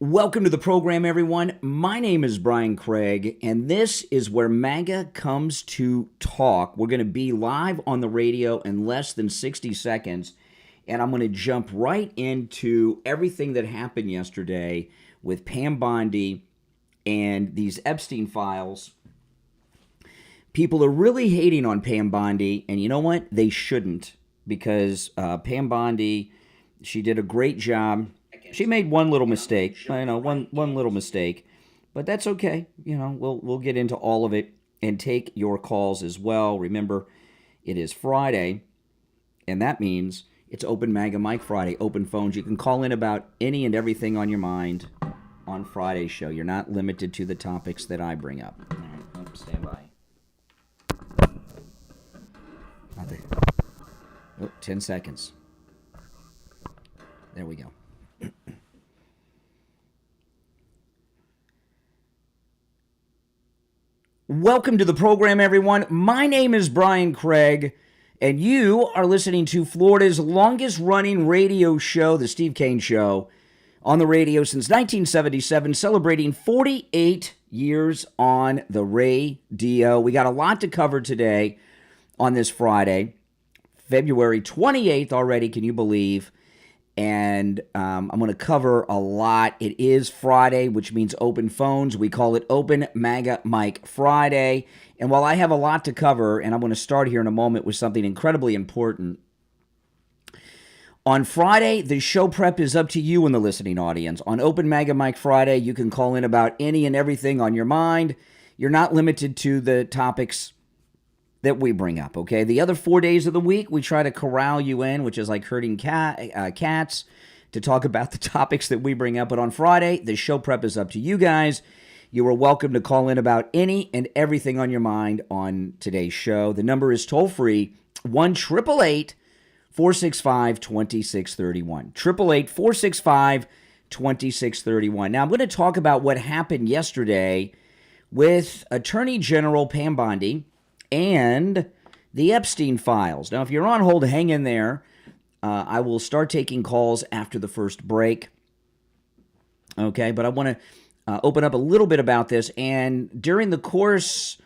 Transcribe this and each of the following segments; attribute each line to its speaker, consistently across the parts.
Speaker 1: Welcome to the program, everyone. My name is Brian Craig, and this is where MAGA comes to talk. We're going to be live on the radio in less than 60 seconds, and I'm going to jump right into everything that happened yesterday with Pam Bondi and these Epstein files. People are really hating on Pam Bondi, and you know what? They shouldn't, because Pam Bondi, she did a great job. She made one little mistake, one little mistake, but that's okay. We'll get into all of it and take your calls as well. Remember, it is Friday, and that means it's Open MAGA Mike Friday, open phones. You can call in about any and everything on your mind on Friday's show. You're not limited to the topics that I bring up. All right, stand by. 10 seconds. There we go. Welcome to the program, everyone. My name is Brian Craig, and you are listening to Florida's longest-running radio show, The Steve Kane Show, on the radio since 1977, celebrating 48 years on the radio. We got a lot to cover today on this Friday, February 28th already, can you believe? And I'm going to cover a lot. It is Friday, which means open phones. We call it Open MAGA Mike Friday. And while I have a lot to cover, and I'm going to start here in a moment with something incredibly important, on Friday, the show prep is up to you in the listening audience. On Open MAGA Mike Friday, you can call in about any and everything on your mind. You're not limited to the topics that we bring up, okay? The other 4 days of the week, we try to corral you in, which is like herding cats, to talk about the topics that we bring up. But on Friday, the show prep is up to you guys. You are welcome to call in about any and everything on your mind on today's show. The number is toll-free, 1-888-465-2631. 888-465-2631. Now, I'm going to talk about what happened yesterday with Attorney General Pam Bondi and the Epstein files. Now, if you're on hold, hang in there. I will start taking calls after the first break. Okay, but I want to open up a little bit about this. And during the course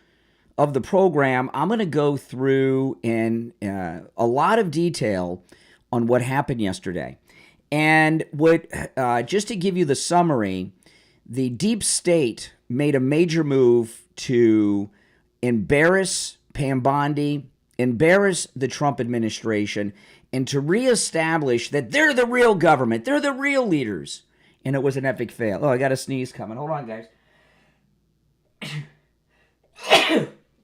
Speaker 1: of the program, I'm going to go through in a lot of detail on what happened yesterday. And just to give you the summary, the deep state made a major move to embarrass Pam Bondi, embarrass the Trump administration, and to reestablish that they're the real government, they're the real leaders. And it was an epic fail. Oh, I got a sneeze coming. Hold on, guys.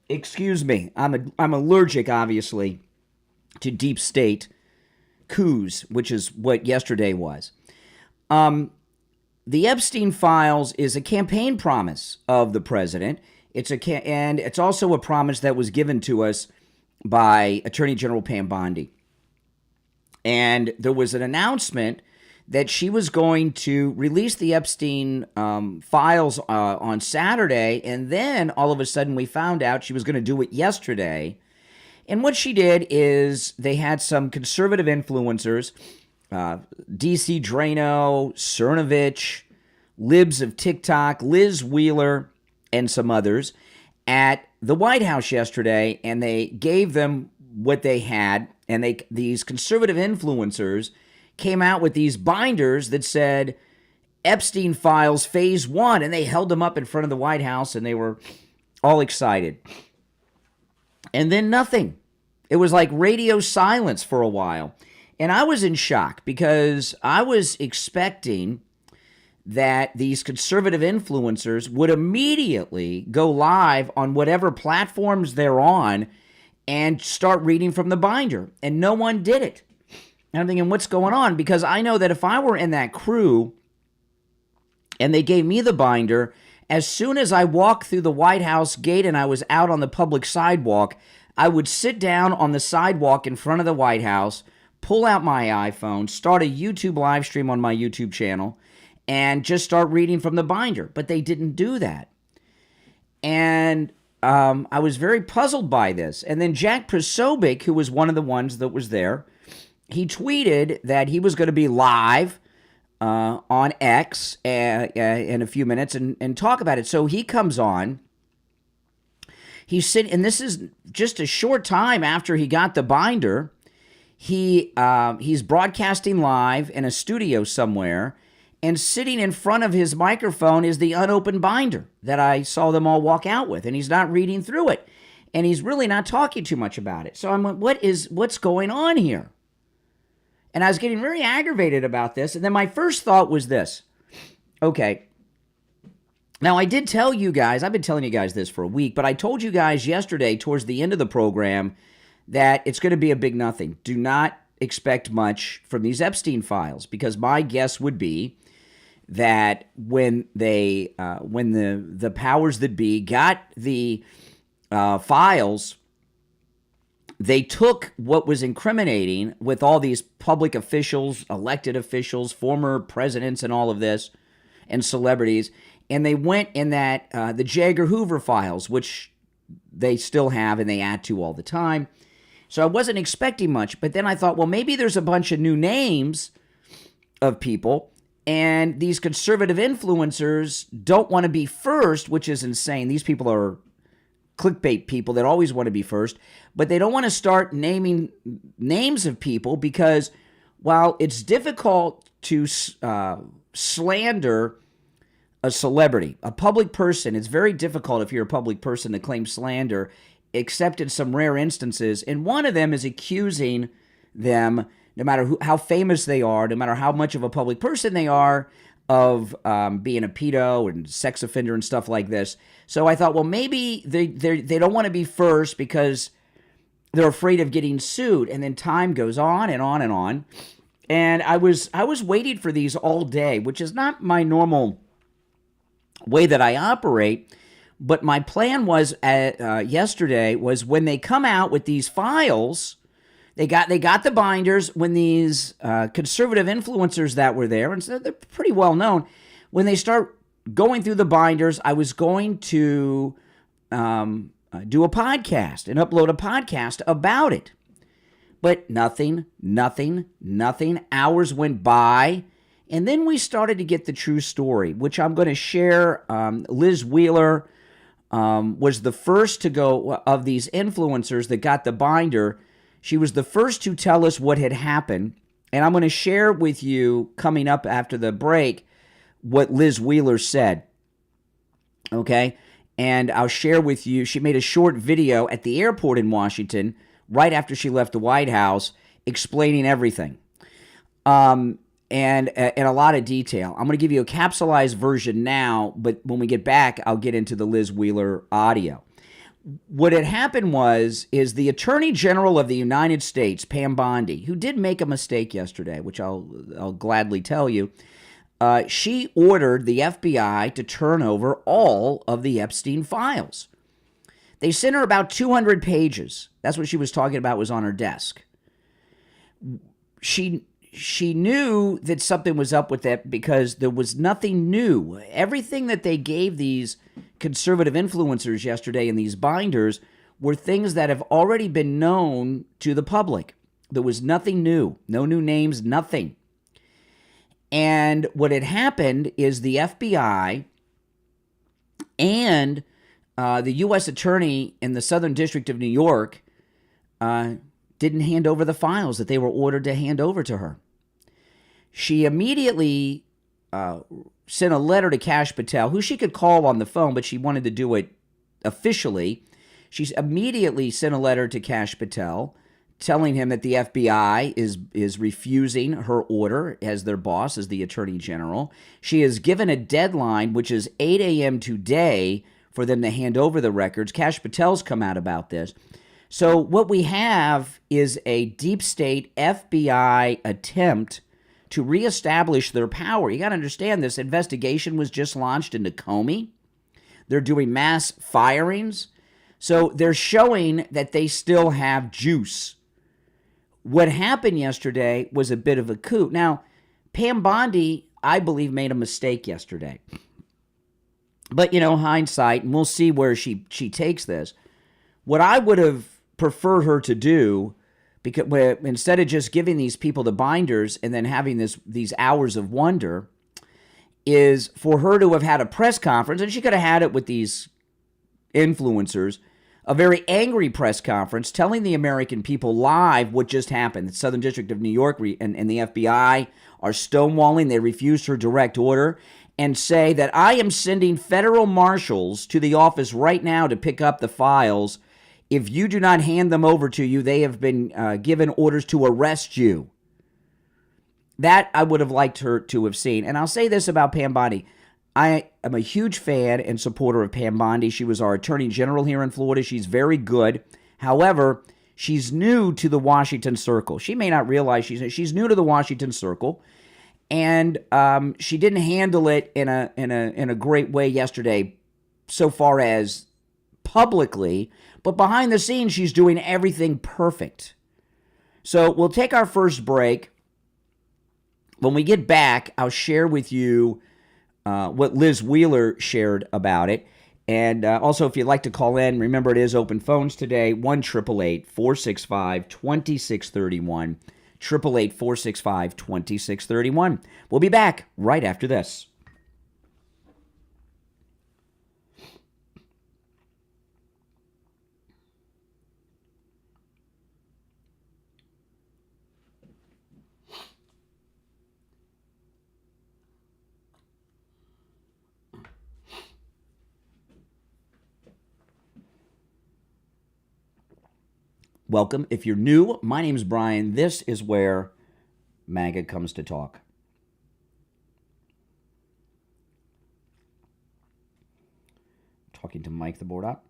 Speaker 1: Excuse me. I'm allergic, obviously, to deep state coups, which is what yesterday was. The Epstein files is a campaign promise of the president. And it's also a promise that was given to us by Attorney General Pam Bondi. And there was an announcement that she was going to release the Epstein files on Saturday, and then all of a sudden we found out she was going to do it yesterday. And what she did is they had some conservative influencers, DC Drano, Cernovich, Libs of TikTok, Liz Wheeler, and some others at the White House yesterday, and they gave them what they had, and these conservative influencers came out with these binders that said Epstein Files Phase 1, and they held them up in front of the White House, and they were all excited. And then nothing. It was like radio silence for a while. And I was in shock because I was expecting that these conservative influencers would immediately go live on whatever platforms they're on and start reading from the binder. And no one did it. And I'm thinking, what's going on? Because I know that if I were in that crew and they gave me the binder, as soon as I walked through the White House gate and I was out on the public sidewalk, I would sit down on the sidewalk in front of the White House, pull out my iPhone, start a YouTube live stream on my YouTube channel, and just start reading from the binder. But they didn't do that. And I was very puzzled by this. And then Jack Posobiec, who was one of the ones that was there, he tweeted that he was going to be live on X in a few minutes and talk about it. So he comes on. He's sitting, and this is just a short time after he got the binder. He's broadcasting live in a studio somewhere, and sitting in front of his microphone is the unopened binder that I saw them all walk out with, and he's not reading through it, and he's really not talking too much about it. So I'm like, what's going on here? And I was getting very aggravated about this, and then my first thought was this. Okay. Now, I did tell you guys, I've been telling you guys this for a week, but I told you guys yesterday towards the end of the program that it's going to be a big nothing. Do not expect much from these Epstein files, because my guess would be that when the powers that be got the files, they took what was incriminating with all these public officials, elected officials, former presidents, and all of this, and celebrities, and they went in that the J. Edgar Hoover files, which they still have and they add to all the time. So I wasn't expecting much, but then I thought, well, maybe there's a bunch of new names of people, and these conservative influencers don't want to be first, which is insane. These people are clickbait people that always want to be first, but they don't want to start naming names of people because while it's difficult to slander a celebrity, a public person, it's very difficult if you're a public person to claim slander, except in some rare instances. And one of them is accusing them, no matter how famous they are, no matter how much of a public person they are, of being a pedo and sex offender and stuff like this. So I thought, well, maybe they don't want to be first because they're afraid of getting sued. And then time goes on and on and on. And I was waiting for these all day, which is not my normal way that I operate. But my plan was yesterday was when they come out with these files, they got the binders when these conservative influencers that were there, and so they're pretty well known, when they start going through the binders, I was going to do a podcast and upload a podcast about it. But nothing. Hours went by, and then we started to get the true story, which I'm going to share. Liz Wheeler was the first to go, of these influencers that got the binder. She was the first to tell us what had happened, and I'm going to share with you, coming up after the break, what Liz Wheeler said, okay? And I'll share with you, she made a short video at the airport in Washington right after she left the White House explaining everything, and in a lot of detail. I'm going to give you a capsulized version now, but when we get back, I'll get into the Liz Wheeler audio. What had happened is the Attorney General of the United States, Pam Bondi, who did make a mistake yesterday, which I'll gladly tell you, she ordered the FBI to turn over all of the Epstein files. They sent her about 200 pages. That's what she was talking about was on her desk. She knew that something was up with that because there was nothing new. Everything that they gave these conservative influencers yesterday in these binders were things that have already been known to the public. There was nothing new, no new names, nothing. And what had happened is the FBI and the U.S. Attorney in the Southern District of New York didn't hand over the files that they were ordered to hand over to her. She immediately sent a letter to Kash Patel, who she could call on the phone, but she wanted to do it officially. She immediately sent a letter to Kash Patel telling him that the FBI is refusing her order as their boss, as the Attorney General. She has given a deadline, which is 8 a.m. today, for them to hand over the records. Kash Patel's come out about this. So what we have is a deep state FBI attempt to reestablish their power. You got to understand, this investigation was just launched into Comey. They're doing mass firings. So they're showing that they still have juice. What happened yesterday was a bit of a coup. Now, Pam Bondi, I believe, made a mistake yesterday. But, hindsight, and we'll see where she takes this. What I would have preferred her to do, because instead of just giving these people the binders and then having these hours of wonder, is for her to have had a press conference, and she could have had it with these influencers, a very angry press conference telling the American people live what just happened. The Southern District of New York and the FBI are stonewalling. They refused her direct order and say that I am sending federal marshals to the office right now to pick up the files. If you do not hand them over to you, they have been given orders to arrest you. That I would have liked her to have seen. And I'll say this about Pam Bondi. I am a huge fan and supporter of Pam Bondi. She was our attorney general here in Florida. She's very good. However, she's new to the Washington Circle. She may not realize she's new to the Washington Circle, and she didn't handle it in a great way yesterday, so far as publicly. But behind the scenes, she's doing everything perfect. So we'll take our first break. When we get back, I'll share with you what Liz Wheeler shared about it. And also, if you'd like to call in, remember it is open phones today, 1-888-465-2631, 888-465-2631. We'll be back right after this. Welcome. If you're new, my name is Brian. This is where MAGA comes to talk. Talking to Mike, the board op.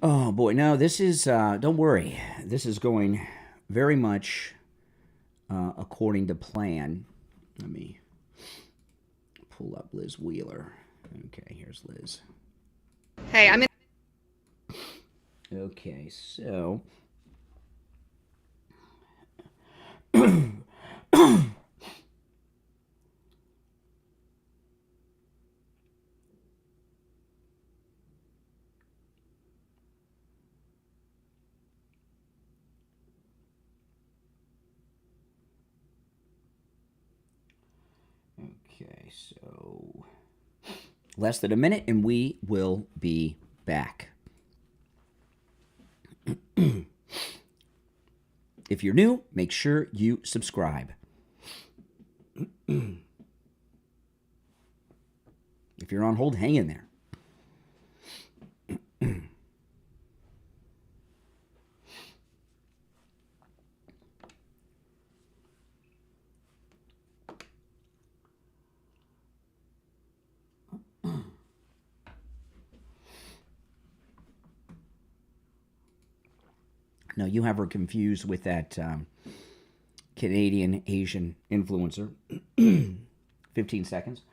Speaker 1: Oh boy, no, this is, don't worry. This is going very much according to plan. Let me pull up Liz Wheeler. Okay, here's Liz.
Speaker 2: Hey, I'm in.
Speaker 1: Okay, so. Okay, so. Less than a minute, and we will be back. If you're new, make sure you subscribe. If you're on hold, hang in there. No, you have her confused with that Canadian Asian influencer. 15 seconds.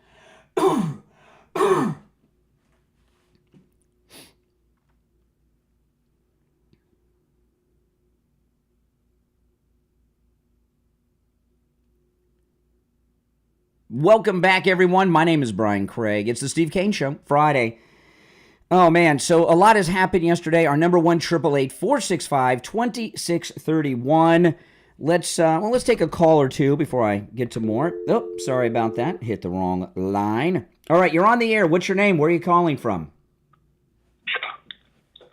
Speaker 1: Welcome back, everyone. My name is Brian Craig. It's the Steve Kane Show, Friday. Oh, man, so a lot has happened yesterday. Our number one, 888-465-2631. Let's take a call or two before I get to more. Oh, sorry about that. Hit the wrong line. All right, you're on the air. What's your name? Where are you calling from?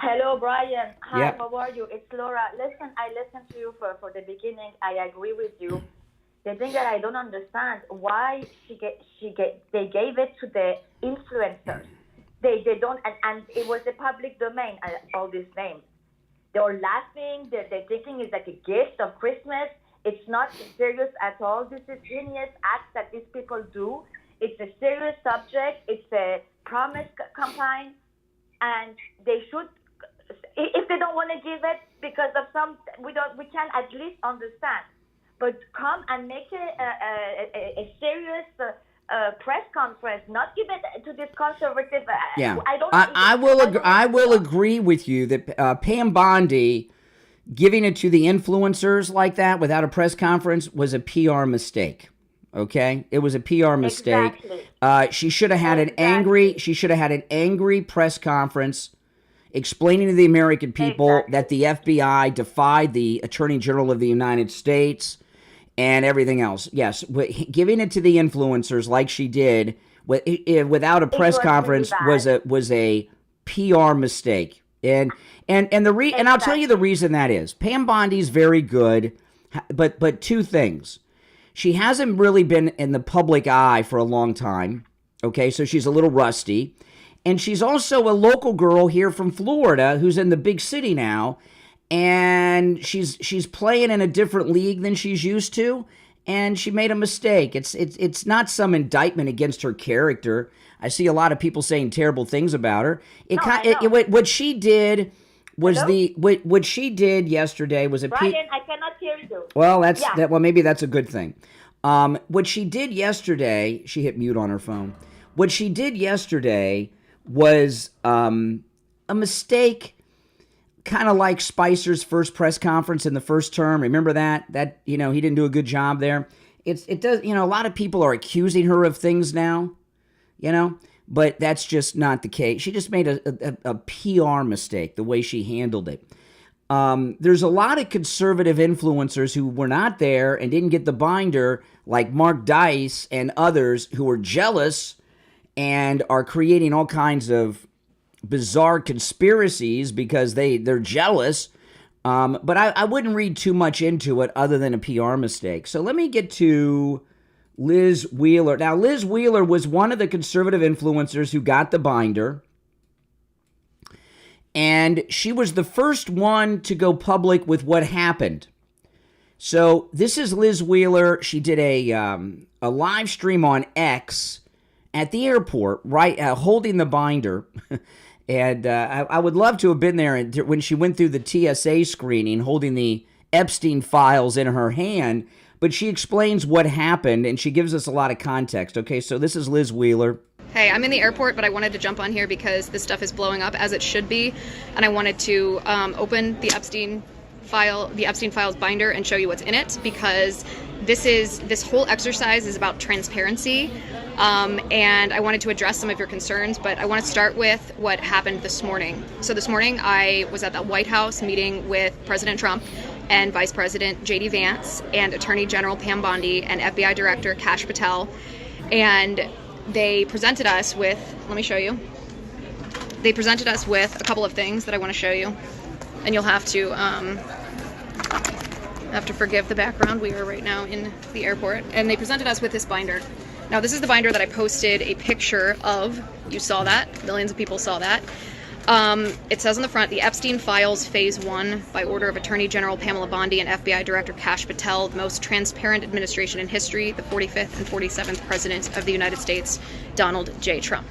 Speaker 3: Hello, Brian. Hi,
Speaker 1: Yep.
Speaker 3: How are you? It's Laura. Listen, I listened to you for the beginning. I agree with you. The thing that I don't understand, why they gave it to the influencers. They don't, and it was a public domain, all these names. They were laughing. They're thinking it's like a gift of Christmas. It's not serious at all. This is genius acts that these people do. It's a serious subject. It's a promise campaign, and they should. If they don't want to give it because of we can at least understand. But come and make a serious press conference, not give it to this conservative.
Speaker 1: Yeah, I will agree with you that Pam Bondi giving it to the influencers like that without a press conference was a PR mistake. Okay, it was a PR mistake.
Speaker 3: Exactly.
Speaker 1: She should have had an angry press conference explaining to the American people that the FBI defied the Attorney General of the United States and everything else. Yes, giving it to the influencers like she did without a press conference really was a PR mistake. And I'll tell you the reason that is. Pam Bondi's very good, but two things. She hasn't really been in the public eye for a long time. Okay, so she's a little rusty. And she's also a local girl here from Florida who's in the big city now, and she's playing in a different league than she's used to, and she made a mistake. It's not some indictment against her character. I see a lot of people saying terrible things about her. What she did was what she did yesterday was a
Speaker 3: Brian, I cannot hear you.
Speaker 1: Well, well, maybe that's a good thing. What she did yesterday, she hit mute on her phone. What she did yesterday was a mistake, kind of like Spicer's first press conference in the first term. Remember that he didn't do a good job there. It does, a lot of people are accusing her of things now, but that's just not the case. She just made a PR mistake the way she handled it. There's a lot of conservative influencers who were not there and didn't get the binder, like Mark Dice and others who were jealous and are creating all kinds of bizarre conspiracies because they're jealous. But I wouldn't read too much into it other than a PR mistake. So let me get to Liz Wheeler. Now, Liz Wheeler was one of the conservative influencers who got the binder. And she was the first one to go public with what happened. So this is Liz Wheeler. She did a live stream on X at the airport, right, holding the binder. And I would love to have been there when she went through the TSA screening, holding the Epstein files in her hand. But she explains what happened, and she gives us a lot of context. Okay, so this is Liz Wheeler.
Speaker 2: Hey, I'm in the airport, but I wanted to jump on here because this stuff is blowing up as it should be. And I wanted to open the Epstein files binder and show you what's in it, because this whole exercise is about transparency. And I wanted to address some of your concerns, but I want to start with what happened this morning. So this morning I was at the White House meeting with President Trump and Vice President J.D. Vance and Attorney General Pam Bondi and FBI Director Kash Patel. And they presented us with, let me show you. They presented us with a couple of things that I want to show you. And you'll have to forgive the background. We are right now in the airport. And they presented us with this binder. Now, this is the binder that I posted a picture of. You saw that. Millions of people saw that. It says on the front, the Epstein Files Phase 1 by order of Attorney General Pamela Bondi and FBI Director Kash Patel, the most transparent administration in history, the 45th and 47th President of the United States, Donald J. Trump.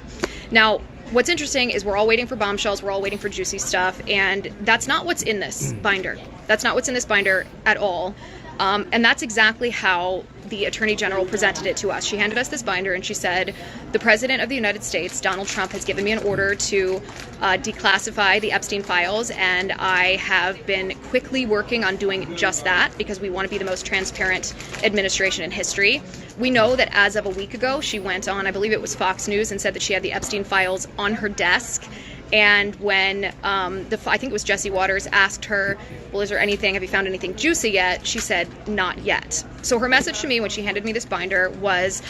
Speaker 2: Now, what's interesting is we're all waiting for bombshells, we're all waiting for juicy stuff, and that's not what's in this binder. That's not what's in this binder at all. And that's exactly how the Attorney General presented it to us. She handed us this binder and she said, the President of the United States, Donald Trump, has given me an order to declassify the Epstein files, and I have been quickly working on doing just that because we want to be the most transparent administration in history. We know that as of a week ago, she went on, I believe it was Fox News, and said that she had the Epstein files on her desk. And when I think it was Jesse Waters asked her, well, is there anything, have you found anything juicy yet? She said, not yet. So her message to me when she handed me this binder was,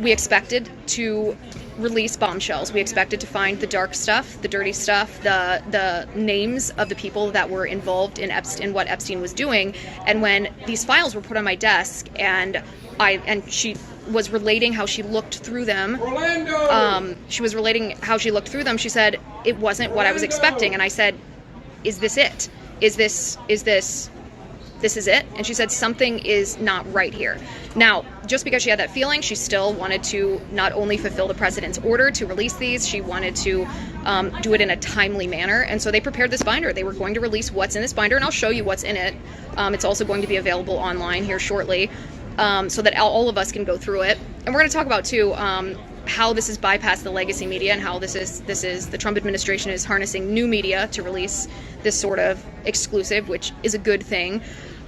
Speaker 2: we expected to release bombshells. We expected to find the dark stuff, the dirty stuff, the names of the people that were involved in what Epstein was doing. And when these files were put on my desk and she was relating how she looked through them. She said, it wasn't what I was expecting. And I said, is this it? Is this it? And she said, something is not right here. Now, just because she had that feeling, she still wanted to not only fulfill the president's order to release these, she wanted to do it in a timely manner. And so they prepared this binder. They were going to release what's in this binder, and I'll show you what's in it. It's also going to be available online here shortly. So that all of us can go through it. And we're going to talk about, too, how this has bypassed the legacy media and how this is the Trump administration is harnessing new media to release this sort of exclusive, which is a good thing.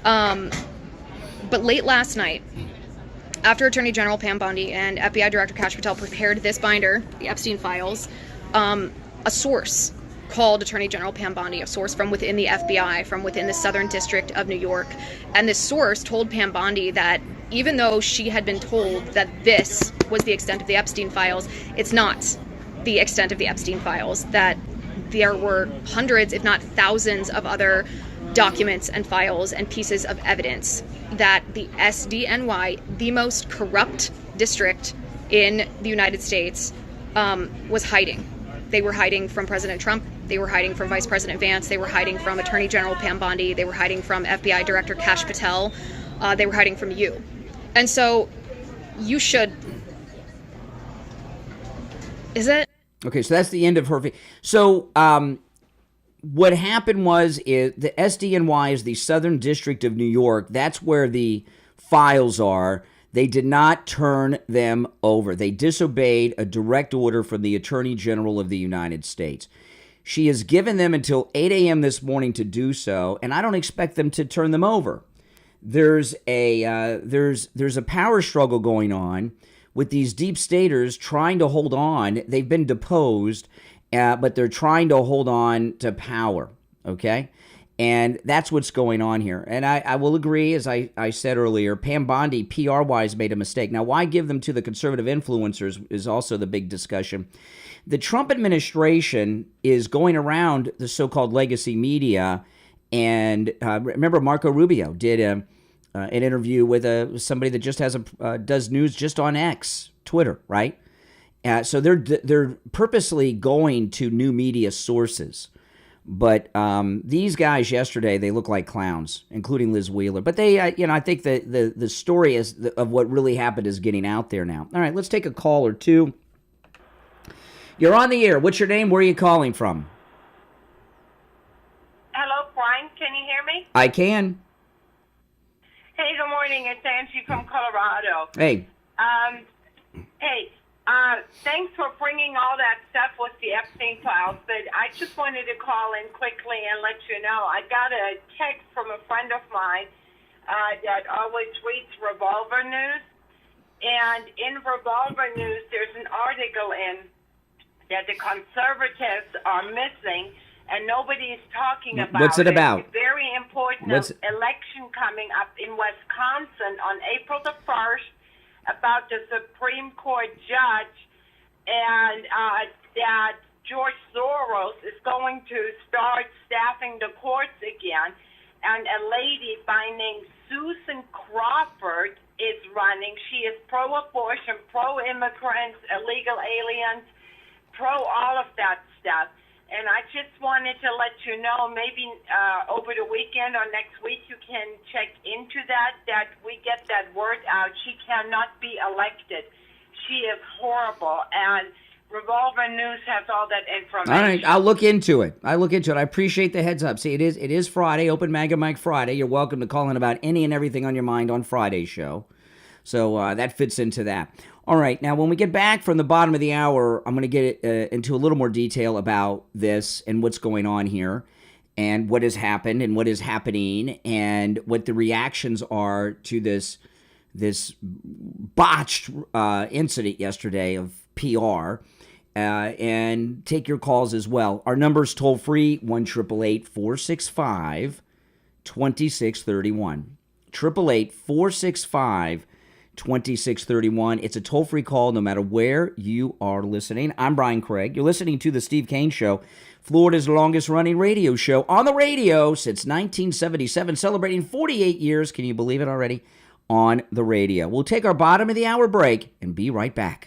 Speaker 2: But late last night, after Attorney General Pam Bondi and FBI Director Kash Patel prepared this binder, the Epstein files, a source called Attorney General Pam Bondi, a source from within the FBI, from within the Southern District of New York. And this source told Pam Bondi that even though she had been told that this was the extent of the Epstein files, it's not the extent of the Epstein files, that there were hundreds, if not thousands, of other documents and files and pieces of evidence that the SDNY, the most corrupt district in the United States, was hiding. They were hiding from President Trump. They were hiding from Vice President Vance. They were hiding from Attorney General Pam Bondi. They were hiding from FBI Director Kash Patel. They were hiding from you. And so you should... Is it?
Speaker 1: Okay, so that's the end of her... So what happened is the SDNY is the Southern District of New York. That's where the files are. They did not turn them over. They disobeyed a direct order from the Attorney General of the United States. She has given them until 8 a.m. this morning to do so, and I don't expect them to turn them over. There's a power struggle going on with these deep staters trying to hold on. They've been deposed, but they're trying to hold on to power, okay? And that's what's going on here. And I will agree, as I said earlier, Pam Bondi, PR-wise, made a mistake. Now, why give them to the conservative influencers is also the big discussion. The Trump administration is going around the so-called legacy media, and remember Marco Rubio did an interview with somebody that just does news just on X, Twitter, right? So they're purposely going to new media sources. But these guys yesterday, they look like clowns, including Liz Wheeler. But they, I think the story of what really happened is getting out there now. All right, let's take a call or two. You're on the air. What's your name? Where are you calling from?
Speaker 4: Hello, Brian. Can you hear me?
Speaker 1: I can.
Speaker 4: Hey, good morning. It's Angie from Colorado.
Speaker 1: Hey.
Speaker 4: Thanks for bringing all that stuff with the Epstein files, but I just wanted to call in quickly and let you know I got a text from a friend of mine that always reads Revolver News, and in Revolver News there's an article in that the conservatives are missing and nobody is talking about.
Speaker 1: What's it about?
Speaker 4: It's very important election coming up in Wisconsin on April the 1st about the Supreme Court judge, and that George Soros is going to start staffing the courts again, and a lady by name Susan Crawford is running. She is pro-abortion, pro-immigrants, illegal aliens, pro all of that stuff. And I just wanted to let you know, maybe over the weekend or next week you can check into that we get that word out. She cannot be elected. She is horrible. And Revolver News has all that information.
Speaker 1: All right, I'll look into it. I appreciate the heads up. See, it is Friday, Open Mega Mic Friday. You're welcome to call in about any and everything on your mind on Friday's show. So that fits into that. All right, now when we get back from the bottom of the hour, I'm going to get into a little more detail about this and what's going on here and what has happened and what is happening and what the reactions are to this botched incident yesterday of PR, and take your calls as well. Our number's toll-free, 1-888-465-2631. 888-465-2631. 2631. It's a toll-free call no matter where you are listening. I'm Brian Craig. You're listening to The Steve Kane Show, Florida's longest-running radio show on the radio since 1977, celebrating 48 years, can you believe it already, on the radio. We'll take our bottom-of-the-hour break and be right back.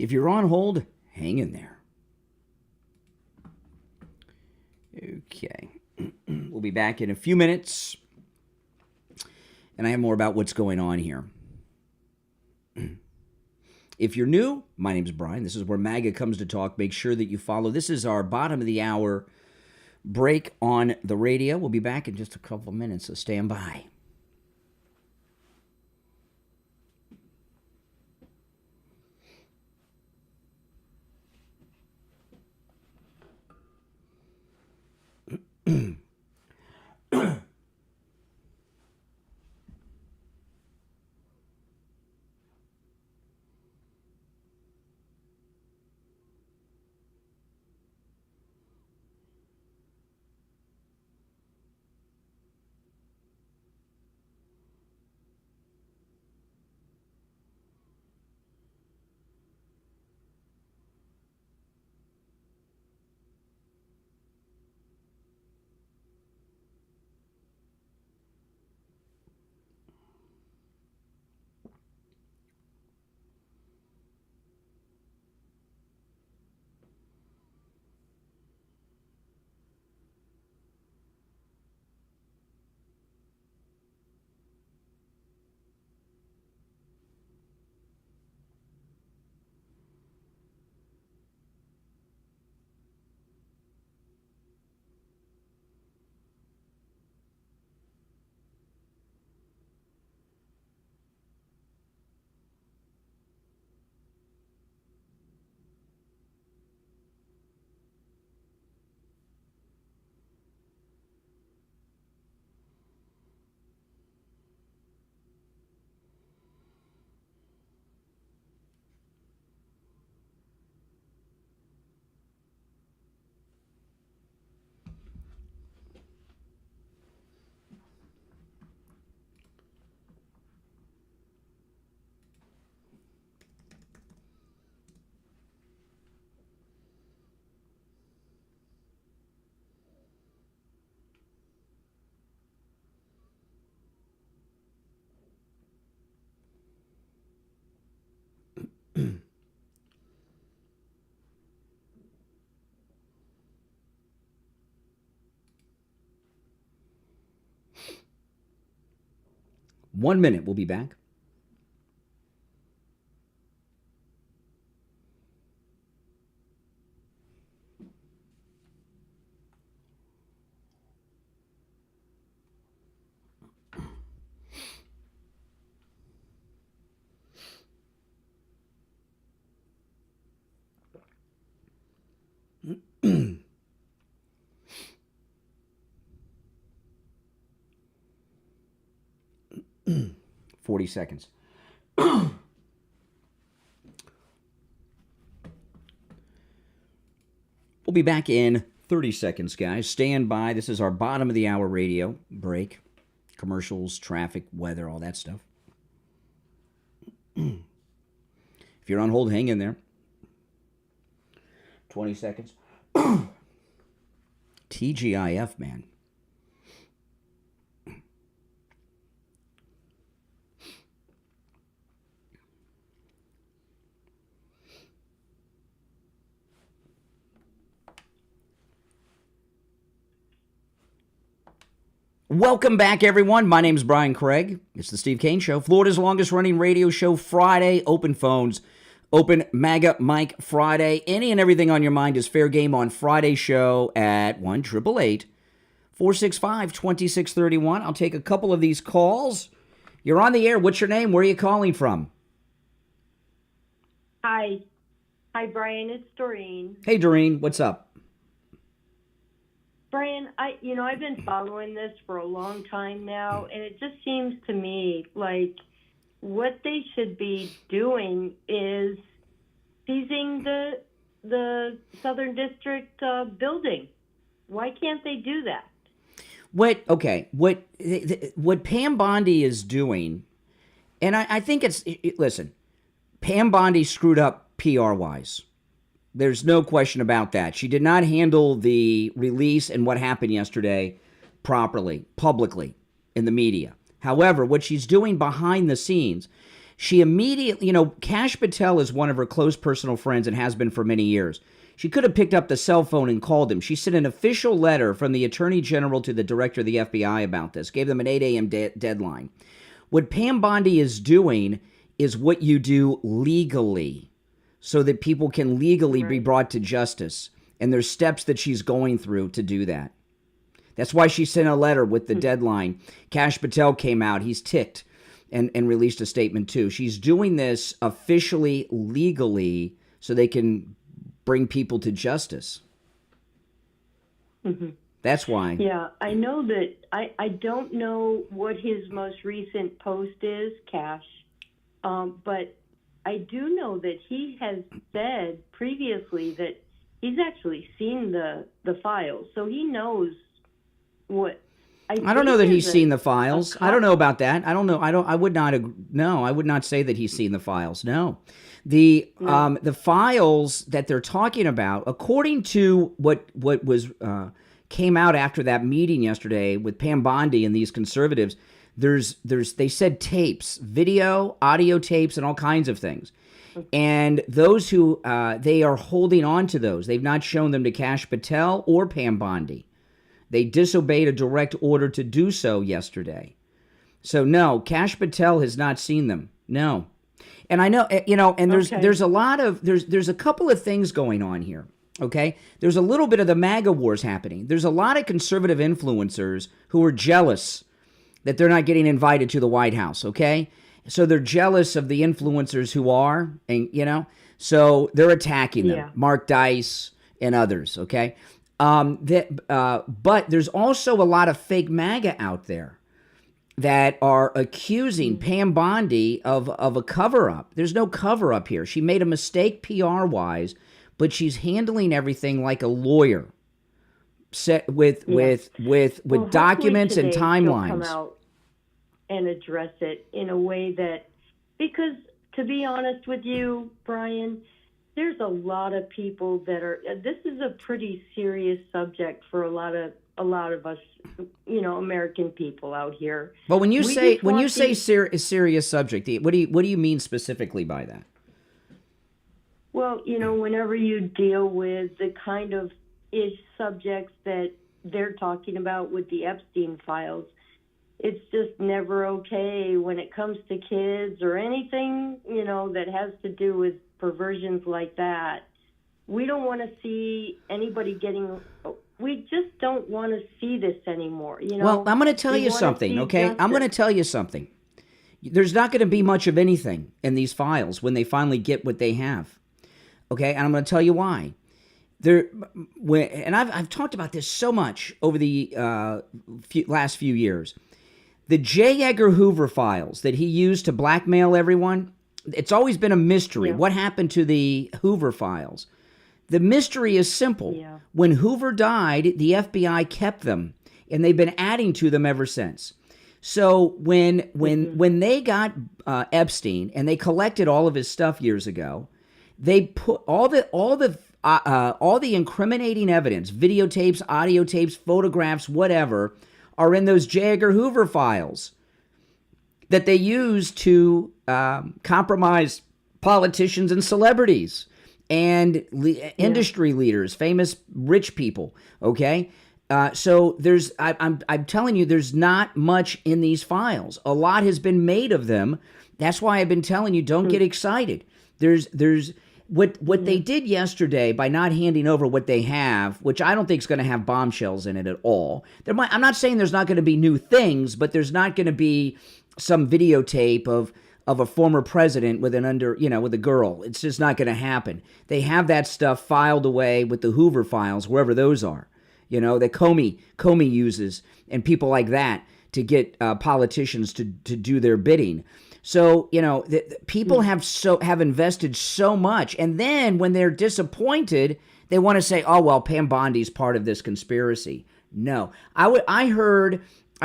Speaker 1: If you're on hold, hang in there. Okay. We'll be back in a few minutes. And I have more about what's going on here. If you're new, my name's Brian. This is where MAGA comes to talk. Make sure that you follow. This is our bottom of the hour break on the radio. We'll be back in just a couple of minutes, so stand by. One minute, we'll be back. Mm. 40 seconds. We'll be back in 30 seconds, guys. Stand by. This is our bottom of the hour radio break. Commercials, traffic, weather, all that stuff. If you're on hold, hang in there. 20 seconds. TGIF, man. Welcome back, everyone. My name's Brian Craig. It's the Steve Kane Show, Florida's longest-running radio show. Friday, open phones, open MAGA Mike Friday. Any and everything on your mind is fair game on Friday show at 1-888-465-2631. I'll take a couple of these calls. You're on the air. What's your name? Where are you calling from?
Speaker 5: Hi, Brian. It's Doreen.
Speaker 1: Hey, Doreen. What's up?
Speaker 5: Brian, I've been following this for a long time now, and it just seems to me like what they should be doing is seizing the Southern District building. Why can't they do that?
Speaker 1: What Pam Bondi is doing, and I think listen, Pam Bondi screwed up PR-wise. There's no question about that. She did not handle the release and what happened yesterday properly, publicly, in the media. However, what she's doing behind the scenes, She immediately, Kash Patel is one of her close personal friends and has been for many years. She could have picked up the cell phone and called him. She sent an official letter from the Attorney General to the Director of the FBI about this, gave them an 8 a.m. deadline. What Pam Bondi is doing is what you do legally so that people can legally be brought to justice. And there's steps that she's going through to do that. That's why she sent a letter with the deadline. Kash Patel came out. He's ticked and released a statement too. She's doing this officially, legally, so they can bring people to justice.
Speaker 5: Mm-hmm.
Speaker 1: That's why.
Speaker 5: Yeah, I know that. I don't know what his most recent post is, Kash, but I do know that he has said previously that he's actually seen the files, so he knows what.
Speaker 1: I don't know that he's seen the files. I don't know about that. I don't know. I would not. No, I would not say that he's seen the files. No, the files that they're talking about, according to what was came out after that meeting yesterday with Pam Bondi and these conservatives, they said tapes, video, audio tapes, and all kinds of things. And those who they are holding on to those, they've not shown them to Kash Patel or Pam Bondi. They disobeyed a direct order to do so yesterday. So no, Kash Patel has not seen them. No. And I know, and there's a lot of, there's a couple of things going on here. Okay. There's a little bit of the MAGA wars happening. There's a lot of conservative influencers who are jealous that they're not getting invited to the White House. Okay. So they're jealous of the influencers who are, and so they're attacking them. Yeah. Mark Dice and others. Okay. But there's also a lot of fake MAGA out there that are accusing Pam Bondi of a cover-up. There's no cover-up here. She made a mistake PR-wise, but she's handling everything like a lawyer, set with documents and timelines. Come out
Speaker 5: and address it in a way that, because to be honest with you, Brian, there's a lot of people that are. This is a pretty serious subject for a lot of us, American people out here.
Speaker 1: But when you say serious subject, what do you mean specifically by that?
Speaker 5: Well, whenever you deal with the kind of subjects that they're talking about with the Epstein files, it's just never okay when it comes to kids or anything, that has to do with perversions like that. We don't want to see anybody we just don't want to see this anymore.
Speaker 1: Well, I'm going to tell you something, okay? Justice. I'm going to tell you something. There's not going to be much of anything in these files when they finally get what they have, okay? And I'm going to tell you why. And I've talked about this so much over the last few years. The J. Edgar Hoover files that he used to blackmail everyone, it's always been a mystery. Yeah. What happened to the Hoover files? The mystery is simple. Yeah. When Hoover died, the FBI kept them, and they've been adding to them ever since. So when they got Epstein and they collected all of his stuff years ago, they put all the incriminating evidence, videotapes, audio tapes, photographs, whatever, are in those J. Edgar Hoover files that they use to compromise politicians and celebrities and industry leaders, famous rich people. Okay, so I'm telling you, there's not much in these files. A lot has been made of them. That's why I've been telling you, don't get excited. There's what they did yesterday by not handing over what they have, which I don't think is going to have bombshells in it at all. I'm not saying there's not going to be new things, but there's not going to be some videotape of a former president with with a girl. It's just not going to happen. They have that stuff filed away with the Hoover files, wherever those are, that Comey uses, and people like that to get politicians to do their bidding. So, people have invested so much, and then when they're disappointed, they want to say, "Oh well, Pam Bondi's part of this conspiracy." No, I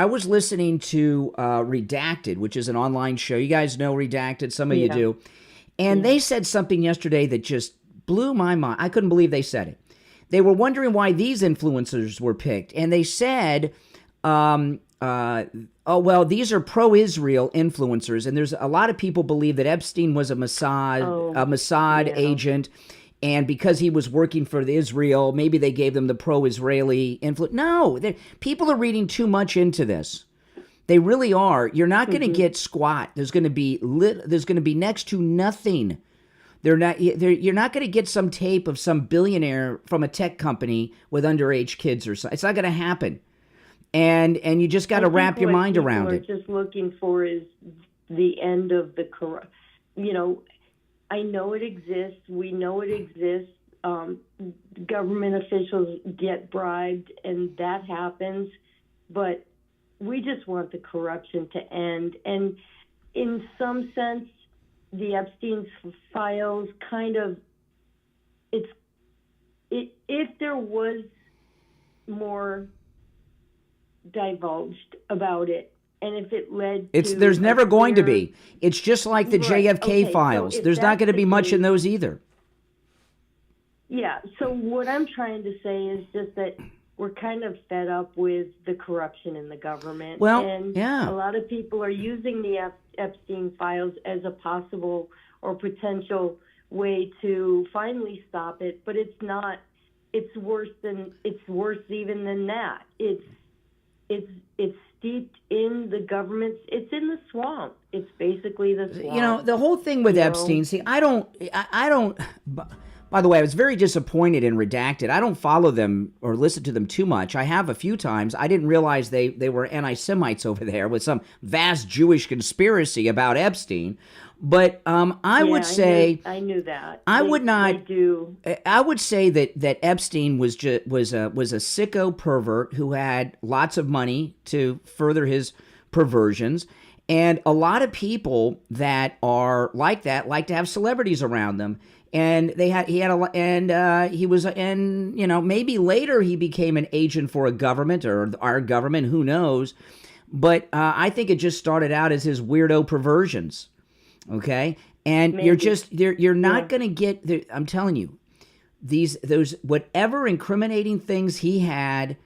Speaker 1: was listening to Redacted, which is an online show. You guys know Redacted, some of you do, and they said something yesterday that just blew my mind. I couldn't believe they said it. They were wondering why these influencers were picked, and they said these are pro-Israel influencers, and there's a lot of people believe that Epstein was a Mossad agent, and because he was working for Israel, maybe they gave them the pro-Israeli influence. No, people are reading too much into this. They really are. You're not going to get squat. There's going to be next to nothing. You're not going to get some tape of some billionaire from a tech company with underage kids or something. It's not going to happen. And you just got to wrap your mind around it.
Speaker 5: What people are just looking for is the end of the corrupt. I know it exists. We know it exists. Government officials get bribed, and that happens. But we just want the corruption to end. And in some sense, the Epstein files kind of, if there was more divulged about it, and if it led to...
Speaker 1: There's never going to be. It's just like the JFK files.
Speaker 5: So
Speaker 1: there's not going to be much in those either.
Speaker 5: Yeah, so what I'm trying to say is just that we're kind of fed up with the corruption in the government.
Speaker 1: Well,
Speaker 5: and a lot of people are using the Epstein files as a possible or potential way to finally stop it, but it's not. It's worse even than that. It's steeped in the government's. It's in the swamp. It's basically the swamp.
Speaker 1: The whole thing with Epstein. See, I don't. By the way, I was very disappointed in Redacted. I don't follow them or listen to them too much. I have a few times. I didn't realize they were anti-Semites over there with some vast Jewish conspiracy about Epstein. But I would say
Speaker 5: I knew that.
Speaker 1: I would say that Epstein was a sicko pervert who had lots of money to further his perversions. And a lot of people that are like that like to have celebrities around them. And maybe later he became an agent for a government or our government, who knows? But I think it just started out as his weirdo perversions, okay? And maybe. you're not going to get. I'm telling you, those whatever incriminating things he had,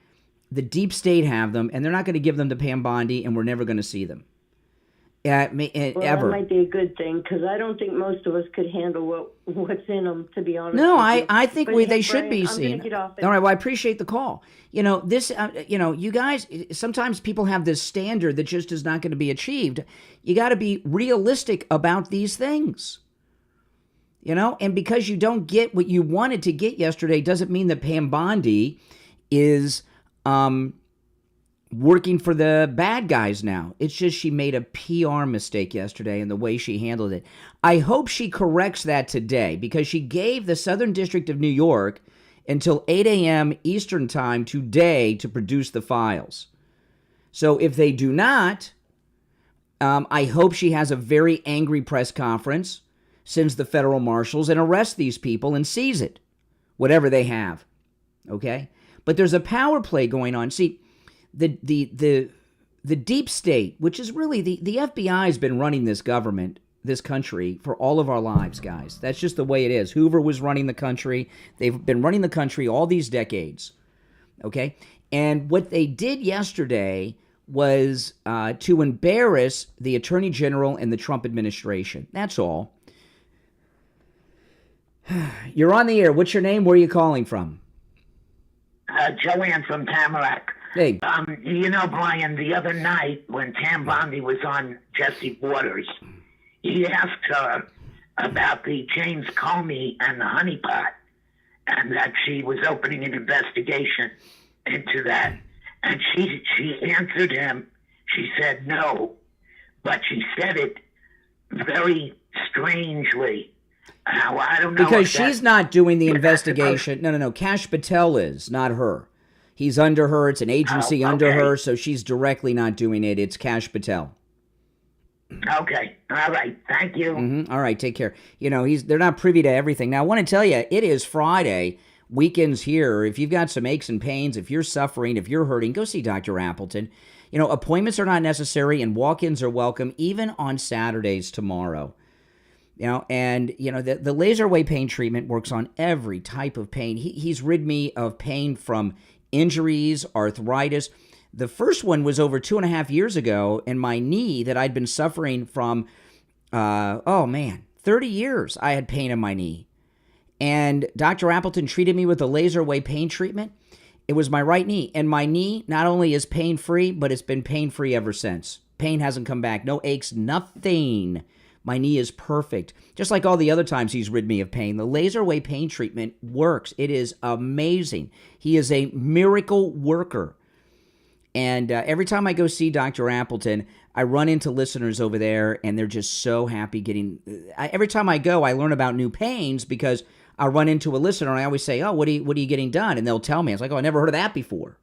Speaker 1: the deep state have them, and they're not going to give them to Pam Bondi, and we're never going to see them. Ever.
Speaker 5: That might be a good thing, because I don't think most of us could handle what's in them, to be honest.
Speaker 1: No, I think they should be seen.
Speaker 5: I'm gonna get off it.
Speaker 1: All right, well, I appreciate the call. You guys, sometimes people have this standard that just is not going to be achieved. You got to be realistic about these things. And because you don't get what you wanted to get yesterday doesn't mean that Pam Bondi is working for the bad guys now. It's just she made a PR mistake yesterday in the way she handled it. I hope she corrects that today, because she gave the Southern District of New York until 8 a.m. Eastern Time today to produce the files. So if they do not, I hope she has a very angry press conference, sends the federal marshals, and arrests these people and seize it, whatever they have. Okay? But there's a power play going on. See, the deep state, which is really the FBI, has been running this government, this country, for all of our lives, guys. That's just the way it is. Hoover was running the country. They've been running the country all these decades. Okay? And what they did yesterday was to embarrass the Attorney General and the Trump administration. That's all. You're on the air. What's your name? Where are you calling from?
Speaker 6: Joanne from Tamarack.
Speaker 1: Hey.
Speaker 6: Brian, the other night when Pam Bondi was on Jesse Waters, he asked her about the James Comey and the honeypot, and that she was opening an investigation into that. And she answered him. She said no, but she said it very strangely. Now, I don't know.
Speaker 1: Because she's not doing the investigation. No. Kash Patel is, not her. He's under her. It's an agency under her, so she's directly not doing it. It's Kash Patel.
Speaker 6: Okay. All right. Thank you.
Speaker 1: Mm-hmm. All right. Take care. They're not privy to everything. Now, I want to tell you, it is Friday. Weekend's here. If you've got some aches and pains, if you're suffering, if you're hurting, go see Dr. Appleton. Appointments are not necessary, and walk-ins are welcome, even on Saturdays tomorrow. The laser wave pain treatment works on every type of pain. He's rid me of pain from injuries, arthritis. The first one was over 2.5 years ago, and my knee that I'd been suffering from, 30 years I had pain in my knee. And Dr. Appleton treated me with a laser wave pain treatment. It was my right knee. And my knee not only is pain-free, but it's been pain-free ever since. Pain hasn't come back. No aches, nothing. My knee is perfect. Just like all the other times he's rid me of pain. The laser wave pain treatment works. It is amazing. He is a miracle worker. And every time I go see Dr. Appleton, I run into listeners over there, and they're just so happy getting... every time I go, I learn about new pains because I run into a listener, and I always say, oh, what are you getting done? And they'll tell me. It's like, oh, I never heard of that before.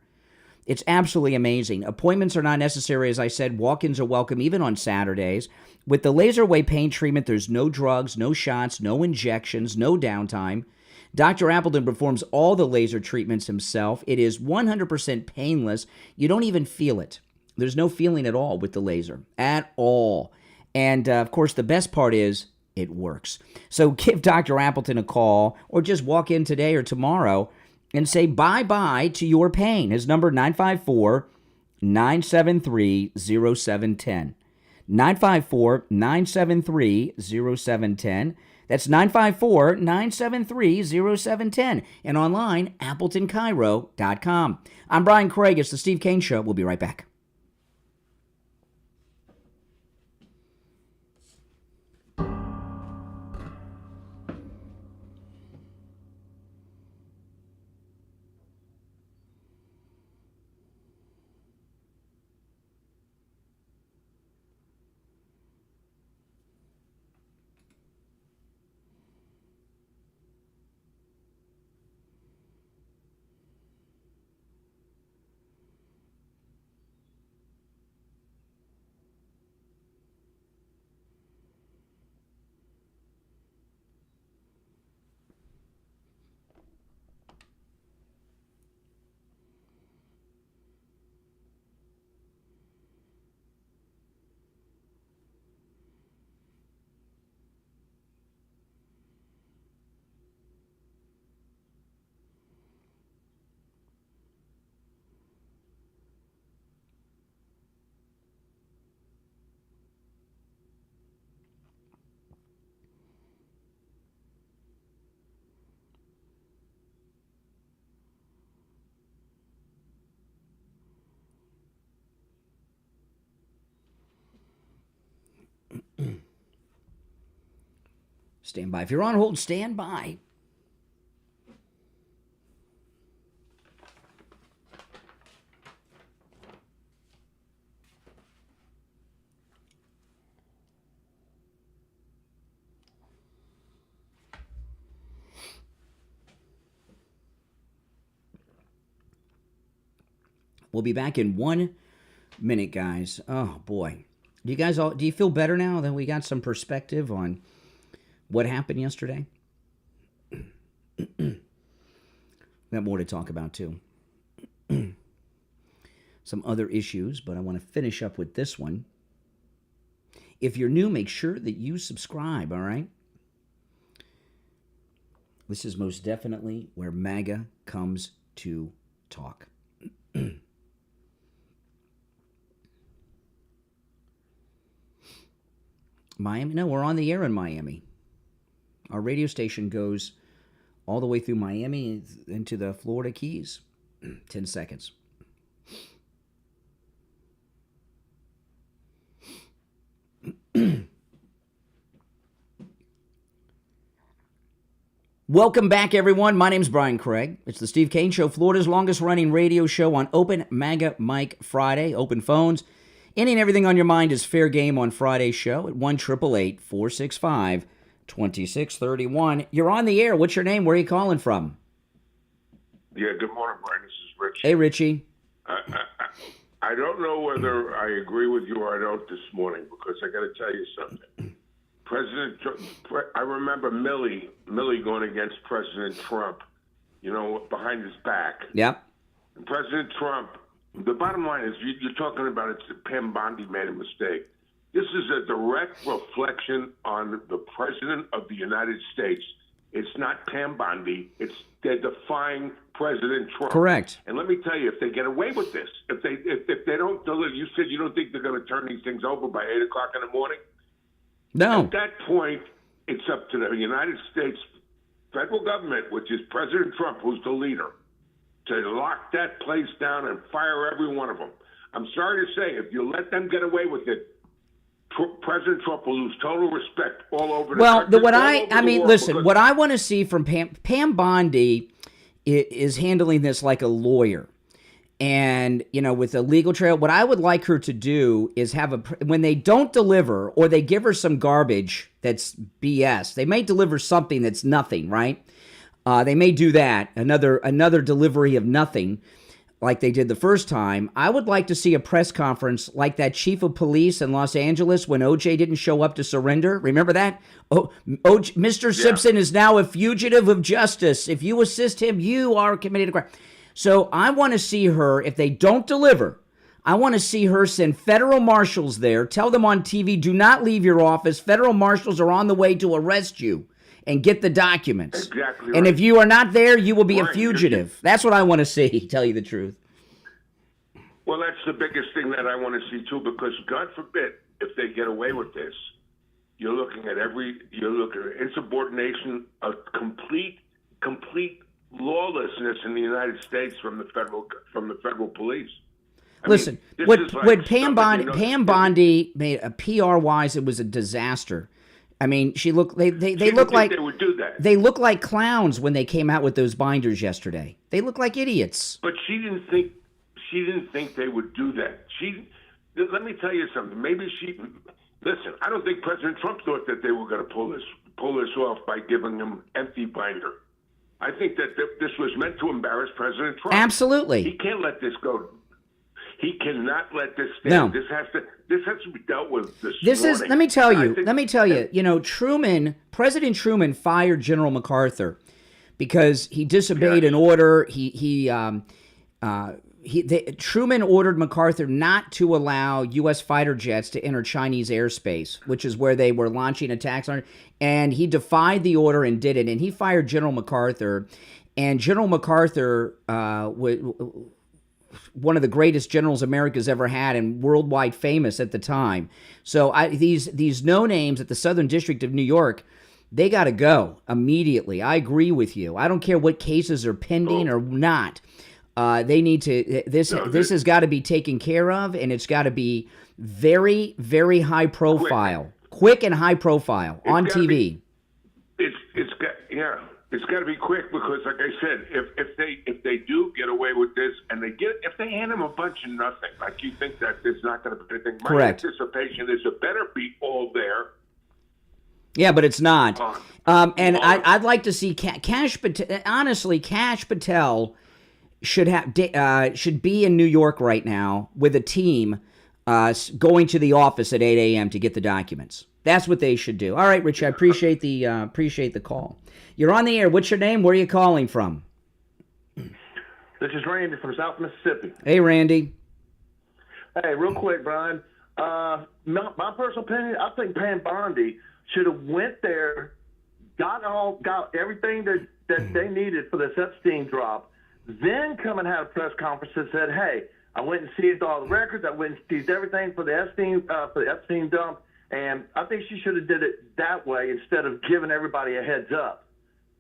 Speaker 1: It's absolutely amazing. Appointments are not necessary, as I said. Walk-ins are welcome, even on Saturdays. With the laser wave pain treatment, there's no drugs, no shots, no injections, no downtime. Dr. Appleton performs all the laser treatments himself. It is 100% painless. You don't even feel it. There's no feeling at all with the laser, at all. And, of course, the best part is it works. So give Dr. Appleton a call or just walk in today or tomorrow and say bye-bye to your pain. His number, 954-973-0710. 954-973-0710. That's 954-973-0710. And online, AppletonCairo.com. I'm Brian Craig. It's the Steve Kane Show. We'll be right back. Stand by. If you're on hold, stand by. We'll be back in 1 minute, guys. Oh, boy. Do you feel better now that we got some perspective on what happened yesterday? Got more to talk about, too. Some other issues, but I want to finish up with this one. If you're new, make sure that you subscribe, all right? This is most definitely where MAGA comes to talk. Miami? No, we're on the air in Miami. Our radio station goes all the way through Miami into the Florida Keys. 10 seconds. Welcome back, everyone. My name's Brian Craig. It's the Steve Kane Show, Florida's longest-running radio show on Open MAGA Mike Friday. Open phones. Any and everything on your mind is fair game on Friday's show at 1-888-465-2631. You're on the air. What's your name? Where are you calling from?
Speaker 7: Yeah, good morning, Brian. This is Rich.
Speaker 1: Hey, Richie.
Speaker 7: I don't know whether I agree with you or I don't this morning, because I got to tell you something. I remember Millie going against President Trump, behind his back.
Speaker 1: Yep.
Speaker 7: And President Trump, the bottom line is, you're talking about it's Pam Bondi made a mistake. This is a direct reflection on the President of the United States. It's not Pam Bondi. They're defying President Trump.
Speaker 1: Correct.
Speaker 7: And let me tell you, if they get away with this, if they don't deliver, you said you don't think they're going to turn these things over by 8 o'clock in the morning?
Speaker 1: No.
Speaker 7: At that point, it's up to the United States federal government, which is President Trump, who's the leader, to lock that place down and fire every one of them. I'm sorry to say, if you let them get away with it, President Trump will lose total respect all over the country.
Speaker 1: Well, listen, what I want to see from Pam Bondi is handling this like a lawyer. And, with a legal trail, what I would like her to do is when they don't deliver or they give her some garbage that's BS, they may deliver something that's nothing, right? They may do that, another delivery of nothing like they did the first time. I would like to see a press conference like that chief of police in Los Angeles when OJ didn't show up to surrender. Remember that? Mr. Simpson is now a fugitive of justice. If you assist him, you are committing a crime. So I want to see her, if they don't deliver, I want to see her send federal marshals there, tell them on TV, do not leave your office. Federal marshals are on the way to arrest you and get the documents.
Speaker 7: Exactly.
Speaker 1: And
Speaker 7: right.
Speaker 1: if you are not there, you will be a fugitive. That's what I want to see, tell you the truth.
Speaker 7: Well, that's the biggest thing that I want to see, too, because God forbid, if they get away with this, you're looking at insubordination, a complete lawlessness in the United States from the federal police.
Speaker 1: Listen, what Pam Bondi made a PR-wise, it was a disaster. I mean, they look like
Speaker 7: they would do that.
Speaker 1: They look like clowns when they came out with those binders yesterday. They look like idiots.
Speaker 7: But she didn't think they would do that. Let me tell you something. Listen, I don't think President Trump thought that they were going to pull this off by giving him empty binder. I think that this was meant to embarrass President Trump.
Speaker 1: Absolutely.
Speaker 7: He can't let this go. He cannot let this stand.
Speaker 1: No.
Speaker 7: This has to be dealt with this morning.
Speaker 1: Let me tell you, President Truman fired General MacArthur because he disobeyed an order. Truman ordered MacArthur not to allow U.S. fighter jets to enter Chinese airspace, which is where they were launching attacks on it. And he defied the order and did it. And he fired General MacArthur. And General MacArthur one of the greatest generals America's ever had and worldwide famous at the time. So these no-names at the Southern District of New York, they got to go immediately. I agree with you. I don't care what cases are pending or not. They need to. This has got to be taken care of, and it's got to be very, very high profile, quick and high profile on TV.
Speaker 7: It's got to be quick because, like I said, if they do get away with this, and if they hand him a bunch of nothing, like you think that there's not going to be anything. My
Speaker 1: Correct.
Speaker 7: anticipation is it better be all there.
Speaker 1: Yeah, but it's not. I'd like to see Kash Patel. Honestly, Kash Patel should be in New York right now with a team going to the office at 8 a.m. to get the documents. That's what they should do. All right, Rich, I appreciate the call. You're on the air. What's your name? Where are you calling from?
Speaker 8: This is Randy from South Mississippi.
Speaker 1: Hey, Randy.
Speaker 8: Hey, real quick, Brian. My personal opinion, I think Pam Bondi should have went there, got everything that they needed for this Epstein drop, then come and have a press conference and said, hey, I went and seized all the records. I went and seized everything for the Epstein dump. And I think she should have did it that way instead of giving everybody a heads up.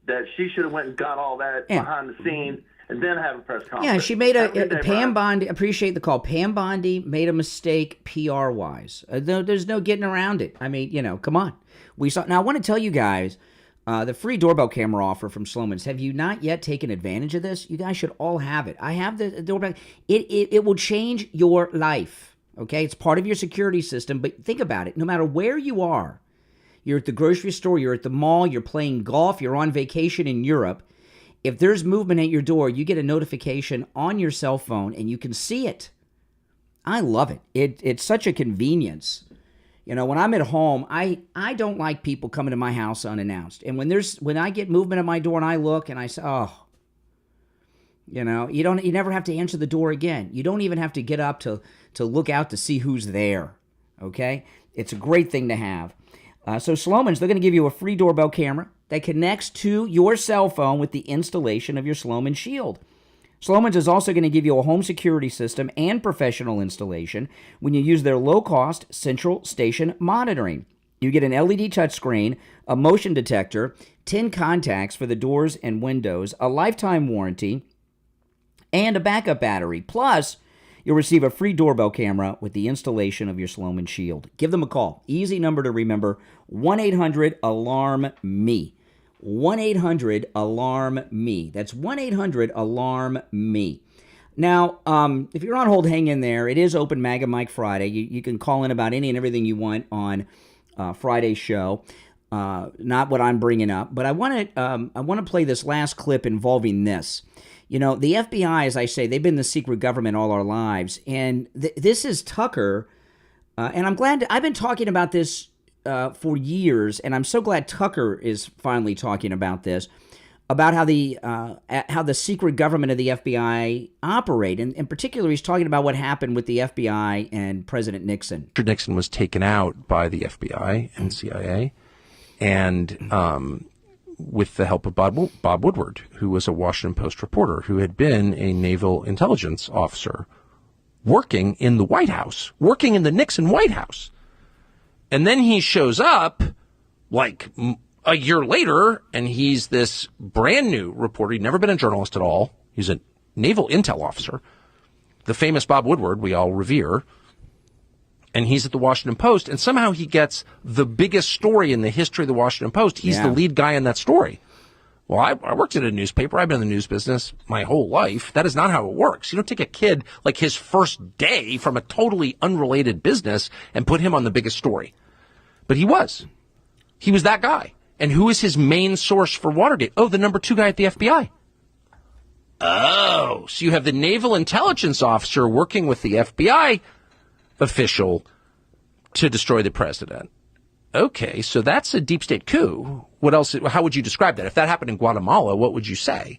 Speaker 8: That she should have went and got all that behind the scenes and then have a press conference.
Speaker 1: Yeah, she made Pam Bondi. Appreciate the call. Pam Bondi made a mistake PR wise. There's no getting around it. I mean, come on. Now I want to tell you guys, the free doorbell camera offer from Sloman's. Have you not yet taken advantage of this? You guys should all have it. I have the doorbell. It will change your life. Okay, it's part of your security system. But think about it. No matter where you are. You're at the grocery store, you're at the mall, you're playing golf, you're on vacation in Europe. If there's movement at your door, you get a notification on your cell phone and you can see it. I love it. It's such a convenience. When I'm at home, I don't like people coming to my house unannounced. And when I get movement at my door and I look and I say, oh, you never have to answer the door again. You don't even have to get up to look out to see who's there. Okay? It's a great thing to have. So Sloman's, they're going to give you a free doorbell camera. that connects to your cell phone with the installation of your Sloman Shield. Sloman's is also going to give you a home security system and professional installation when you use their low-cost central station monitoring. You get an LED touchscreen, a motion detector, 10 contacts for the doors and windows, a lifetime warranty, and a backup battery. Plus, you'll receive a free doorbell camera with the installation of your Sloman Shield. Give them a call. Easy number to remember, 1-800-ALARM-ME. 1-800-ALARM-ME. That's 1-800-ALARM-ME. Now, if you're on hold, hang in there. It is Open MAGA Mike Friday. You can call in about any and everything you want on Friday's show. Not what I'm bringing up, but I want to play this last clip involving this. You know, the FBI, as I say, they've been the secret government all our lives, and this is Tucker. And I'm glad I've been talking about this for years, and I'm so glad Tucker is finally talking about this, about how the secret government of the FBI operate. And in particular, he's talking about what happened with the FBI and President Nixon.
Speaker 9: Richard Nixon was taken out by the FBI and CIA, and with the help of Bob Woodward, who was a Washington Post reporter, who had been a naval intelligence officer working in the White House, working in the Nixon White House. And then he shows up like a year later, and he's this brand new reporter. He'd never been a journalist at all. He's a naval intel officer. The famous Bob Woodward, we all revere. And he's at the Washington Post, and somehow he gets the biggest story in the history of the Washington Post. He's the lead guy in that story. Well, I worked at a newspaper. I've been in the news business my whole life. That is not how it works. You don't take a kid like his first day from a totally unrelated business and put him on the biggest story. But he was. He was that guy. And who is his main source for Watergate? Oh, the number 2 guy at the FBI. Oh, so you have the naval intelligence officer working with the FBI official to destroy the president. Okay, so that's a deep state coup. What else? How would you describe that? If that happened in Guatemala, what would you say?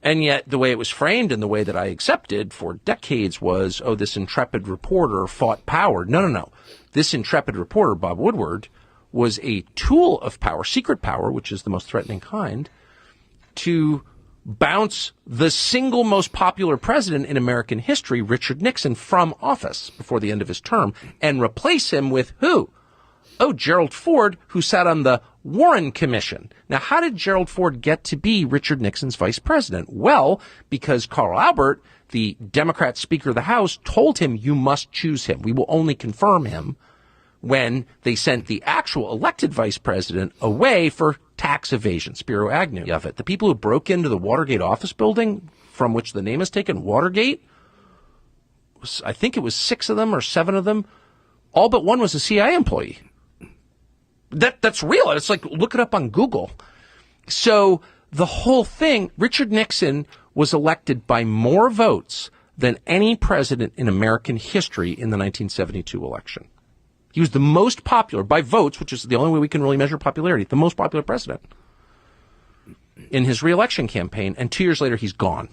Speaker 9: And yet the way it was framed and the way that I accepted for decades was, oh, this intrepid reporter fought power. No. This intrepid reporter, Bob Woodward, was a tool of power, secret power, which is the most threatening kind, to bounce the single most popular president in American history, Richard Nixon, from office before the end of his term and replace him with who? Oh, Gerald Ford, who sat on the Warren Commission. Now, how did Gerald Ford get to be Richard Nixon's vice president? Well, because Carl Albert, the Democrat Speaker of the House, told him, you must choose him. We will only confirm him when they sent the actual elected vice president away for tax evasion, Spiro Agnew of it. The people who broke into the Watergate office building, from which the name is taken, Watergate, I think it was 6 of them or 7 of them, all but one was a CIA employee. That's real. It's like, look it up on Google. So the whole thing, Richard Nixon was elected by more votes than any president in American history in the 1972 election. He was the most popular by votes, which is the only way we can really measure popularity, the most popular president in his reelection campaign. And 2 years later, he's gone.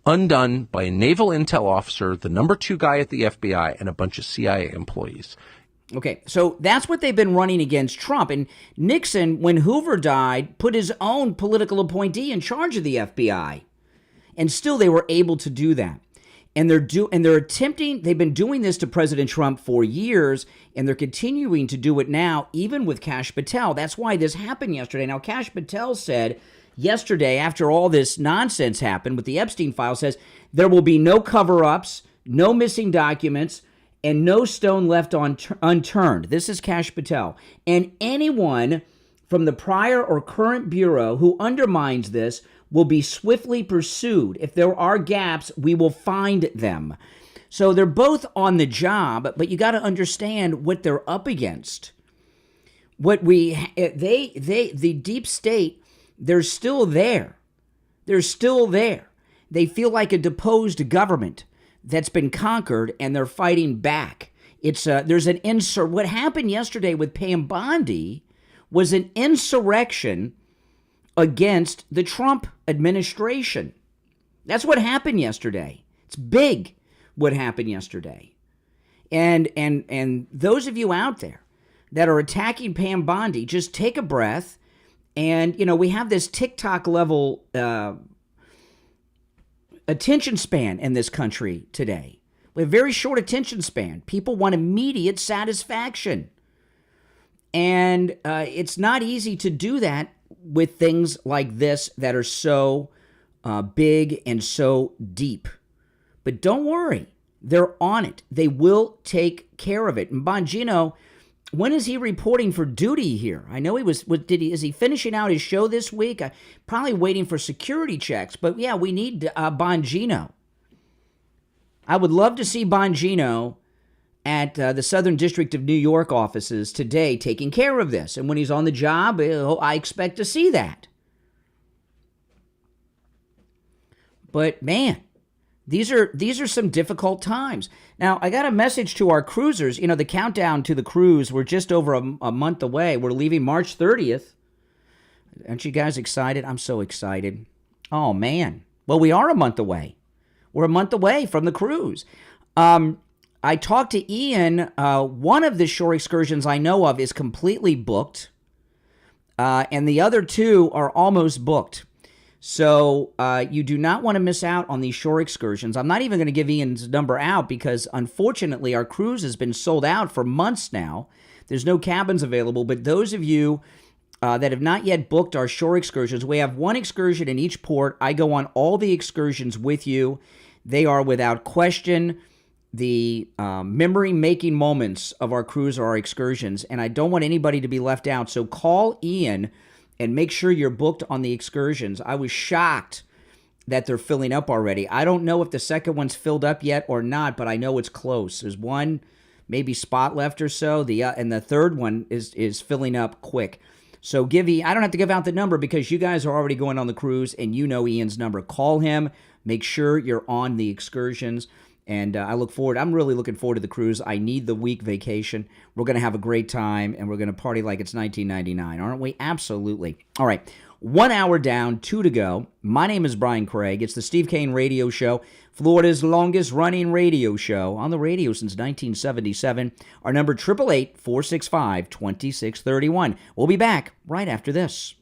Speaker 9: Undone by a naval intel officer, the number 2 guy at the FBI, and a bunch of CIA employees.
Speaker 1: Okay, so that's what they've been running against Trump. And Nixon, when Hoover died, put his own political appointee in charge of the FBI. And still they were able to do that. And they're attempting, they've been doing this to President Trump for years, and they're continuing to do it now, even with Kash Patel. That's why this happened yesterday. Now, Kash Patel said yesterday, after all this nonsense happened with the Epstein file, says there will be no cover-ups, no missing documents, and no stone left unturned. This is Kash Patel. And anyone from the prior or current Bureau who undermines this will be swiftly pursued. If there are gaps, we will find them. So they're both on the job, but you got to understand what they're up against. The deep state, they're still there. They're still there. They feel like a deposed government that's been conquered, and they're fighting back. What happened yesterday with Pam Bondi was an insurrection against the Trump administration. That's what happened yesterday. It's big what happened yesterday. And those of you out there that are attacking Pam Bondi, just take a breath And, we have this TikTok level attention span in this country today. We have very short attention span. People want immediate satisfaction. And it's not easy to do that with things like this that are so big and so deep. But don't worry. They're on it. They will take care of it. And Bongino, when is he reporting for duty here? I know is he finishing out his show this week? Probably waiting for security checks. But yeah, we need Bongino. I would love to see Bongino at the Southern District of New York offices today taking care of this. And when he's on the job, I expect to see that. But man, these are some difficult times. Now, I got a message to our cruisers. The countdown to the cruise, we're just over a month away. We're leaving March 30th. Aren't you guys excited? I'm so excited. Oh, man. Well, we are a month away. We're a month away from the cruise. I talked to Ian. One of the shore excursions I know of is completely booked, and the other two are almost booked. So you do not want to miss out on these shore excursions. I'm not even going to give Ian's number out because, unfortunately, our cruise has been sold out for months now. There's no cabins available, but those of you that have not yet booked our shore excursions, we have one excursion in each port. I go on all the excursions with you. They are, without question, the memory-making moments of our cruise or our excursions, and I don't want anybody to be left out. So call Ian and make sure you're booked on the excursions. I was shocked that they're filling up already. I don't know if the second one's filled up yet or not, but I know it's close. There's one maybe spot left or so, and the third one is filling up quick. So I don't have to give out the number because you guys are already going on the cruise and you know Ian's number. Call him. Make sure you're on the excursions. And I'm really looking forward to the cruise. I need the week vacation. We're going to have a great time, and we're going to party like it's 1999, aren't we? Absolutely. All right, 1 hour down, 2 to go. My name is Brian Craig. It's the Steve Kane Radio Show, Florida's longest-running radio show on the radio since 1977. Our number, 888-465-2631. We'll be back right after this.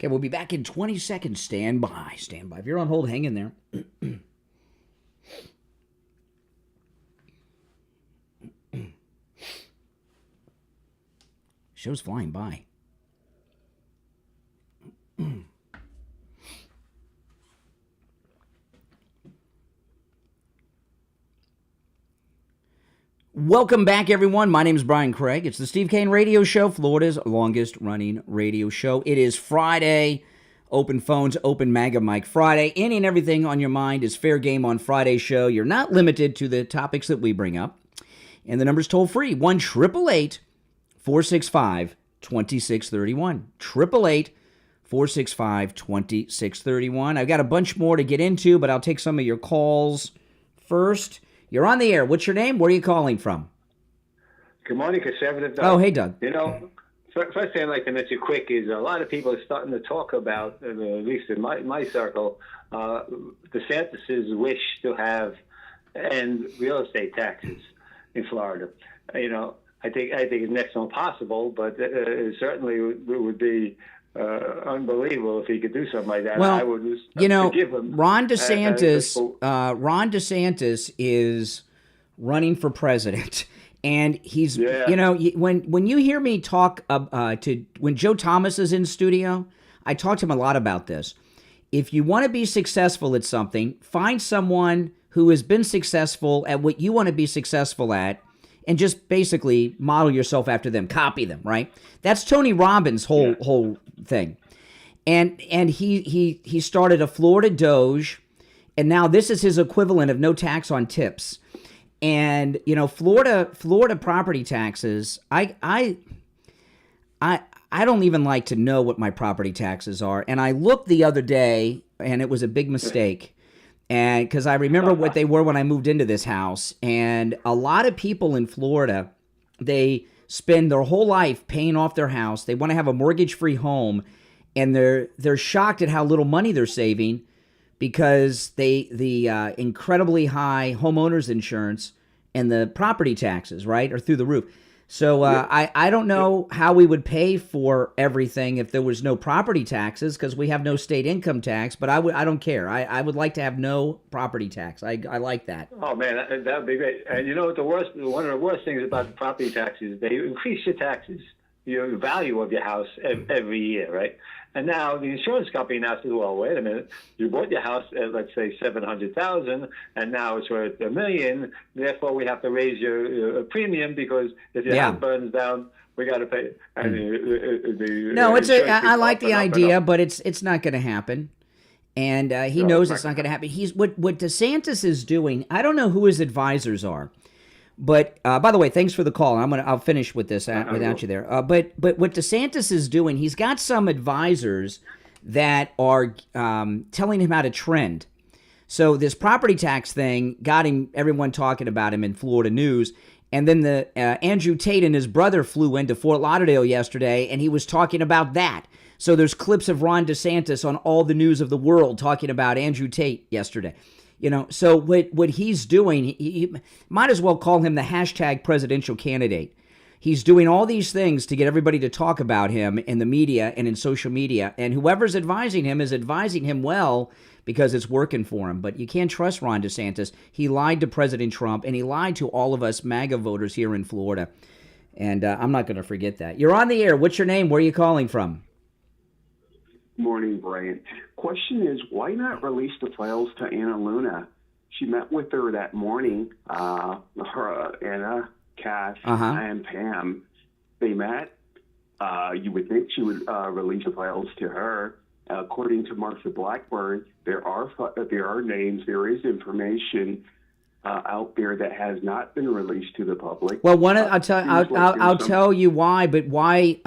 Speaker 1: Okay, we'll be back in 20 seconds. Stand by. Stand by. If you're on hold, hang in there. Show's flying by. Welcome back, everyone. My name is Brian Craig. It's the Steve Kane Radio Show, Florida's longest-running radio show. It is Friday. Open phones, open MAGA Mike Friday. Any and everything on your mind is fair game on Friday's show. You're not limited to the topics that we bring up. And the number's toll-free, 1-888-465-2631. 888-465-2631. I've got a bunch more to get into, but I'll take some of your calls first. You're on the air. What's your name? Where are you calling from?
Speaker 10: Good morning, Conservative Doug.
Speaker 1: Oh, hey, Doug.
Speaker 10: You know, first thing I'd like to mention quick is a lot of people are starting to talk about, at least in my circle, DeSantis' wish to have end real estate taxes in Florida. You know, I think it's next to impossible, but it certainly would be unbelievable if he could do something like that.
Speaker 1: Well,
Speaker 10: I would forgive him.
Speaker 1: Ron DeSantis is running for president, and he's you know, when you hear me talk when Joe Thomas is in studio, I talk to him a lot about this. If you want to be successful at something, find someone who has been successful at what you want to be successful at, and just basically model yourself after them, copy them, right? That's Tony Robbins' whole thing. And he started a Florida Doge, and now this is his equivalent of no tax on tips. And you know, Florida property taxes, I don't even like to know what my property taxes are. And I looked the other day, and it was a big mistake. And because I remember what they were when I moved into this house, and a lot of people in Florida, they spend their whole life paying off their house. They want to have a mortgage-free home, and they're shocked at how little money they're saving because the incredibly high homeowners insurance and the property taxes, right, are through the roof. So I don't know how we would pay for everything if there was no property taxes, because we have no state income tax. But I don't care. I would like to have no property tax. I like that.
Speaker 10: Oh man, that would be great. And you know what one of the worst things about the property taxes, they increase your taxes, your value of your house every year, right? And now the insurance company now says, well, wait a minute, you bought your house at, let's say, $700,000, and now it's worth $1 million. Therefore, we have to raise your premium because if your house burns down, we got to pay. And
Speaker 1: I like the idea, but it's not going to happen, and he knows it's not going to happen. What DeSantis is doing. I don't know who his advisors are. But by the way, thanks for the call. I'll finish with this without you there. But what DeSantis is doing, he's got some advisors that are telling him how to trend. So this property tax thing got everyone talking about him in Florida news. And then Andrew Tate and his brother flew into Fort Lauderdale yesterday, and he was talking about that. So there's clips of Ron DeSantis on all the news of the world talking about Andrew Tate yesterday. You know, so what he's doing, he might as well call him the hashtag presidential candidate. He's doing all these things to get everybody to talk about him in the media and in social media. And whoever's advising him is advising him well because it's working for him. But you can't trust Ron DeSantis. He lied to President Trump, and he lied to all of us MAGA voters here in Florida. And I'm not going to forget that. You're on the air. What's your name? Where are you calling from?
Speaker 11: Morning, Brian. Question is, why not release the files to Anna Luna? She met with her that morning, Anna, Kash, and Pam. They met. You would think she would release the files to her. According to Marsha Blackburn, there are names, there is information out there that has not been released to the public.
Speaker 1: Well, I'll tell you why, but why?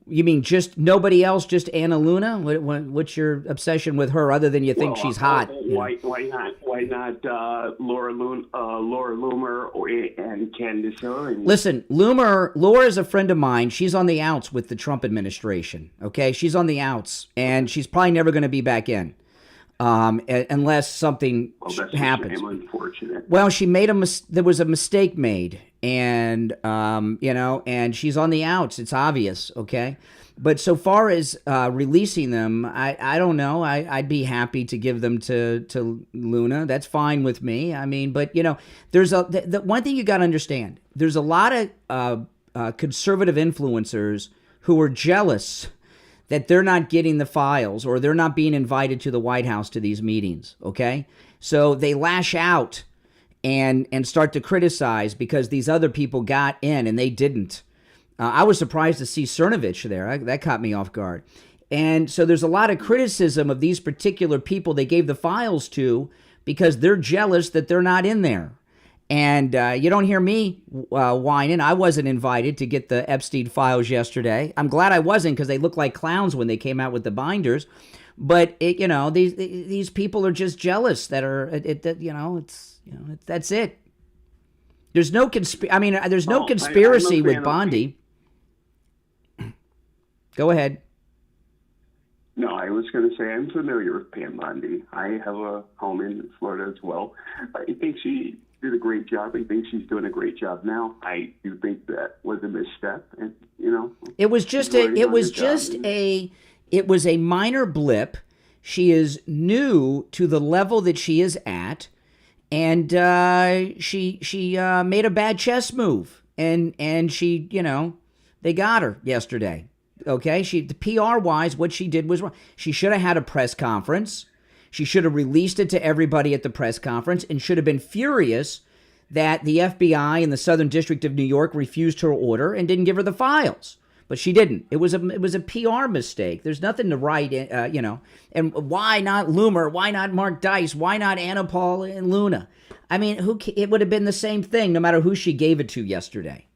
Speaker 1: You mean just nobody else, just Anna Luna? What's your obsession with her, other than you think she's hot?
Speaker 11: Why not Laura Loomer and Candace Owens?
Speaker 1: Listen, Laura is a friend of mine. She's on the outs with the Trump administration. Okay, she's on the outs, and she's probably never going to be back in. unless something
Speaker 11: that's
Speaker 1: happens.
Speaker 11: Unfortunate.
Speaker 1: Well, she made there was a mistake made, and and she's on the outs. It's obvious, okay. But so far as releasing them, I don't know. I'd be happy to give them to Luna. That's fine with me. I mean, but there's the one thing you got to understand. There's a lot of conservative influencers who are jealous that they're not getting the files or they're not being invited to the White House to these meetings, okay? So they lash out and start to criticize because these other people got in and they didn't. I was surprised to see Cernovich there. That caught me off guard. And so there's a lot of criticism of these particular people they gave the files to because they're jealous that they're not in there. And you don't hear me whining. I wasn't invited to get the Epstein files yesterday. I'm glad I wasn't because they looked like clowns when they came out with the binders. But these people are just jealous that's it. There's no conspiracy with Bondi. Go ahead.
Speaker 11: No, I was going to say I'm familiar with Pam Bondi. I have a home in Florida as well. I think she did a great job. I think she's doing a great job now. I do think that was a misstep, and
Speaker 1: it was a minor blip. She is new to the level that she is at, and she made a bad chess move, and she they got her yesterday. Okay, the PR wise, what she did was wrong. She should have had a press conference. She should have released it to everybody at the press conference and should have been furious that the FBI in the Southern District of New York refused her order and didn't give her the files. But she didn't. It was a PR mistake. There's nothing to write, And why not Loomer? Why not Mark Dice? Why not Anna Paul and Luna? I mean, it would have been the same thing no matter who she gave it to yesterday.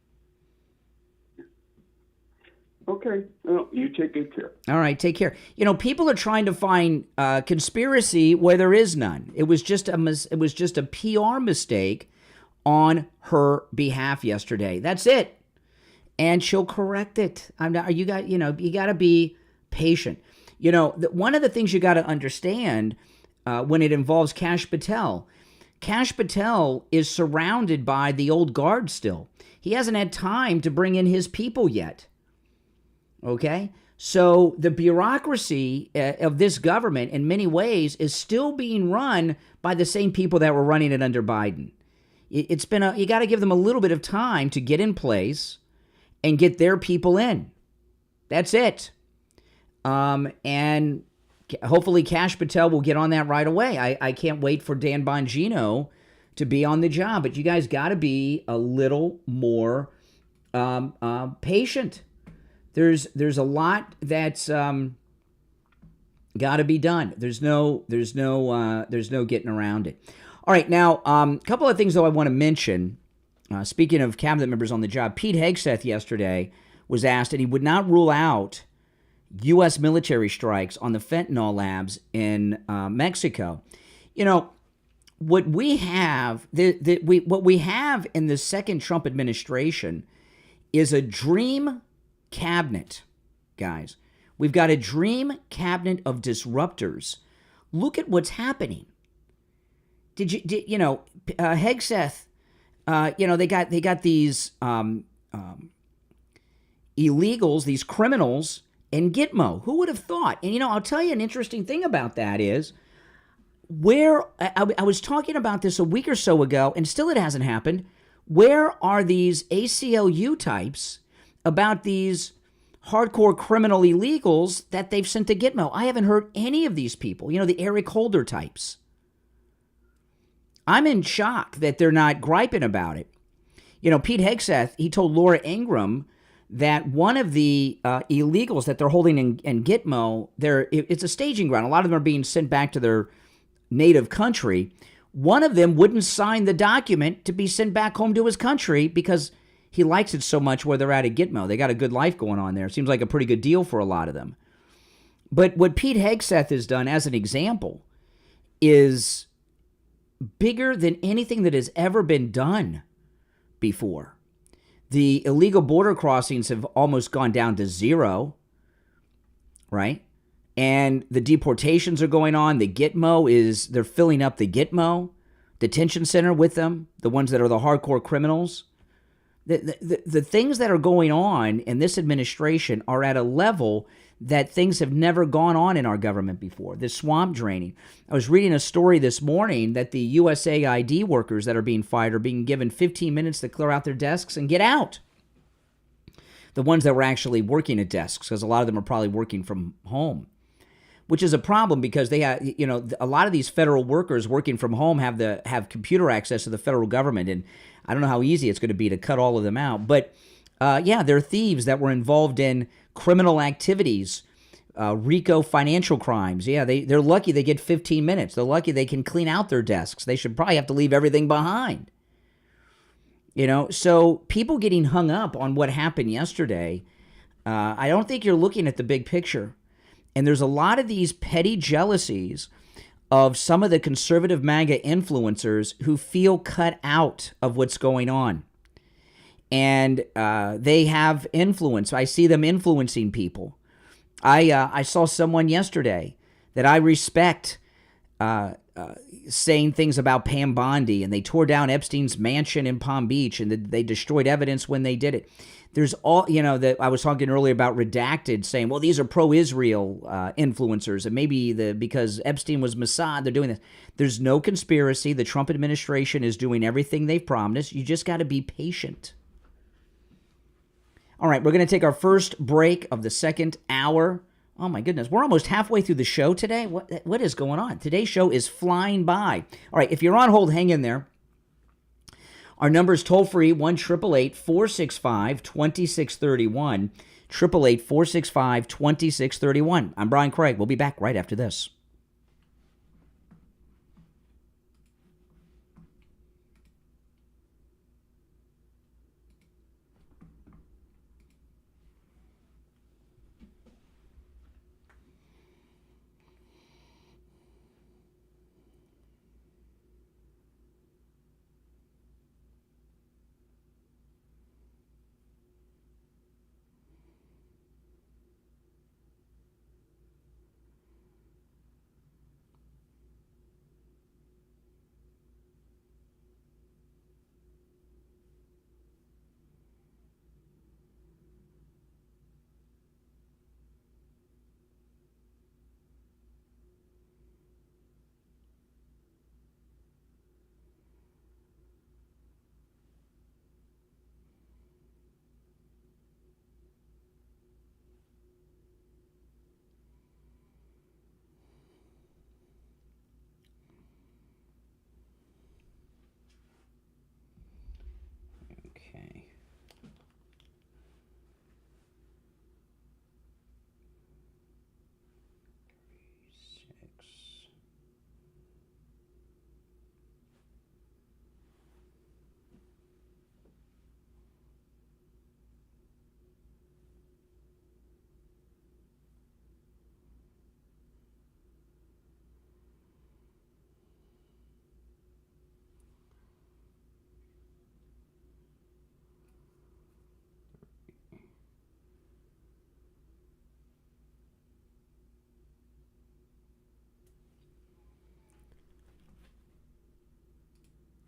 Speaker 11: Okay. Well, you take good care.
Speaker 1: All right, take care. People are trying to find conspiracy where there is none. It was just a PR mistake on her behalf yesterday. That's it, and she'll correct it. You got to be patient. One of the things you got to understand when it involves Kash Patel. Kash Patel is surrounded by the old guard still. He hasn't had time to bring in his people yet. Okay, so the bureaucracy of this government in many ways is still being run by the same people that were running it under Biden. You got to give them a little bit of time to get in place and get their people in. That's it. And hopefully Kash Patel will get on that right away. I can't wait for Dan Bongino to be on the job, but you guys got to be a little more patient. There's a lot that's got to be done. There's no getting around it. All right, now a couple of things though I want to mention. Speaking of cabinet members on the job, Pete Hegseth yesterday was asked, and he would not rule out U.S. military strikes on the fentanyl labs in Mexico. What we have what we have in the second Trump administration is a dream cabinet, guys. We've got a dream cabinet of disruptors. Look at what's happening. Hegseth, they got these illegals, these criminals in Gitmo. Who would have thought? And I'll tell you an interesting thing about that is where I was talking about this a week or so ago, and still it hasn't happened. Where are these ACLU types about these hardcore criminal illegals that they've sent to Gitmo? I haven't heard any of these people, the Eric Holder types. I'm in shock that they're not griping about it. Pete Hegseth, he told Laura Ingraham that one of the illegals that they're holding in Gitmo, it's a staging ground. A lot of them are being sent back to their native country. One of them wouldn't sign the document to be sent back home to his country because he likes it so much where they're at Gitmo. They got a good life going on there. Seems like a pretty good deal for a lot of them. But what Pete Hegseth has done as an example is bigger than anything that has ever been done before. The illegal border crossings have almost gone down to zero, right? And the deportations are going on. The Gitmo they're filling up the Gitmo detention center with them, the ones that are the hardcore criminals. The things that are going on in this administration are at a level that things have never gone on in our government before. The swamp draining. I was reading a story this morning that the USAID workers that are being fired are being given 15 minutes to clear out their desks and get out. The ones that were actually working at desks, because a lot of them are probably working from home, which is a problem because they have, a lot of these federal workers working from home have computer access to the federal government, and I don't know how easy it's going to be to cut all of them out. But they're thieves that were involved in criminal activities, RICO financial crimes. Yeah, they're lucky they get 15 minutes. They're lucky they can clean out their desks. They should probably have to leave everything behind. So people getting hung up on what happened yesterday, I don't think you're looking at the big picture. And there's a lot of these petty jealousies of some of the conservative MAGA influencers who feel cut out of what's going on. And they have influence. I see them influencing people. I saw someone yesterday that I respect saying things about Pam Bondi, and they tore down Epstein's mansion in Palm Beach, and they destroyed evidence when they did it. There's all, that I was talking earlier about Redacted saying, well, these are pro-Israel influencers, and maybe because Epstein was Mossad, they're doing this. There's no conspiracy. The Trump administration is doing everything they've promised. You just got to be patient. All right, we're going to take our first break of the second hour. Oh, my goodness. We're almost halfway through the show today. What is going on? Today's show is flying by. All right, if you're on hold, hang in there. Our number is toll-free, 1-888-465-2631, 888-465-2631. I'm Brian Craig. We'll be back right after this.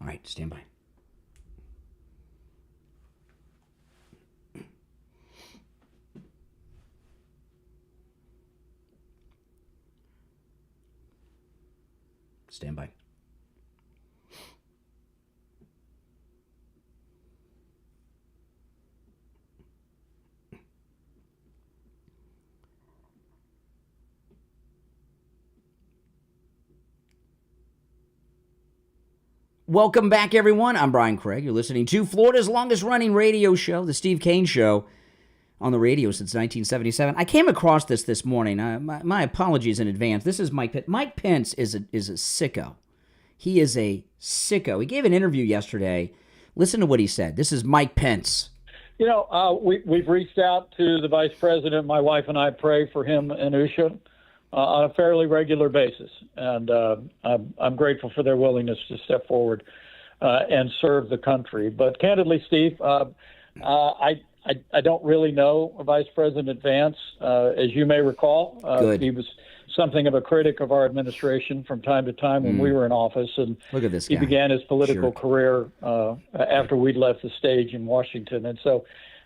Speaker 1: All right, stand by. Stand by. Welcome back, everyone. I'm Brian Craig. You're listening to Florida's longest-running radio show, The Steve Kane Show, on the radio since 1977. I came across this morning. My apologies in advance. This is Mike Pence. Mike Pence is a sicko. He is a sicko. He gave an interview yesterday. Listen to what he said. This is Mike Pence.
Speaker 12: We've reached out to the vice president. My wife and I pray for him and Usha on a fairly regular basis, and I'm grateful for their willingness to step forward and serve the country. But candidly, Steve, I I don't really know Vice President Vance. As you may recall, he was something of a critic of our administration from time to time when we were in office. And
Speaker 1: look at this
Speaker 12: he
Speaker 1: guy.
Speaker 12: began his political career after we'd left the stage in Washington. And so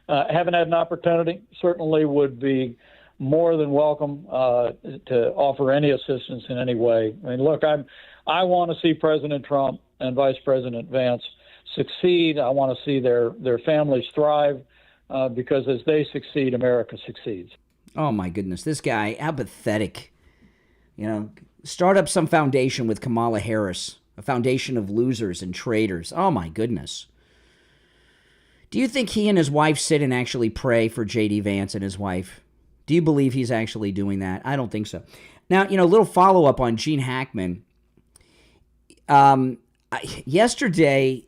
Speaker 12: haven't had an opportunity, certainly would be more than welcome to offer any assistance in any way. I mean, look, I want to see President Trump and Vice President Vance succeed. I want to see their families thrive because as they succeed, America succeeds.
Speaker 1: Oh, my goodness. This guy, how pathetic. You know, start up some foundation with Kamala Harris, a foundation of losers and traitors. Oh, my goodness. Do you think he and his wife sit and actually pray for J.D. Vance and his wife? Do you believe he's actually doing that? I don't think so. Now, you know, a little follow-up on Gene Hackman. Yesterday,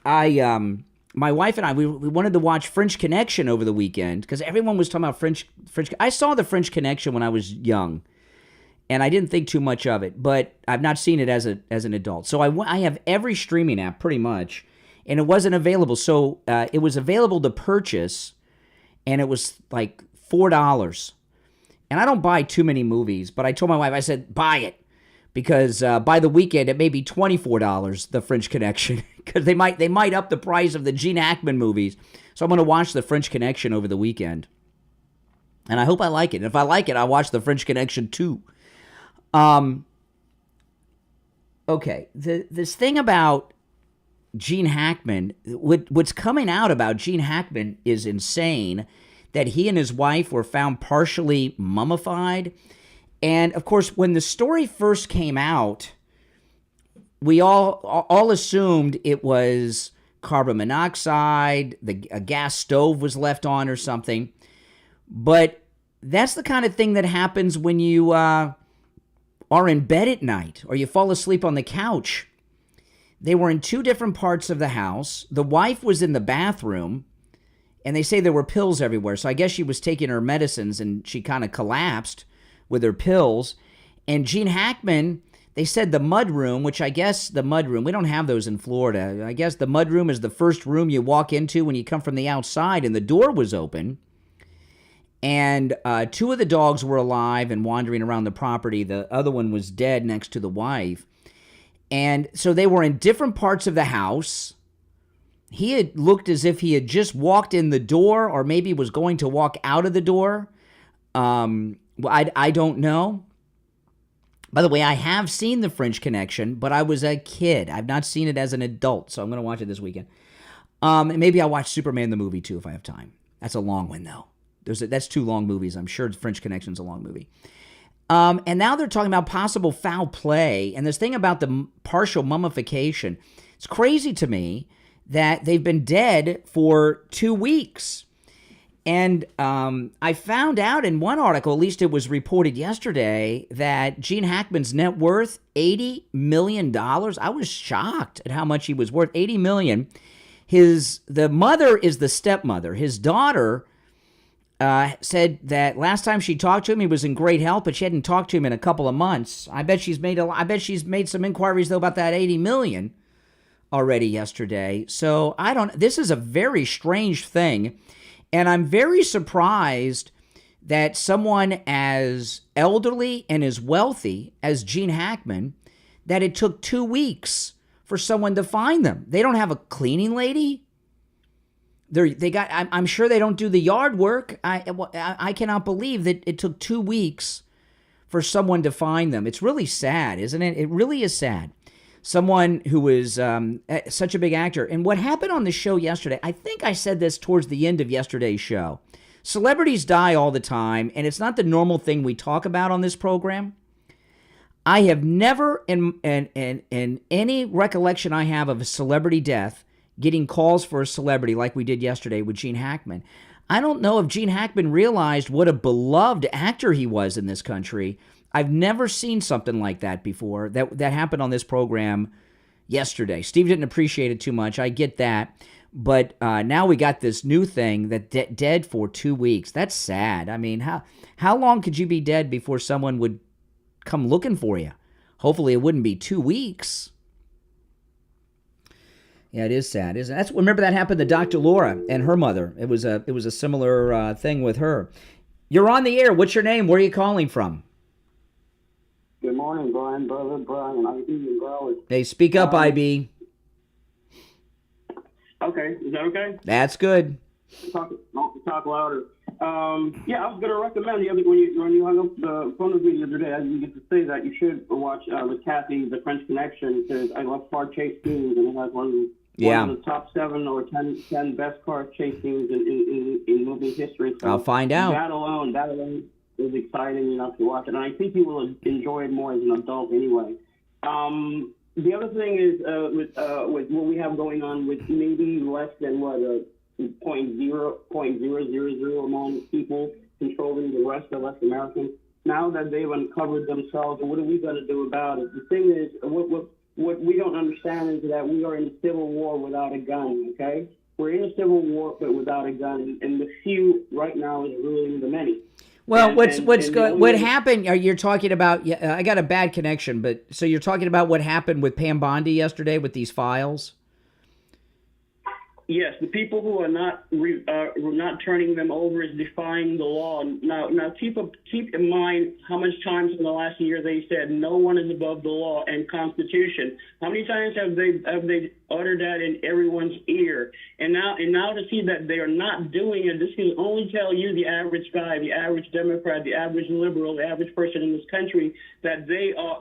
Speaker 1: my wife and I, we wanted to watch French Connection over the weekend because everyone was talking about French. I saw the French Connection when I was young, and I didn't think too much of it, but I've not seen it as an adult. So I have every streaming app pretty much, and it wasn't available. So it was available to purchase, and it was like $4. And I don't buy too many movies, but I told my wife, I said, buy it. Because by the weekend, it may be $24, The French Connection, because they might up the price of the Gene Hackman movies. So I'm going to watch The French Connection over the weekend. And I hope I like it. And if I like it, I'll watch The French Connection too. Okay, this thing about Gene Hackman, what's coming out about Gene Hackman is insane, that he and his wife were found partially mummified. And, of course, when the story first came out, we all assumed it was carbon monoxide, a gas stove was left on or something. But that's the kind of thing that happens when you are in bed at night or you fall asleep on the couch. They were in two different parts of the house. The wife was in the bathroom, and they say there were pills everywhere. So I guess she was taking her medicines, and she kind of collapsed with her pills. And Gene Hackman, they said the mud room, which I guess the mud room, we don't have those in Florida. I guess the mud room is the first room you walk into when you come from the outside, and the door was open. And two of the dogs were alive and wandering around the property. The other one was dead next to the wife. And so they were in different parts of the house. He had looked as if he had just walked in the door or maybe was going to walk out of the door. I don't know. By the way, I have seen The French Connection, but I was a kid. I've not seen it as an adult, so I'm going to watch it this weekend. And maybe I'll watch Superman the movie, too, if I have time. That's a long one, though. That's two long movies. I'm sure The French Connection's a long movie. And now they're talking about possible foul play, and this thing about the partial mummification. It's crazy to me that they've been dead for 2 weeks. And I found out in one article, at least it was reported yesterday, that Gene Hackman's net worth, $80 million. I was shocked at how much he was worth, $80 million. The mother is the stepmother. His daughter said that last time she talked to him, he was in great health, but she hadn't talked to him in a couple of months. I bet she's made some inquiries, though, about that $80 million already yesterday. So this is a very strange thing. And I'm very surprised that someone as elderly and as wealthy as Gene Hackman, that it took 2 weeks for someone to find them. They don't have a cleaning lady. I'm sure they don't do the yard work. I cannot believe that it took 2 weeks for someone to find them. It's really sad, isn't it? It really is sad. Someone who was such a big actor. And what happened on the show yesterday, I think I said this towards the end of yesterday's show. Celebrities die all the time, and it's not the normal thing we talk about on this program. I have never, in any recollection I have of a celebrity death, getting calls for a celebrity like we did yesterday with Gene Hackman. I don't know if Gene Hackman realized what a beloved actor he was in this country. I've never seen something like that before. That happened on this program yesterday. Steve didn't appreciate it too much. I get that. But now we got this new thing that dead for 2 weeks. That's sad. I mean, how long could you be dead before someone would come looking for you? Hopefully it wouldn't be 2 weeks. Yeah, it is sad, isn't it? Remember that happened to Dr. Laura and her mother. It was a similar thing with her. You're on the air. What's your name? Where are you calling from?
Speaker 13: Good morning, Brian, brother, Brian, IB, and Broward.
Speaker 1: Hey, speak up, IB.
Speaker 13: Okay, is that okay?
Speaker 1: That's good.
Speaker 13: Talk louder. Yeah, I was going to recommend when you hung up the phone with me the other day, I didn't get to say that you should watch with Kathy, The French Connection, because I love car chase scenes, and it has one of the top 7 or 10 best car chase scenes in movie history. So
Speaker 1: I'll find out.
Speaker 13: That alone is exciting enough to watch it, and I think you will enjoy it more as an adult anyway. The other thing is with what we have going on with maybe less than 0.000 among people controlling the rest of us Americans. Now that they've uncovered themselves, what are we going to do about it? The thing is, what we don't understand is that we are in a civil war without a gun, okay? We're in a civil war, but without a gun, and the few right now is ruling the many.
Speaker 1: Well, what happened? You're talking about? I got a bad connection, but so you're talking about what happened with Pam Bondi yesterday with these files?
Speaker 13: Yes, the people who are not turning them over is defying the law. Now keep in mind how much times in the last year they said no one is above the law and Constitution. How many times have they uttered that in everyone's ear? And now to see that they are not doing it, this can only tell you, the average guy, the average Democrat, the average liberal, the average person in this country, that they are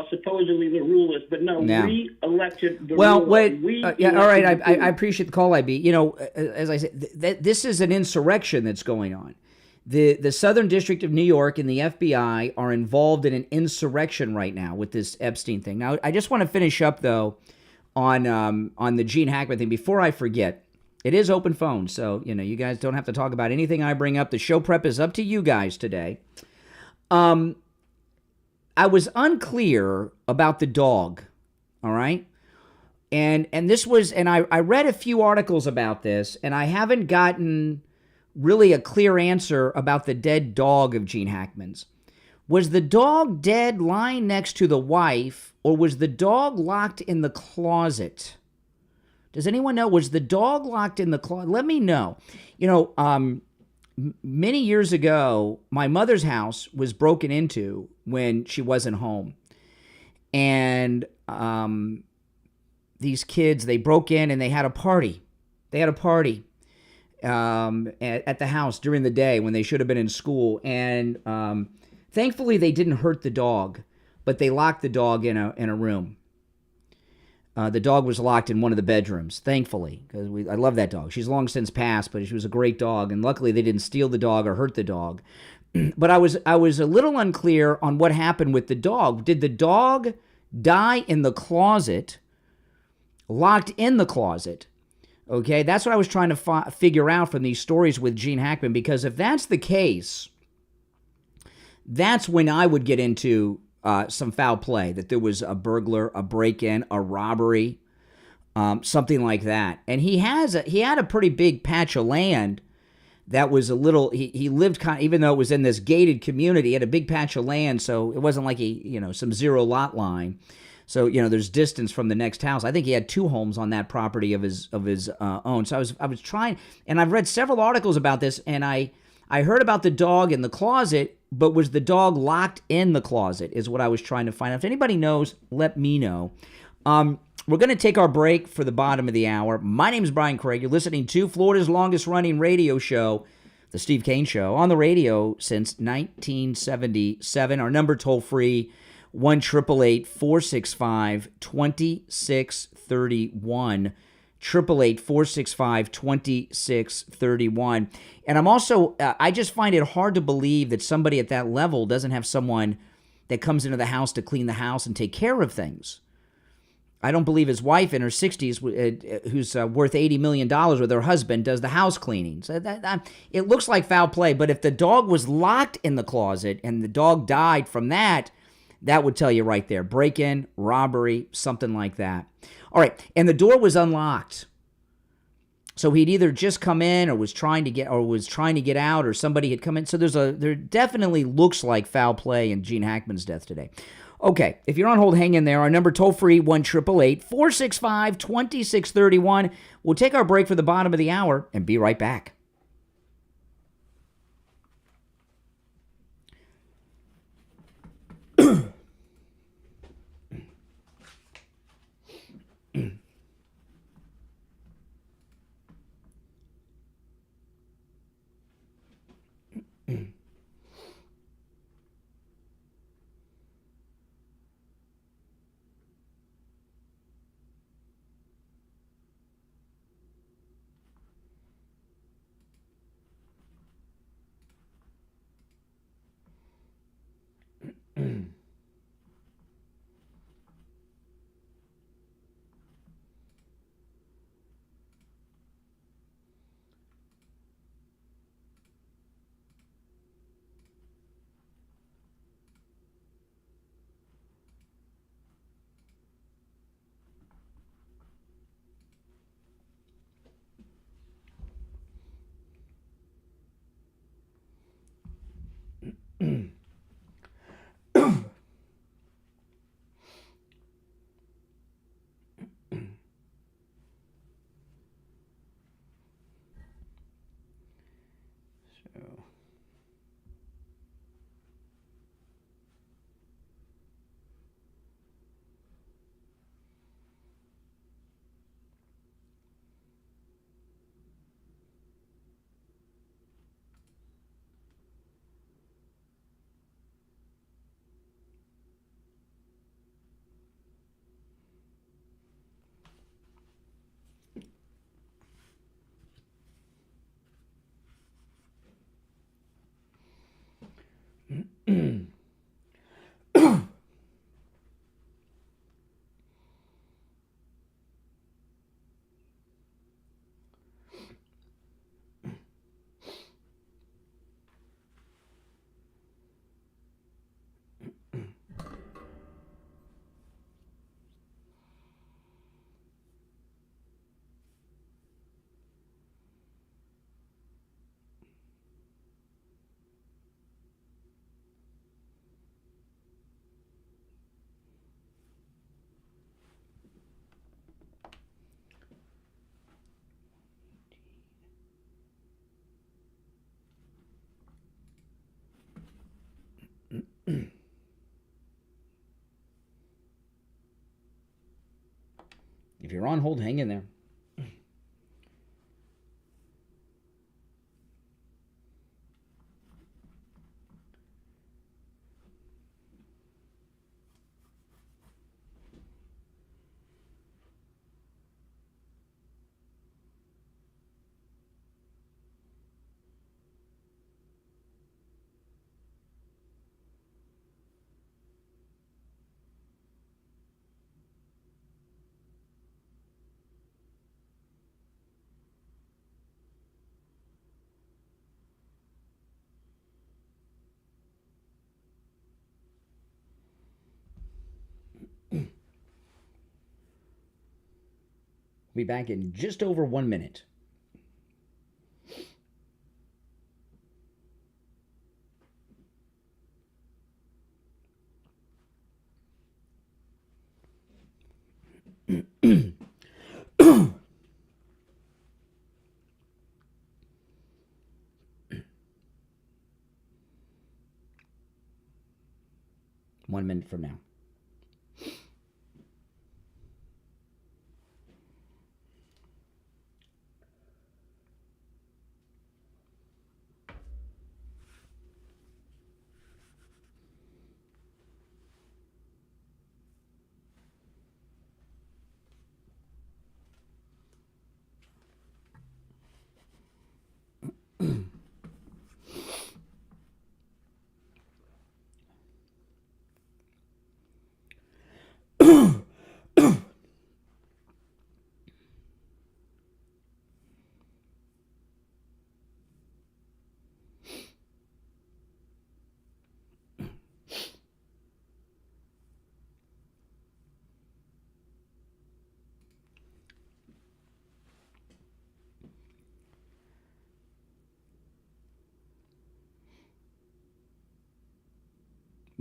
Speaker 13: supposedly the rulers. But no, we elected the rulers.
Speaker 1: All right, I appreciate the call, IB. You know, as I said, this is an insurrection that's going on. The Southern District of New York and the FBI are involved in an insurrection right now with this Epstein thing. Now, I just want to finish up, though, on the Gene Hackman thing before I forget. It is open phone, so you guys don't have to talk about anything I bring up. The show prep is up to you guys today. I was unclear about the dog. All right. And this was, and I read a few articles about this, and I haven't gotten really a clear answer about the dead dog of Gene Hackman's. Was the dog dead lying next to the wife, or was the dog locked in the closet? Does anyone know? Was the dog locked in the closet? Let me know. Many years ago, my mother's house was broken into when she wasn't home. And these kids, they broke in and they had a party. At the house during the day when they should have been in school. And thankfully, they didn't hurt the dog, but they locked the dog in a room. The dog was locked in one of the bedrooms, thankfully, because I love that dog. She's long since passed, but she was a great dog, and luckily they didn't steal the dog or hurt the dog. But I was a little unclear on what happened with the dog. Did the dog die in the closet, locked in the closet? Okay, that's what I was trying to figure out from these stories with Gene Hackman, because if that's the case, that's when I would get into some foul play, that there was a burglar, a break-in, a robbery, something like that. And he had a pretty big patch of land that was a little, he lived kind of, even though it was in this gated community, he had a big patch of land, so it wasn't like some zero lot line. So, there's distance from the next house. I think he had 2 homes on that property of his own. So I was trying, and I've read several articles about this, and I heard about the dog in the closet, but was the dog locked in the closet is what I was trying to find out. If anybody knows, let me know. We're going to take our break for the bottom of the hour. My name is Brian Craig. You're listening to Florida's longest-running radio show, The Steve Kane Show, on the radio since 1977. Our number toll-free, 1-888-465-2631. 888-465-2631. And I'm also, I just find it hard to believe that somebody at that level doesn't have someone that comes into the house to clean the house and take care of things. I don't believe his wife in her 60s, who's worth $80 million with her husband, does the house cleaning. So it looks like foul play, but if the dog was locked in the closet and the dog died from that, that would tell you right there. Break-in, robbery, something like that. All right, and the door was unlocked. So he'd either just come in or was trying to get out, or somebody had come in. So there definitely looks like foul play in Gene Hackman's death today. Okay, if you're on hold, hang in there. Our number toll-free, 1-888-465-2631. We'll take our break for the bottom of the hour and be right back. If you're on hold, hang in there. We'll be back in just over 1 minute. One minute from now.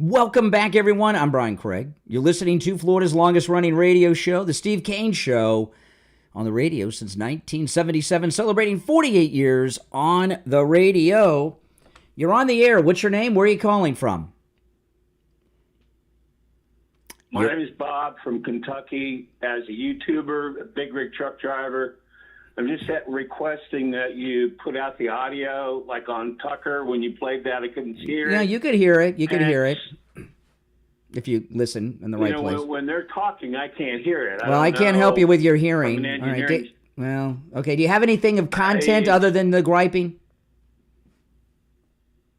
Speaker 1: Welcome back, everyone. I'm Brian Craig. You're listening to Florida's longest-running radio show, The Steve Kane Show, on the radio since 1977, celebrating 48 years on the radio. You're on the air. What's your name? Where are you calling from?
Speaker 14: My name is Bob from Kentucky. As a YouTuber, a big rig truck driver, I'm just requesting that you put out the audio, like on Tucker. When you played that, I couldn't hear it.
Speaker 1: Yeah, you could hear it. You could hear it if you listen in the right place.
Speaker 14: When they're talking, I can't hear it.
Speaker 1: Well, I can't help you with your hearing.
Speaker 14: All
Speaker 1: right. Well, okay. Do you have anything of content other than the griping?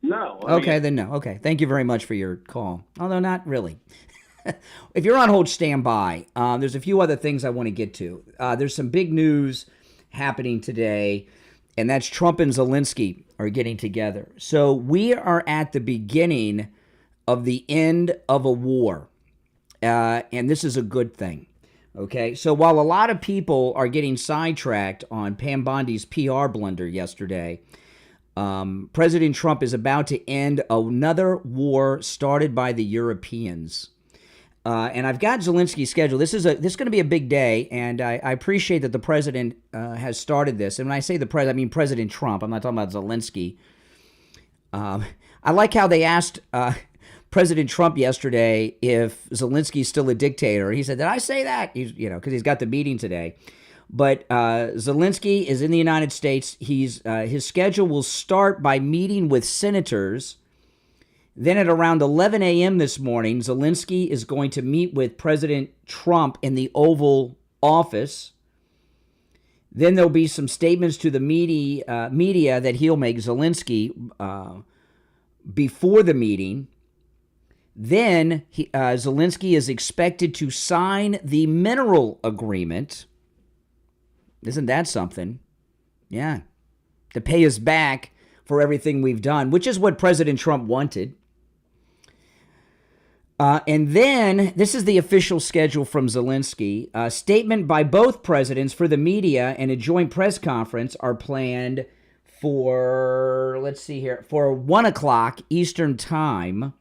Speaker 14: No.
Speaker 1: Okay, then no. Okay. Thank you very much for your call. Although not really. If you're on hold, stand by. There's a few other things I want to get to. There's some big news happening today, and that's Trump and Zelensky are getting together. So we are at the beginning of the end of a war, and this is a good thing. Okay, so while a lot of people are getting sidetracked on Pam Bondi's PR blunder yesterday, President Trump is about to end another war started by the Europeans. And I've got Zelensky's schedule. This is going to be a big day, and I appreciate that the president has started this. And when I say the president, I mean President Trump. I'm not talking about Zelensky. I like how they asked President Trump yesterday if Zelensky's still a dictator. He said, "Did I say that?" Because he's got the meeting today. But Zelensky is in the United States. His schedule will start by meeting with senators. Then at around 11 a.m. this morning, Zelensky is going to meet with President Trump in the Oval Office. Then there'll be some statements to the media that he'll make, Zelensky, before the meeting. Then Zelensky is expected to sign the mineral agreement. Isn't that something? Yeah. To pay us back for everything we've done, which is what President Trump wanted. And then, this is the official schedule from Zelensky. A statement by both presidents for the media and a joint press conference are planned for, for 1 o'clock Eastern Time.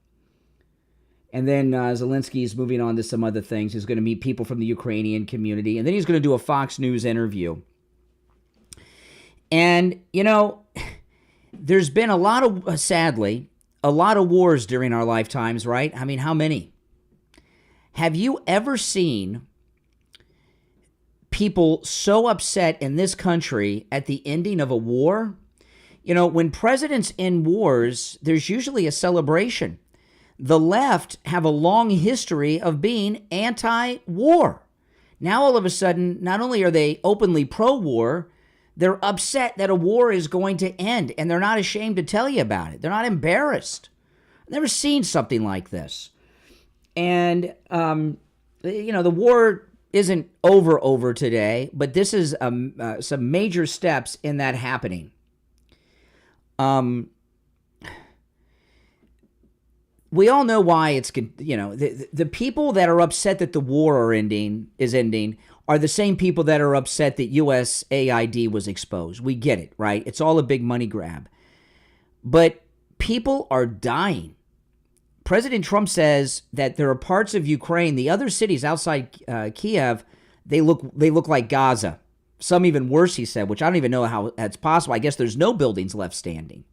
Speaker 1: And then Zelensky is moving on to some other things. He's going to meet people from the Ukrainian community. And then he's going to do a Fox News interview. And, there's been sadly, a lot of wars during our lifetimes, right? I mean, how many? Have you ever seen people so upset in this country at the ending of a war? When presidents end wars, there's usually a celebration. The left have a long history of being anti-war. Now, all of a sudden, not only are they openly pro-war, they're upset that a war is going to end, and they're not ashamed to tell you about it. They're not embarrassed. I've never seen something like this. And, the war isn't over today, but this is some major steps in that happening. We all know why it's, the people that are upset that the war is ending are the same people that are upset that USAID was exposed. We get it, right? It's all a big money grab. But people are dying. President Trump says that there are parts of Ukraine, the other cities outside Kiev, they look like Gaza. Some even worse, he said, which I don't even know how that's possible. I guess there's no buildings left standing.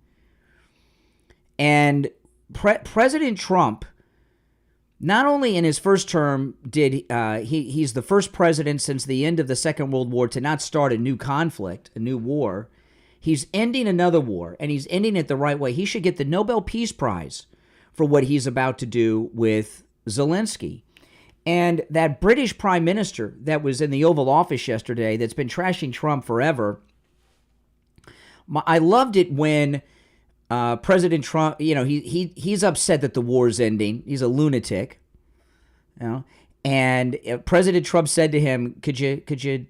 Speaker 1: And President Trump, not only in his first term did he's the first president since the end of the Second World War to not start a new conflict, a new war. He's ending another war, and he's ending it the right way. He should get the Nobel Peace Prize for what he's about to do with Zelensky. And that British prime minister that was in the Oval Office yesterday that's been trashing Trump forever, I loved it when President Trump, he's upset that the war's ending. He's a lunatic, and President Trump said to him, "Could you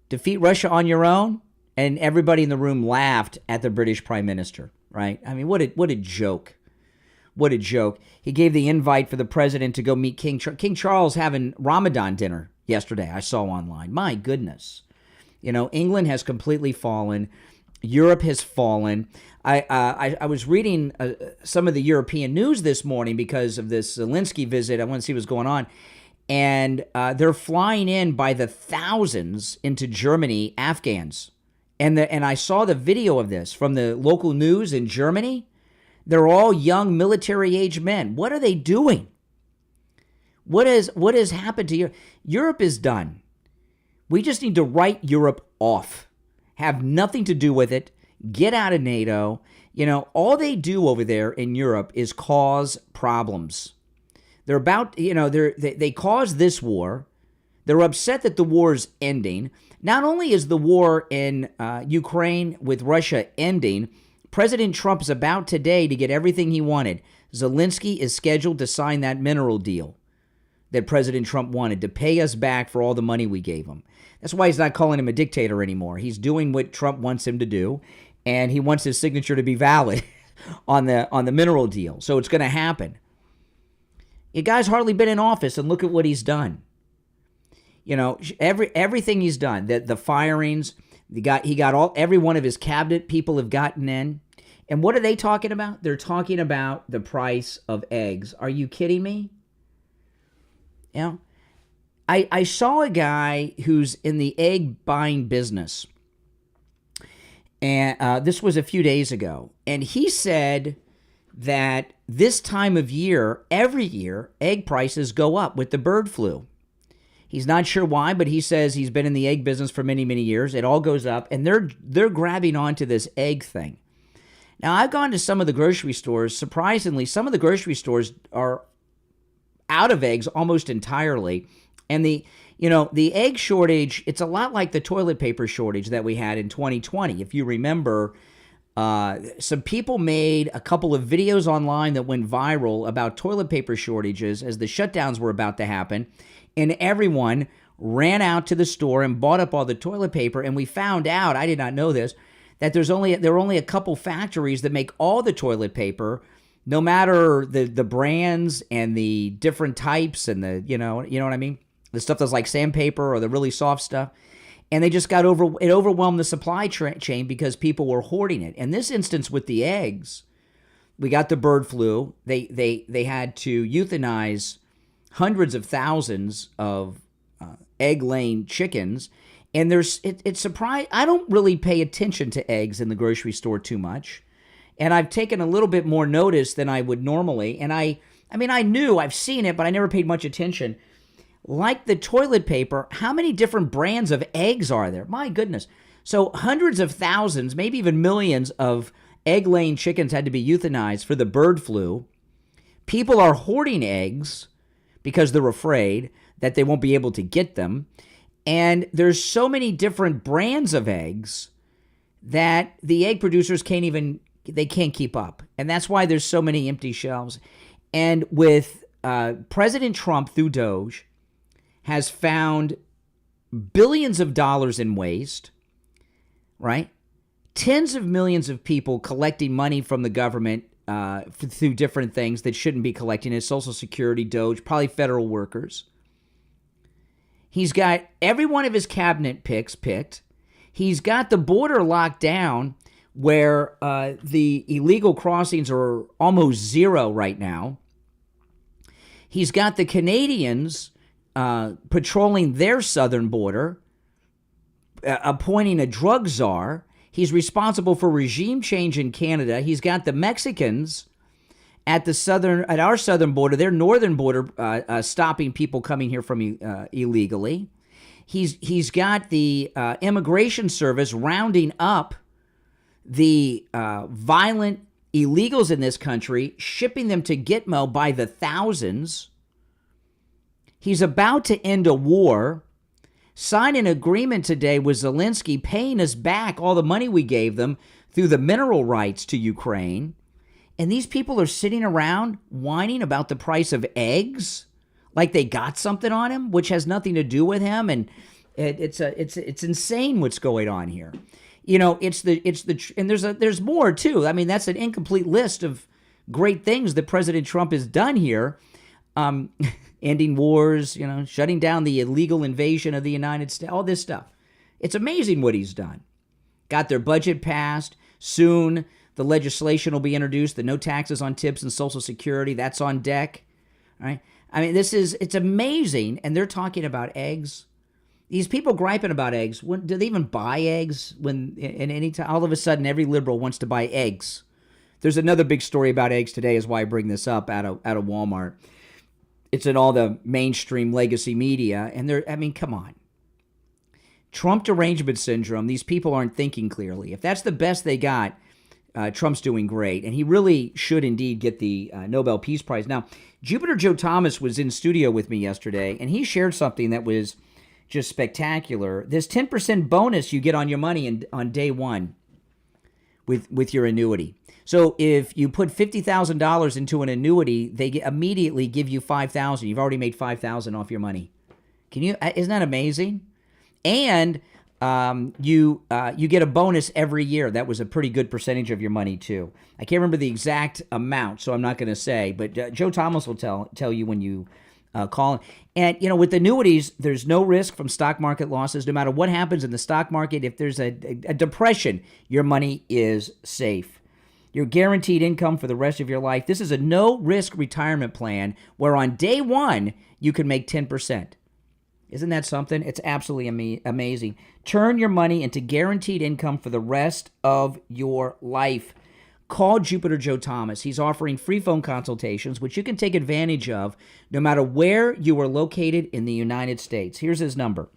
Speaker 1: defeat Russia on your own?" And everybody in the room laughed at the British prime minister. Right? I mean, what a joke! What a joke! He gave the invite for the president to go meet King Charles having Ramadan dinner yesterday. I saw online. My goodness, England has completely fallen. Europe has fallen. I was reading some of the European news this morning because of this Zelensky visit. I want to see what's going on. And they're flying in by the thousands into Germany, Afghans. And I saw the video of this from the local news in Germany. They're all young military-age men. What are they doing? What has happened to Europe? Europe is done. We just need to write Europe off. Have nothing to do with it. Get out of NATO. You know, all they do over there in Europe is cause problems. They're about, you know, they caused this war. They're upset that the war is ending. Not only is the war in Ukraine with Russia ending, President Trump is about today to get everything he wanted. Zelensky is scheduled to sign that mineral deal that President Trump wanted to pay us back for all the money we gave him. That's why he's not calling him a dictator anymore. He's doing what Trump wants him to do, and he wants his signature to be valid on the mineral deal. So it's going to happen. The guy's hardly been in office, and look at what he's done. You know, everything he's done, the firings, he got every one of his cabinet people have gotten in. And what are they talking about? They're talking about the price of eggs. Are you kidding me? You know, I saw a guy who's in the egg buying business, and this was a few days ago, and he said that this time of year, every year, egg prices go up with the bird flu. He's not sure why, but he says he's been in the egg business for many, many years. It all goes up, and they're grabbing onto this egg thing. Now, I've gone to some of the grocery stores. Surprisingly, some of the grocery stores are out of eggs almost entirely. And the egg shortage, it's a lot like the toilet paper shortage that we had in 2020. If you remember, some people made a couple of videos online that went viral about toilet paper shortages as the shutdowns were about to happen. And everyone ran out to the store and bought up all the toilet paper. And we found out, I did not know this, that there are only a couple factories that make all the toilet paper, no matter the brands and the different types and the, you know what I mean? The stuff that's like sandpaper or the really soft stuff. And they just it overwhelmed the supply chain because people were hoarding it. In this instance with the eggs, we got the bird flu. They had to euthanize hundreds of thousands of egg-laying chickens. And it's surprising. I don't really pay attention to eggs in the grocery store too much. And I've taken a little bit more notice than I would normally. And I mean, I knew, I've seen it, but I never paid much attention. Like the toilet paper, how many different brands of eggs are there? My goodness. So hundreds of thousands, maybe even millions of egg-laying chickens had to be euthanized for the bird flu. People are hoarding eggs because they're afraid that they won't be able to get them. And there's so many different brands of eggs that the egg producers can't keep up. And that's why there's so many empty shelves. And with President Trump through Doge has found billions of dollars in waste, right? Tens of millions of people collecting money from the government through different things that shouldn't be collecting it, Social Security, Doge, probably federal workers. He's got every one of his cabinet picks picked. He's got the border locked down where the illegal crossings are almost zero right now. He's got the Canadians patrolling their southern border, appointing a drug czar. He's responsible for regime change in Canada. He's got the Mexicans at our southern border, their northern border, stopping people coming here from illegally. He's got the immigration service rounding up the violent illegals in this country, shipping them to Gitmo by the thousands. He's about to end a war, sign an agreement today with Zelensky paying us back all the money we gave them through the mineral rights to Ukraine. And these people are sitting around whining about the price of eggs like they got something on him, which has nothing to do with him. And it's insane what's going on here. You know, and there's more too. I mean, that's an incomplete list of great things that President Trump has done here. Ending wars, you know, shutting down the illegal invasion of the United States, all this stuff. It's amazing what he's done. got their budget passed. Soon, the legislation will be introduced, the no taxes on tips and Social Security. That's on deck. All right? I mean, it's amazing. And they're talking about eggs. These people griping about eggs. Do they even buy eggs? When in any time, all of a sudden, every liberal wants to buy eggs. There's another big story about eggs today, is why I bring this up out of Walmart. It's in all the mainstream legacy media, and come on. Trump derangement syndrome, these people aren't thinking clearly. If that's the best they got, Trump's doing great, and he really should indeed get the Nobel Peace Prize. Now, Jupiter Joe Thomas was in studio with me yesterday, and he shared something that was just spectacular. This 10% bonus you get on your money on day one with your annuity. So if you put $50,000 into an annuity, they immediately give you $5,000. You've already made $5,000 off your money. Isn't that amazing? And you get a bonus every year. That was a pretty good percentage of your money too. I can't remember the exact amount, so I'm not going to say. But Joe Thomas will tell you when you call. And with annuities, there's no risk from stock market losses. No matter what happens in the stock market, if there's a depression, your money is safe. You're guaranteed income for the rest of your life. This is a no-risk retirement plan where on day one, you can make 10%. Isn't that something? It's absolutely amazing. Turn your money into guaranteed income for the rest of your life. Call Jupiter Joe Thomas. He's offering free phone consultations, which you can take advantage of no matter where you are located in the United States. Here's his number.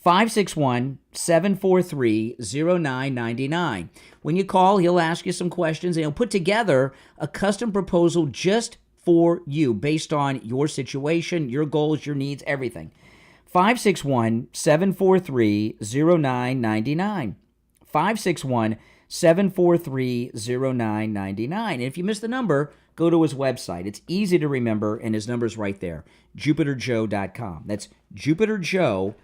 Speaker 1: 561-743-0999. When you call, he'll ask you some questions, and he'll put together a custom proposal just for you based on your situation, your goals, your needs, everything. 561-743-0999. 561-743-0999. And if you missed the number, go to his website. It's easy to remember, and his number's right there, jupiterjoe.com. That's jupiterjoe.com.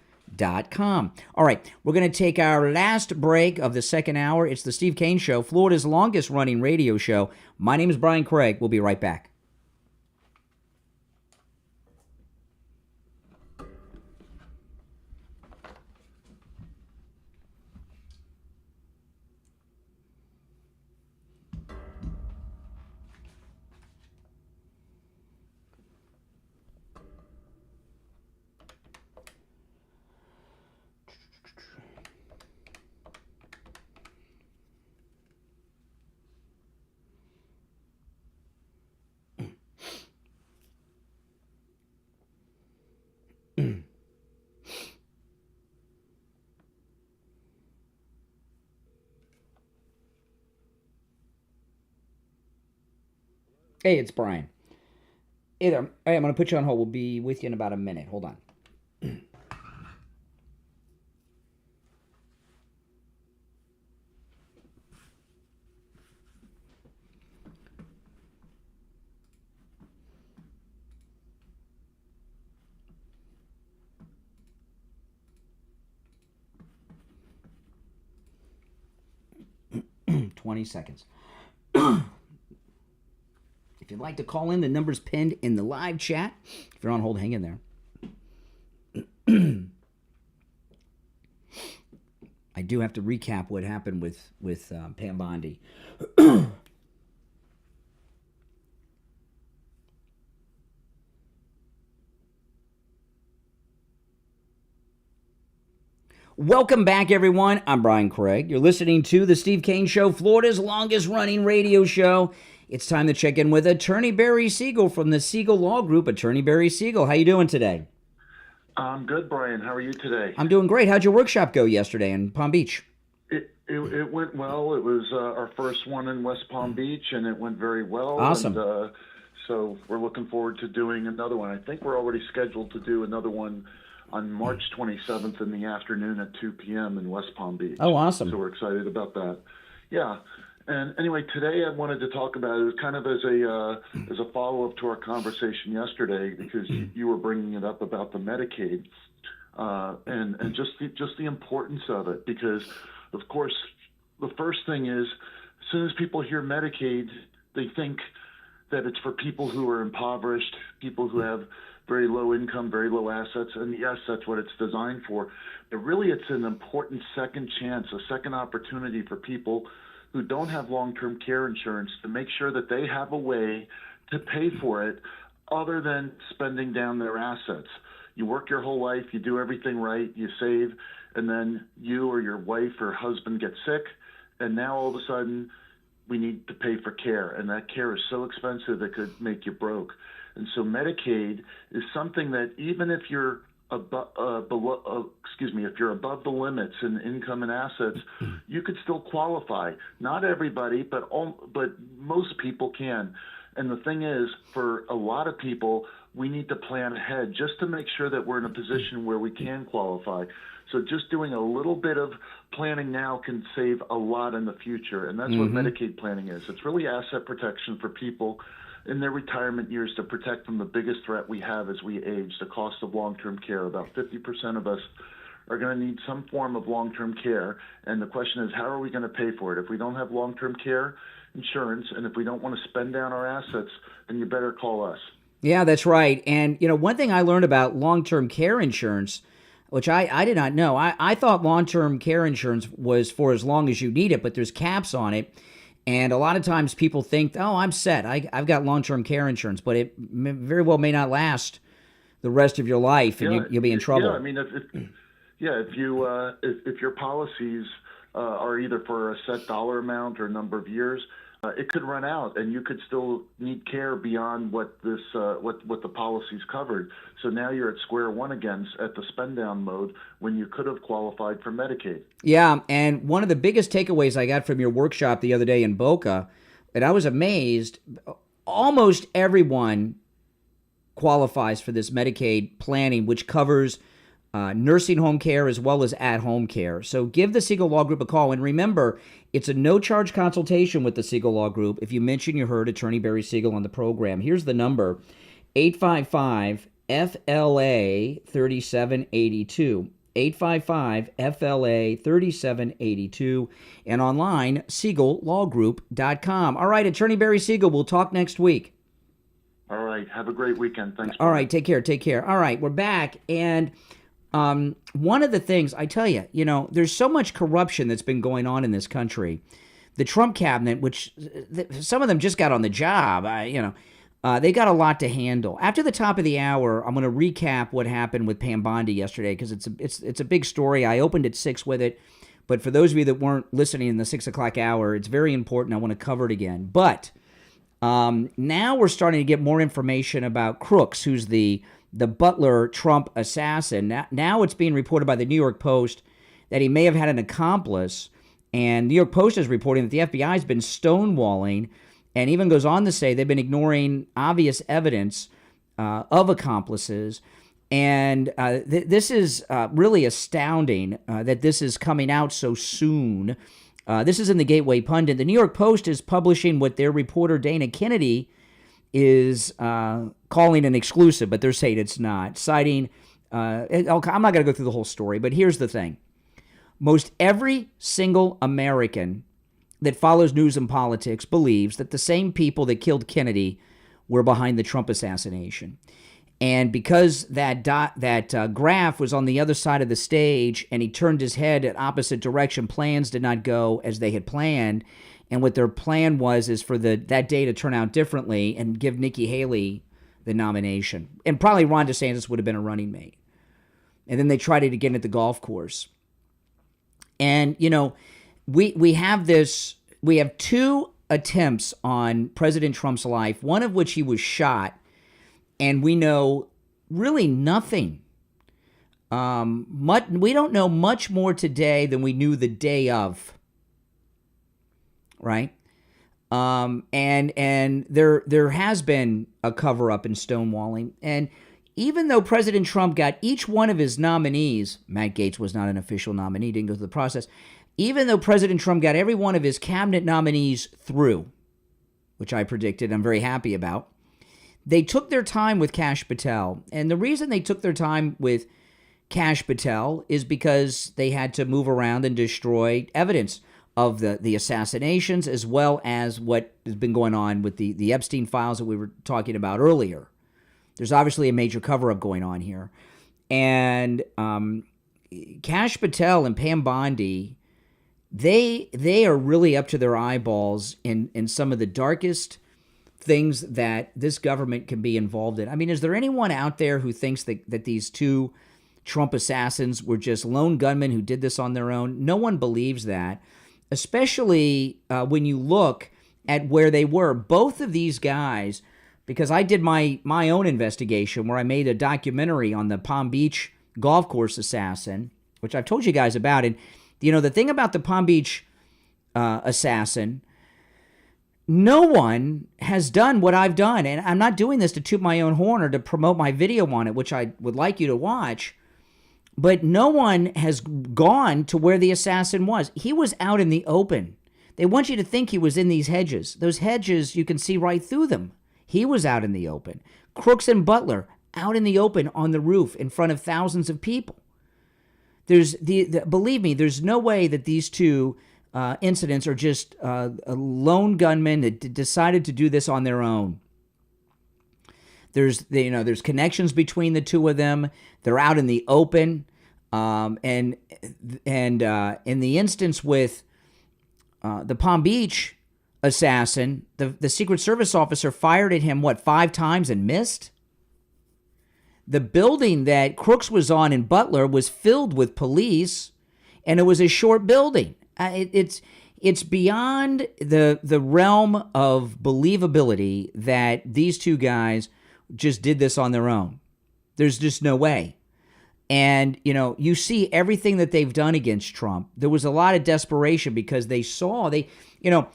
Speaker 1: All right, we're going to take our last break of the second hour. It's the Steve Kane Show, Florida's longest running radio show. My name is Brian Craig. We'll be right back. Hey, it's Brian. Hey there. Hey, I'm going to put you on hold. We'll be with you in about a minute. Hold on. $20 seconds. If you'd like to call in, the number's pinned in the live chat. If you're on hold, hang in there. I do have to recap what happened with Pam Bondi. Welcome back, everyone. I'm Brian Craig. You're listening to The Steve Kane Show, Florida's longest-running radio show. It's time to check in with Attorney Barry Siegel from the Siegel Law Group. Attorney Barry Siegel, how you doing today?
Speaker 15: I'm good, Brian. How are you today?
Speaker 1: I'm doing great. How'd your workshop go yesterday in Palm Beach?
Speaker 15: It went well. It was our first one in West Palm Beach, and it went very well.
Speaker 1: Awesome.
Speaker 15: And, so we're looking forward to doing another one. I think we're already scheduled to do another one on March 27th in the afternoon at 2 p.m. in West Palm Beach.
Speaker 1: Oh, awesome.
Speaker 15: So we're excited about that. Yeah. And anyway, today I wanted to talk about it kind of as a follow-up to our conversation yesterday, because you were bringing it up about the Medicaid and just the importance of it. Because, of course, the first thing is, as soon as people hear Medicaid, they think that it's for people who are impoverished, people who have very low income, very low assets, and yes, that's what it's designed for. But really, it's an important second chance, a second opportunity for people who don't have long-term care insurance to make sure that they have a way to pay for it other than spending down their assets. You work your whole life, you do everything right, you save, and then you or your wife or husband get sick, and now all of a sudden we need to pay for care, and that care is so expensive it could make you broke. And so Medicaid is something that even if you're above the limits in income and assets, you could still qualify. Not everybody, but most people can. And the thing is, for a lot of people, we need to plan ahead just to make sure that we're in a position where we can qualify. So just doing a little bit of planning now can save a lot in the future. And that's what Medicaid planning is. It's really asset protection for people in their retirement years to protect from the biggest threat we have as we age, the cost of long-term care. About 50% of us are going to need some form of long-term care. And the question is, how are we going to pay for it? If we don't have long-term care insurance, and if we don't want to spend down our assets, then you better call us.
Speaker 1: Yeah, that's right. And, one thing I learned about long-term care insurance, which I did not know, I thought long-term care insurance was for as long as you need it, but there's caps on it. And a lot of times people think, oh, I'm set. I've got long-term care insurance, but it very well may not last the rest of your life, and you'll be in trouble.
Speaker 15: Yeah, I mean, if your policies are either for a set dollar amount or a number of years, it could run out, and you could still need care beyond what the policies covered. So now you're at square one again at the spend down mode when you could have qualified for Medicaid.
Speaker 1: Yeah, and one of the biggest takeaways I got from your workshop the other day in Boca, and I was amazed, almost everyone qualifies for this Medicaid planning, which covers nursing home care as well as at-home care. So give the Siegel Law Group a call. And remember, it's a no-charge consultation with the Siegel Law Group if you mention you heard Attorney Barry Siegel on the program. Here's the number, 855-FLA-3782. 855-FLA-3782. And online, SiegelLawGroup.com. All right, Attorney Barry Siegel, we'll talk next week.
Speaker 15: All right, have a great weekend. Thanks.
Speaker 1: All right, take care. All right, we're back. And one of the things, I tell you, there's so much corruption that's been going on in this country. The Trump cabinet, which some of them just got on the job, they got a lot to handle. After the top of the hour, I'm going to recap what happened with Pam Bondi yesterday because it's a big story. I opened at 6 with it, but for those of you that weren't listening in the 6 o'clock hour, it's very important. I want to cover it again. But now we're starting to get more information about Crooks, who's the Butler Trump assassin. Now it's being reported by the New York Post that he may have had an accomplice, and New York Post is reporting that the FBI has been stonewalling and even goes on to say they've been ignoring obvious evidence of accomplices. And this is really astounding that this is coming out so soon. This is in the Gateway Pundit. The New York Post is publishing what their reporter Dana Kennedy is calling an exclusive, but they're saying it's not, citing, I'm not going to go through the whole story, but here's the thing. Most every single American that follows news and politics believes that the same people that killed Kennedy were behind the Trump assassination. And because that graph was on the other side of the stage and he turned his head at opposite direction, plans did not go as they had planned. And what their plan is for that day to turn out differently and give Nikki Haley the nomination. And probably Ron DeSantis would have been a running mate. And then they tried it again at the golf course. And, we have two attempts on President Trump's life, one of which he was shot, and we know really nothing. We don't know much more today than we knew the day of. Right? And there has been a cover-up in stonewalling. And even though President Trump got each one of his nominees, Matt Gaetz was not an official nominee, didn't go through the process, even though President Trump got every one of his cabinet nominees through, which I predicted, I'm very happy about, they took their time with Kash Patel. And the reason they took their time with Kash Patel is because they had to move around and destroy evidence of the assassinations, as well as what has been going on with the Epstein files that we were talking about earlier. There's obviously a major cover-up going on here. And Kash Patel and Pam Bondi, they are really up to their eyeballs in some of the darkest things that this government can be involved in. I mean, is there anyone out there who thinks that these two Trump assassins were just lone gunmen who did this on their own? No one believes that, especially when you look at where they were. Both of these guys, because I did my own investigation where I made a documentary on the Palm Beach golf course assassin, which I've told you guys about. And, the thing about the Palm Beach assassin, no one has done what I've done. And I'm not doing this to toot my own horn or to promote my video on it, which I would like you to watch. But no one has gone to where the assassin was. He was out in the open. They want you to think he was in these hedges. Those hedges, you can see right through them. He was out in the open. Crooks and Butler, out in the open on the roof in front of thousands of people. Believe me, there's no way that these two incidents are just lone gunmen that decided to do this on their own. There's connections between the two of them. They're out in the open, and in the instance with the Palm Beach assassin, the Secret Service officer fired at him 5 times and missed. The building that Crooks was on in Butler was filled with police, and it was a short building. It's beyond the realm of believability that these two guys just did this on their own. There's just no way. And, you see everything that they've done against Trump. There was a lot of desperation because they saw how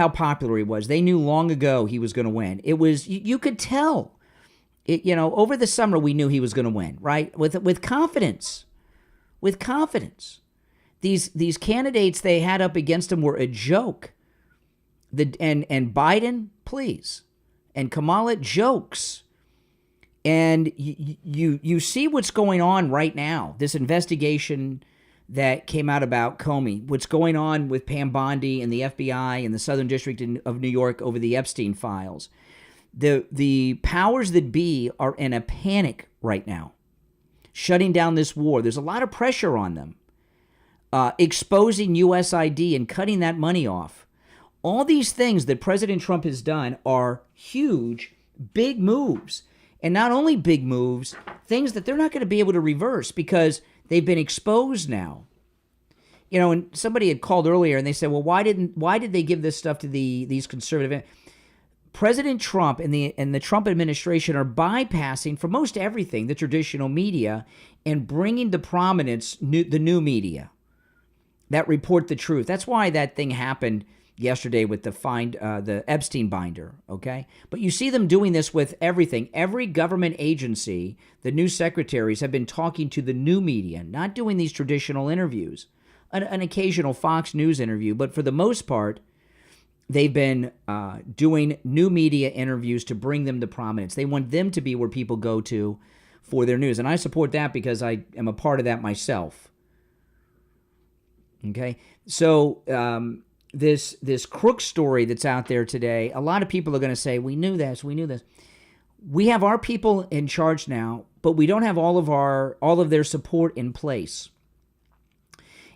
Speaker 1: popular he was. They knew long ago he was going to win. It was, you could tell. Over the summer we knew he was going to win, right? With confidence. With confidence. These candidates they had up against him were a joke. And Biden, please. And Kamala, jokes. And you see what's going on right now. This investigation that came out about Comey, what's going on with Pam Bondi and the FBI and the Southern District of New York over the Epstein files. The powers that be are in a panic right now, shutting down this war. There's a lot of pressure on them, exposing USID and cutting that money off. All these things that President Trump has done are huge, big moves. And not only big moves, things that they're not going to be able to reverse because they've been exposed now. And somebody had called earlier and they said, well, why did they give this stuff to these conservative? President Trump and the Trump administration are bypassing, for most everything, the traditional media and bringing to prominence the new media that report the truth. That's why that thing happened yesterday with the Epstein binder, okay? But you see them doing this with everything. Every government agency, the new secretaries have been talking to the new media, not doing these traditional interviews. An occasional Fox News interview, but for the most part, they've been doing new media interviews to bring them to prominence. They want them to be where people go to for their news. And I support that because I am a part of that myself. Okay? So this crook story that's out there today, a lot of people are going to say, we knew this. We have our people in charge now, but we don't have all of their support in place.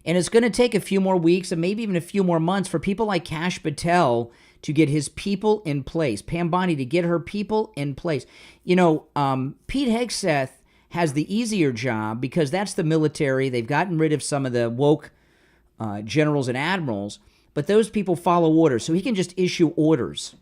Speaker 1: And it's going to take a few more weeks and maybe even a few more months for people like Kash Patel to get his people in place. Pam Bondi to get her people in place. Pete Hegseth has the easier job because that's the military. They've gotten rid of some of the woke generals and admirals, but those people follow orders. So he can just issue orders.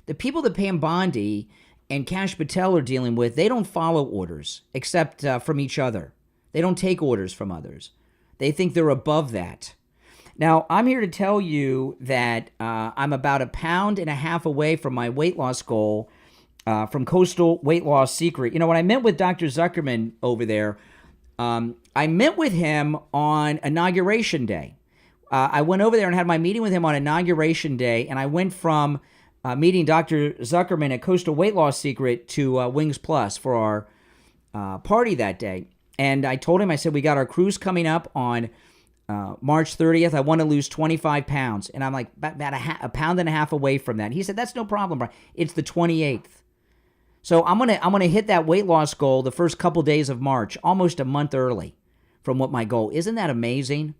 Speaker 1: The people that Pam Bondi and Kash Patel are dealing with, they don't follow orders except from each other. They don't take orders from others. They think they're above that. Now, I'm here to tell you that I'm about 1.5 pounds away from my weight loss goal from Coastal Weight Loss Secret. When I met with Dr. Zuckerman over there, I met with him on Inauguration Day. I went over there and had my meeting with him on Inauguration Day, and I went from meeting Dr. Zuckerman at Coastal Weight Loss Secret to Wings Plus for our party that day. And I told him, I said, we got our cruise coming up on March 30th. I want to lose 25 pounds. And I'm like, about 1.5 pounds away from that. He said, that's no problem, Brian. It's the 28th. So I'm gonna hit that weight loss goal the first couple days of March, almost a month early from what my goal. Isn't that amazing?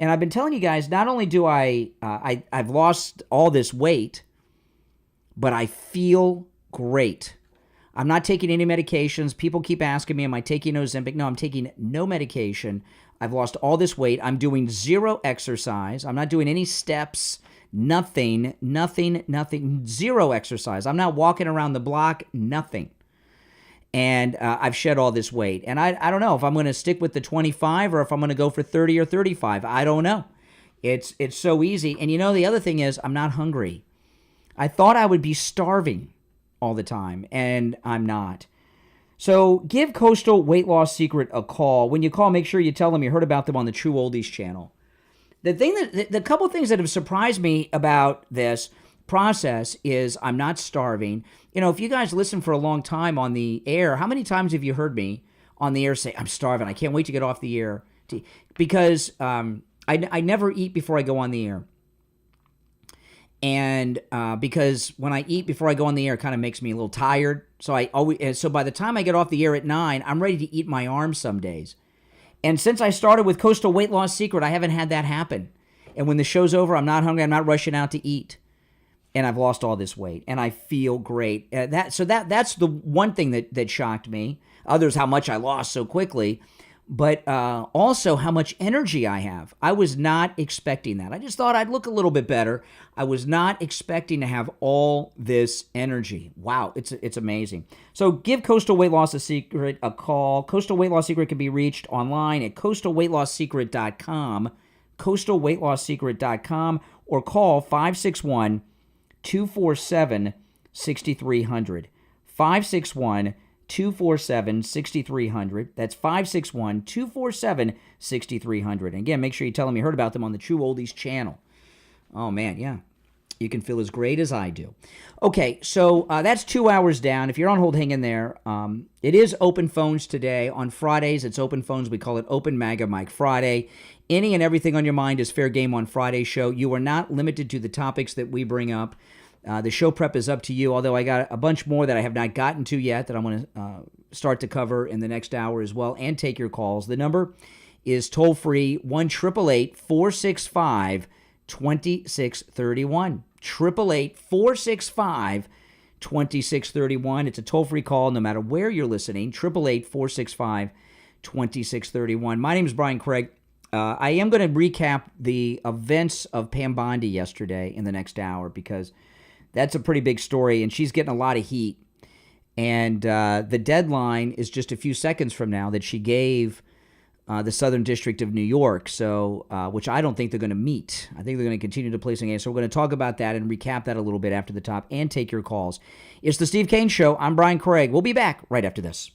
Speaker 1: And I've been telling you guys, not only do I've lost all this weight, but I feel great. I'm not taking any medications. People keep asking me, am I taking Ozempic? No, I'm taking no medication. I've lost all this weight. I'm doing zero exercise. I'm not doing any steps, nothing, zero exercise. I'm not walking around the block, nothing. And I've shed all this weight. And I don't know if I'm going to stick with the 25 or if I'm going to go for 30 or 35. I don't know. It's so easy. And the other thing is I'm not hungry. I thought I would be starving all the time, and I'm not. So give Coastal Weight Loss Secret a call. When you call, make sure you tell them you heard about them on the True Oldies channel. The couple things that have surprised me about this process is I'm not starving. If you guys listen for a long time on the air, how many times have you heard me on the air say, I'm starving, I can't wait to get off the air? Because I never eat before I go on the air. And because when I eat before I go on the air, it kind of makes me a little tired. So by the time I get off the air at 9, I'm ready to eat my arms some days. And since I started with Coastal Weight Loss Secret, I haven't had that happen. And when the show's over, I'm not hungry. I'm not rushing out to eat. And I've lost all this weight, and I feel great. That's the one thing that shocked me. Others, how much I lost so quickly, but also how much energy I have. I was not expecting that. I just thought I'd look a little bit better. I was not expecting to have all this energy. Wow, it's amazing. So give Coastal Weight Loss Secret a call. Coastal Weight Loss Secret can be reached online at coastalweightlossecret.com, coastalweightlossecret.com, or call 561-247-6300. 561-247-6300. That's 561-247-6300. Again, make sure you tell them you heard about them on the True Oldies channel. Oh, man, yeah. You can feel as great as I do. Okay, so that's 2 hours down. If you're on hold, hang in there. It is open phones today. On Fridays, it's open phones. We call it Open MAGA Mike Friday. Any and everything on your mind is fair game on Friday's show. You are not limited to the topics that we bring up. The show prep is up to you, although I got a bunch more that I have not gotten to yet that I'm going to start to cover in the next hour as well, and take your calls. The number is toll-free, 1-888-465-2631. 888-465-2631. It's a toll-free call no matter where you're listening, 888-465-2631. My name is Brian Craig. I am going to recap the events of Pam Bondi yesterday in the next hour because that's a pretty big story, and she's getting a lot of heat. And the deadline is just a few seconds from now that she gave the Southern District of New York, so which I don't think they're going to meet. I think they're going to continue to place a game. So we're going to talk about that and recap that a little bit after the top and take your calls. It's the Steve Kane Show. I'm Brian Craig. We'll be back right after this.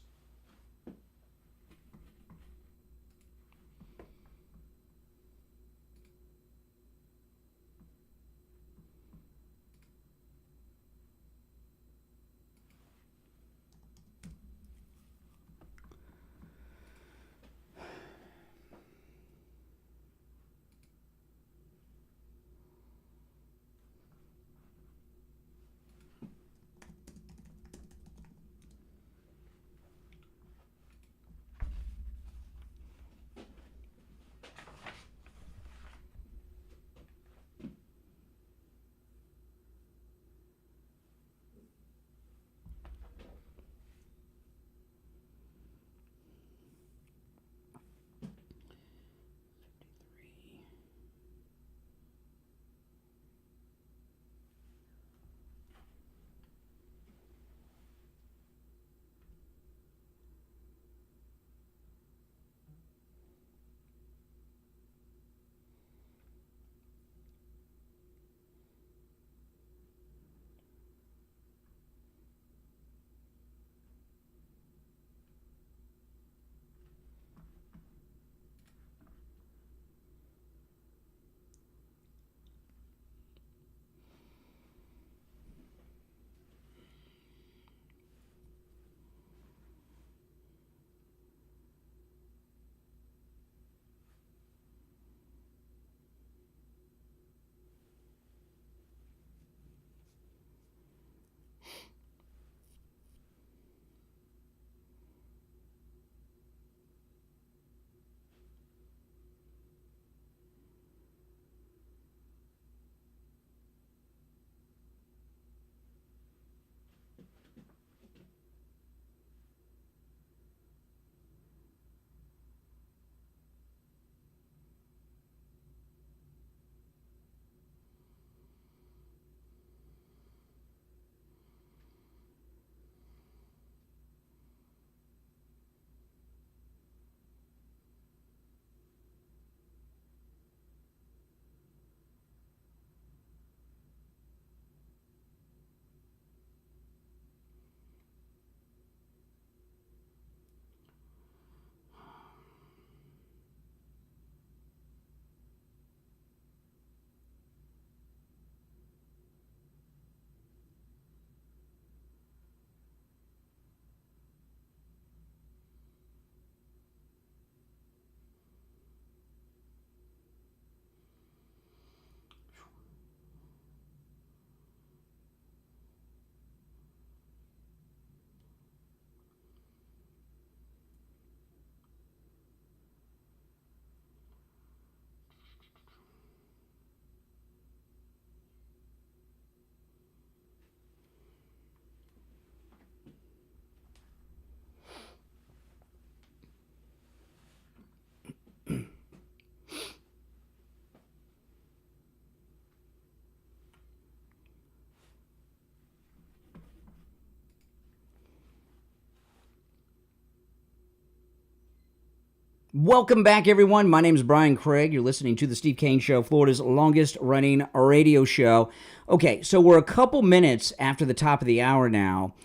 Speaker 1: Welcome back, everyone. My name is Brian Craig. You're listening to The Steve Kane Show, Florida's longest-running radio show. Okay, so we're a couple minutes after the top of the hour now,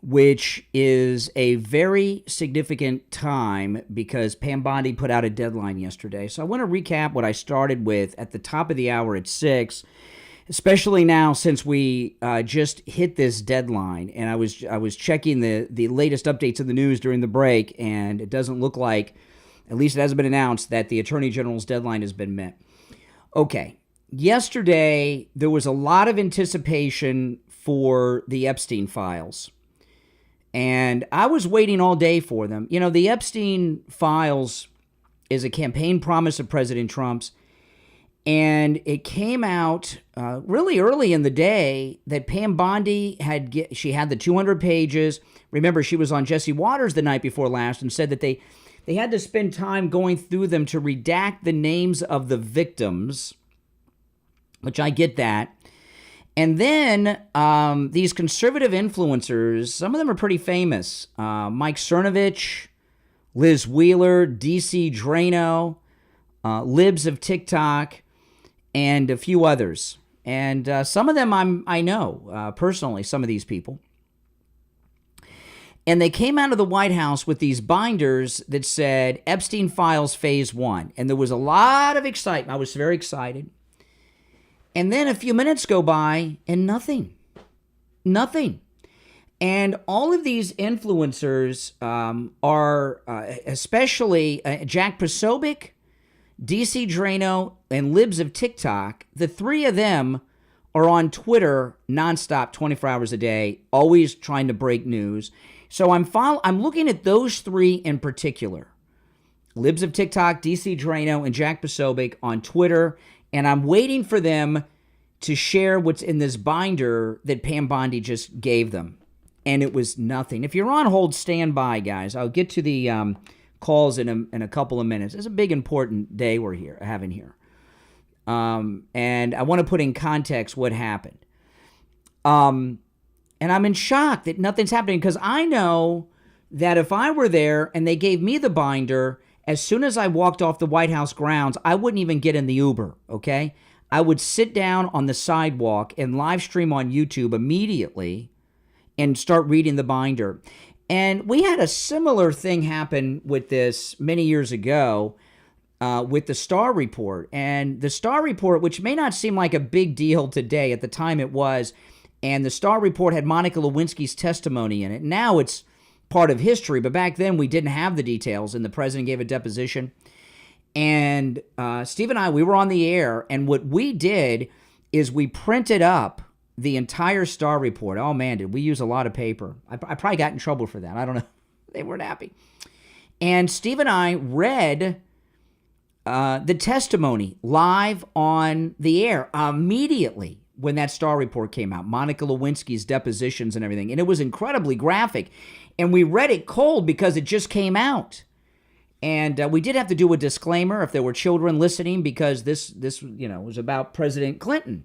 Speaker 1: which is a very significant time because Pam Bondi put out a deadline yesterday. So I want to recap what I started with at the top of the hour at 6, especially now since we just hit this deadline. And I was checking the latest updates of the news during the break, and it doesn't look like, at least it hasn't been announced, that the Attorney General's deadline has been met. Okay, yesterday there was a lot of anticipation for the Epstein files. And I was waiting all day for them. You know, the Epstein files is a campaign promise of President Trump's. And it came out really early in the day that Pam Bondi had the 200 pages. Remember, she was on Jesse Waters the night before last and said that they had to spend time going through them to redact the names of the victims, which I get that. And then these conservative influencers, some of them are pretty famous. Mike Cernovich, Liz Wheeler, DC Drano, Libs of TikTok, and a few others. And some of them I know personally, some of these people. And they came out of the White House with these binders that said Epstein Files Phase 1. And there was a lot of excitement. I was very excited. And then a few minutes go by and nothing. Nothing. And all of these influencers are, especially Jack Posobiec, DC Drano, and Libs of TikTok, the three of them are on Twitter nonstop, 24 hours a day, always trying to break news. So I'm looking at those three in particular, Libs of TikTok, DC Drano, and Jack Posobiec on Twitter, and I'm waiting for them to share what's in this binder that Pam Bondi just gave them. And it was nothing. If you're on hold, stand by, guys. I'll get to the calls in a couple of minutes. It's a big, important day we're having here. And I want to put in context what happened. And I'm in shock that nothing's happening because I know that if I were there and they gave me the binder, as soon as I walked off the White House grounds, I wouldn't even get in the Uber, okay? I would sit down on the sidewalk and live stream on YouTube immediately and start reading the binder. And we had a similar thing happen with this many years ago with the Starr Report. And the Starr Report, which may not seem like a big deal today, at the time it was, and the Starr Report had Monica Lewinsky's testimony in it. Now it's part of history, but back then we didn't have the details, and the president gave a deposition. And Steve and I, we were on the air, and what we did is we printed up the entire Starr Report. Oh, man, did we use a lot of paper. I probably got in trouble for that. I don't know. They weren't happy. And Steve and I read the testimony live on the air immediately when that Starr Report came out, Monica Lewinsky's depositions and everything. And it was incredibly graphic. And we read it cold because it just came out. And we did have to do a disclaimer if there were children listening because this was about President Clinton.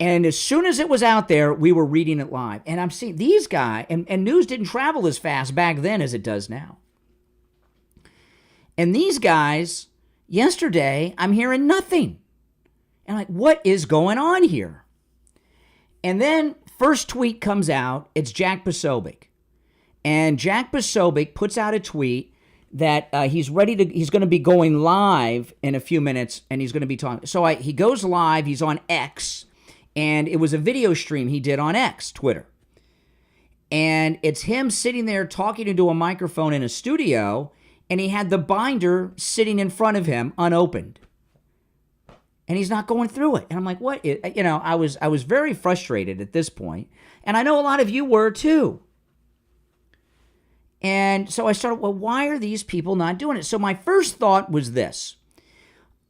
Speaker 1: And as soon as it was out there, we were reading it live. And I'm seeing these guys, and news didn't travel as fast back then as it does now. And these guys, yesterday, I'm hearing nothing. And I'm like, what is going on here? And then first tweet comes out, it's Jack Posobiec. And Jack Posobiec puts out a tweet that he's going to be going live in a few minutes, and he's going to be talking. So he goes live, he's on X, and it was a video stream he did on X, Twitter. And it's him sitting there talking into a microphone in a studio, and he had the binder sitting in front of him unopened. And he's not going through it. And I'm like, what? I was very frustrated at this point. And I know a lot of you were too. And so I started, well, why are these people not doing it? So my first thought was this,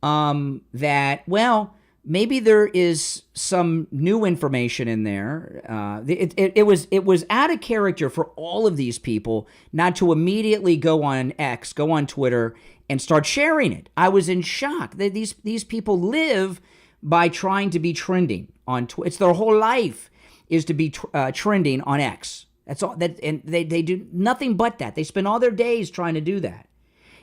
Speaker 1: that, well, maybe there is some new information in there. It was out of character for all of these people not to immediately go on X, go on Twitter, and start sharing it. I was in shock. These people live by trying to be trending on Twitter. It's their whole life is to be trending on X. That's all. And they do nothing but that. They spend all their days trying to do that.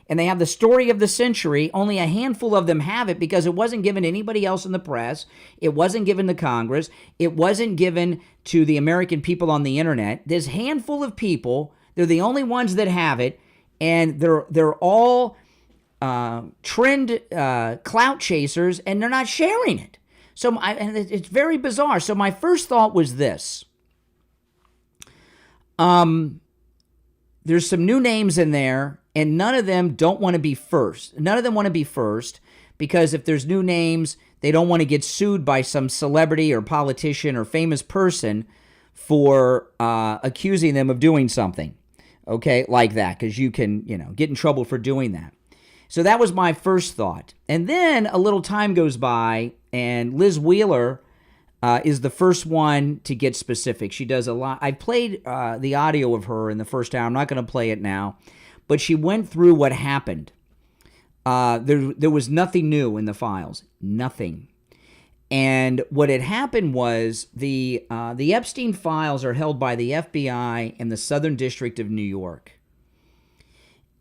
Speaker 1: and they have the story of the century. Only a handful of them have it because it wasn't given to anybody else in the press. It wasn't given to Congress. It wasn't given to the American people on the internet. This handful of people, they're the only ones that have it, and they're all trend clout chasers, and they're not sharing it. So and it's very bizarre. So my first thought was this. There's some new names in there, and none of them don't want to be first. None of them want to be first because if there's new names, they don't want to get sued by some celebrity or politician or famous person for accusing them of doing something, okay, like that, because you can, get in trouble for doing that. So that was my first thought. And then a little time goes by, and Liz Wheeler is the first one to get specific. She does a lot. I played the audio of her in the first hour. I'm not going to play it now. But she went through what happened. There was nothing new in the files. Nothing. And what had happened was the Epstein files are held by the FBI in the Southern District of New York.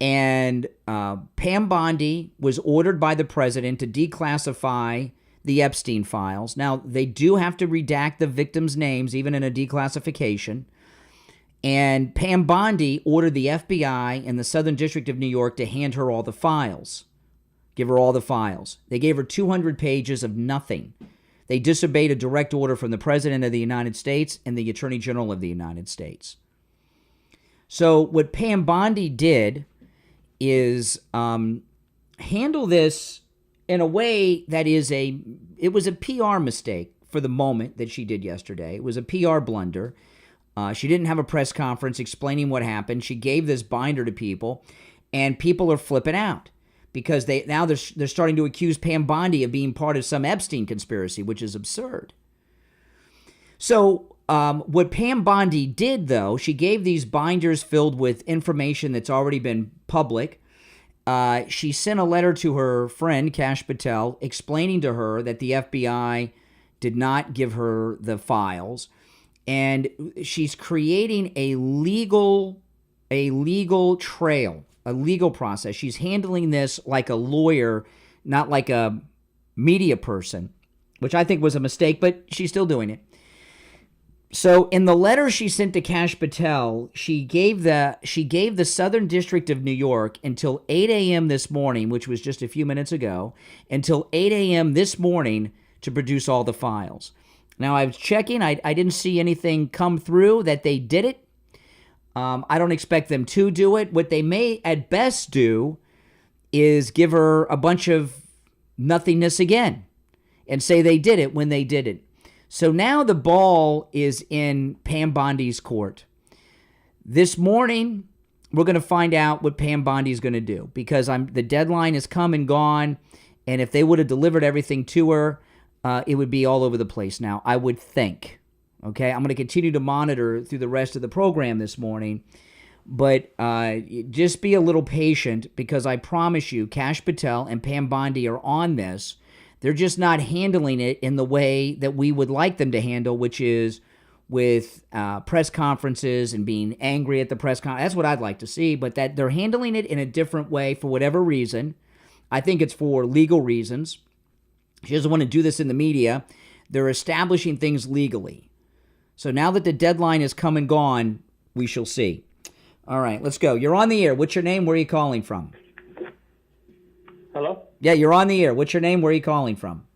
Speaker 1: And Pam Bondi was ordered by the president to declassify the Epstein files. Now, they do have to redact the victims' names, even in a declassification. And Pam Bondi ordered the FBI in the Southern District of New York to hand her all the files. Give her all the files. They gave her 200 pages of nothing. They disobeyed a direct order from the President of the United States and the Attorney General of the United States. So what Pam Bondi did is handle this in a way that it was a PR mistake for the moment that she did yesterday. It was a PR blunder. She didn't have a press conference explaining what happened. She gave this binder to people, and people are flipping out because they're starting to accuse Pam Bondi of being part of some Epstein conspiracy, which is absurd. So what Pam Bondi did, though, she gave these binders filled with information that's already been public. She sent a letter to her friend, Kash Patel, explaining to her that the FBI did not give her the files. And she's creating a legal trail, a legal process. She's handling this like a lawyer, not like a media person, which I think was a mistake, but she's still doing it. So in the letter she sent to Kash Patel, she gave the Southern District of New York until 8 a.m. this morning, which was just a few minutes ago, until 8 a.m. this morning to produce all the files. Now, I was checking. I didn't see anything come through that they did it. I don't expect them to do it. What they may at best do is give her a bunch of nothingness again and say they did it when they did it. So now the ball is in Pam Bondi's court. This morning, we're going to find out what Pam Bondi is going to do because the deadline has come and gone, and if they would have delivered everything to her, it would be all over the place now, I would think. Okay, I'm going to continue to monitor through the rest of the program this morning, but just be a little patient because I promise you, Kash Patel and Pam Bondi are on this. They're just not handling it in the way that we would like them to handle, which is with press conferences and being angry at the press conference. That's what I'd like to see, but that they're handling it in a different way for whatever reason. I think it's for legal reasons. She doesn't want to do this in the media. They're establishing things legally. So now that the deadline has come and gone, we shall see. All right, let's go. You're on the air. What's your name? Where are you calling from?
Speaker 16: Hello?
Speaker 1: Yeah, you're on the air. What's your name? Where are you calling from?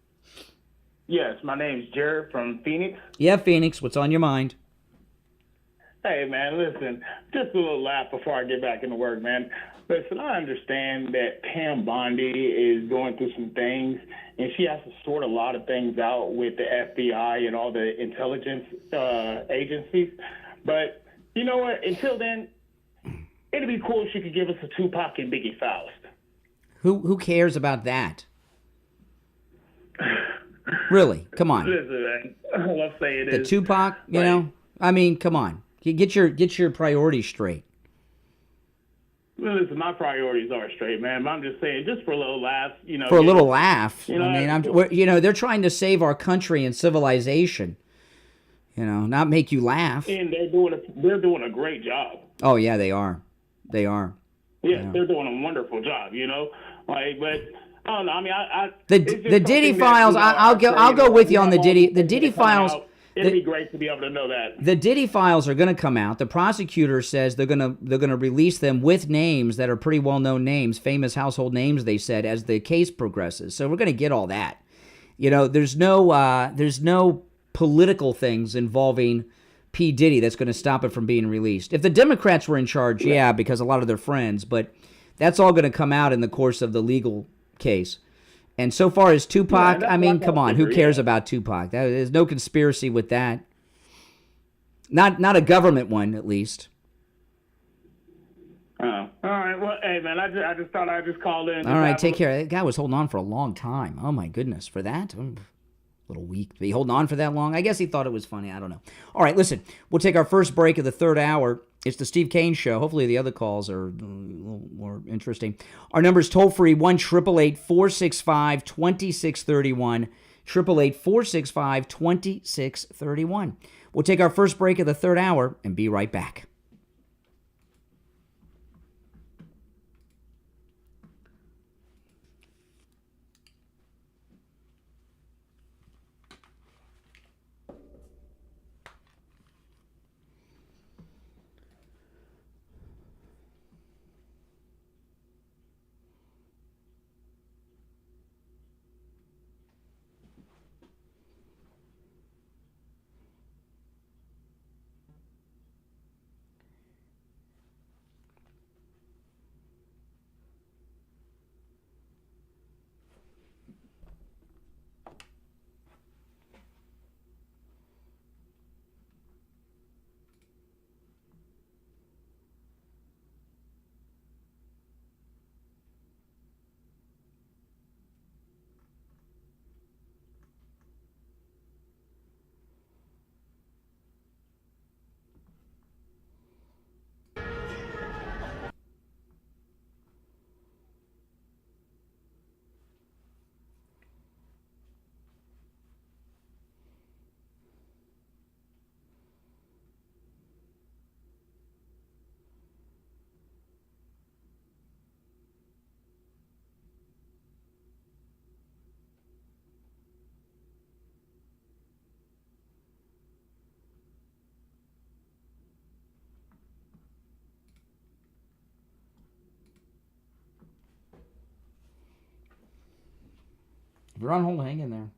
Speaker 16: Yes, my name's Jared from Phoenix.
Speaker 1: Yeah, Phoenix. What's on your mind?
Speaker 16: Hey, man, listen, just a little laugh before I get back into work, man. Listen, I understand that Pam Bondi is going through some things, and she has to sort a lot of things out with the FBI and all the intelligence agencies. But you know what? Until then, it'd be cool if she could give us a Tupac and Biggie Faust.
Speaker 1: Who cares about that? Really? Come on.
Speaker 16: Listen, man, let's say it
Speaker 1: the
Speaker 16: is.
Speaker 1: Tupac, you know? I mean, come on. Get your priorities straight.
Speaker 16: Well, listen, my priorities are straight, man. But I'm just saying, just for a little laugh, you know.
Speaker 1: For a little laugh.
Speaker 16: You know,
Speaker 1: I mean, they're trying to save our country and civilization. You know, not make you laugh.
Speaker 16: And they're doing a great job.
Speaker 1: Oh yeah, they are. They are.
Speaker 16: Yeah, they're doing a wonderful job, but I don't know. I mean,
Speaker 1: the Diddy files. I'll go with you on the Diddy. The Diddy files.
Speaker 16: It'd be great to be able to know that.
Speaker 1: The Diddy files are going to come out. The prosecutor says they're going to release them with names that are pretty well-known names, famous household names, they said, as the case progresses. So we're going to get all that. There's no political things involving P. Diddy that's going to stop it from being released. If the Democrats were in charge, yeah, because a lot of their friends, but that's all going to come out in the course of the legal case. And so far as Tupac, I mean, come on, who cares about Tupac? There's no conspiracy with that. Not a government one, at least.
Speaker 16: Oh, all right. Well, hey, man, I just thought I'd just call in.
Speaker 1: All right, take care. That guy was holding on for a long time. Oh, my goodness. For that? A little weak to be holding on for that long. I guess he thought it was funny. I don't know. All right, listen. We'll take our first break of the third hour. It's the Steve Kane Show. Hopefully the other calls are a little more interesting. Our number is toll-free, 1-888-465-2631, 888-465-2631. We'll take our first break of the third hour and be right back. If you're on hold, hang in there.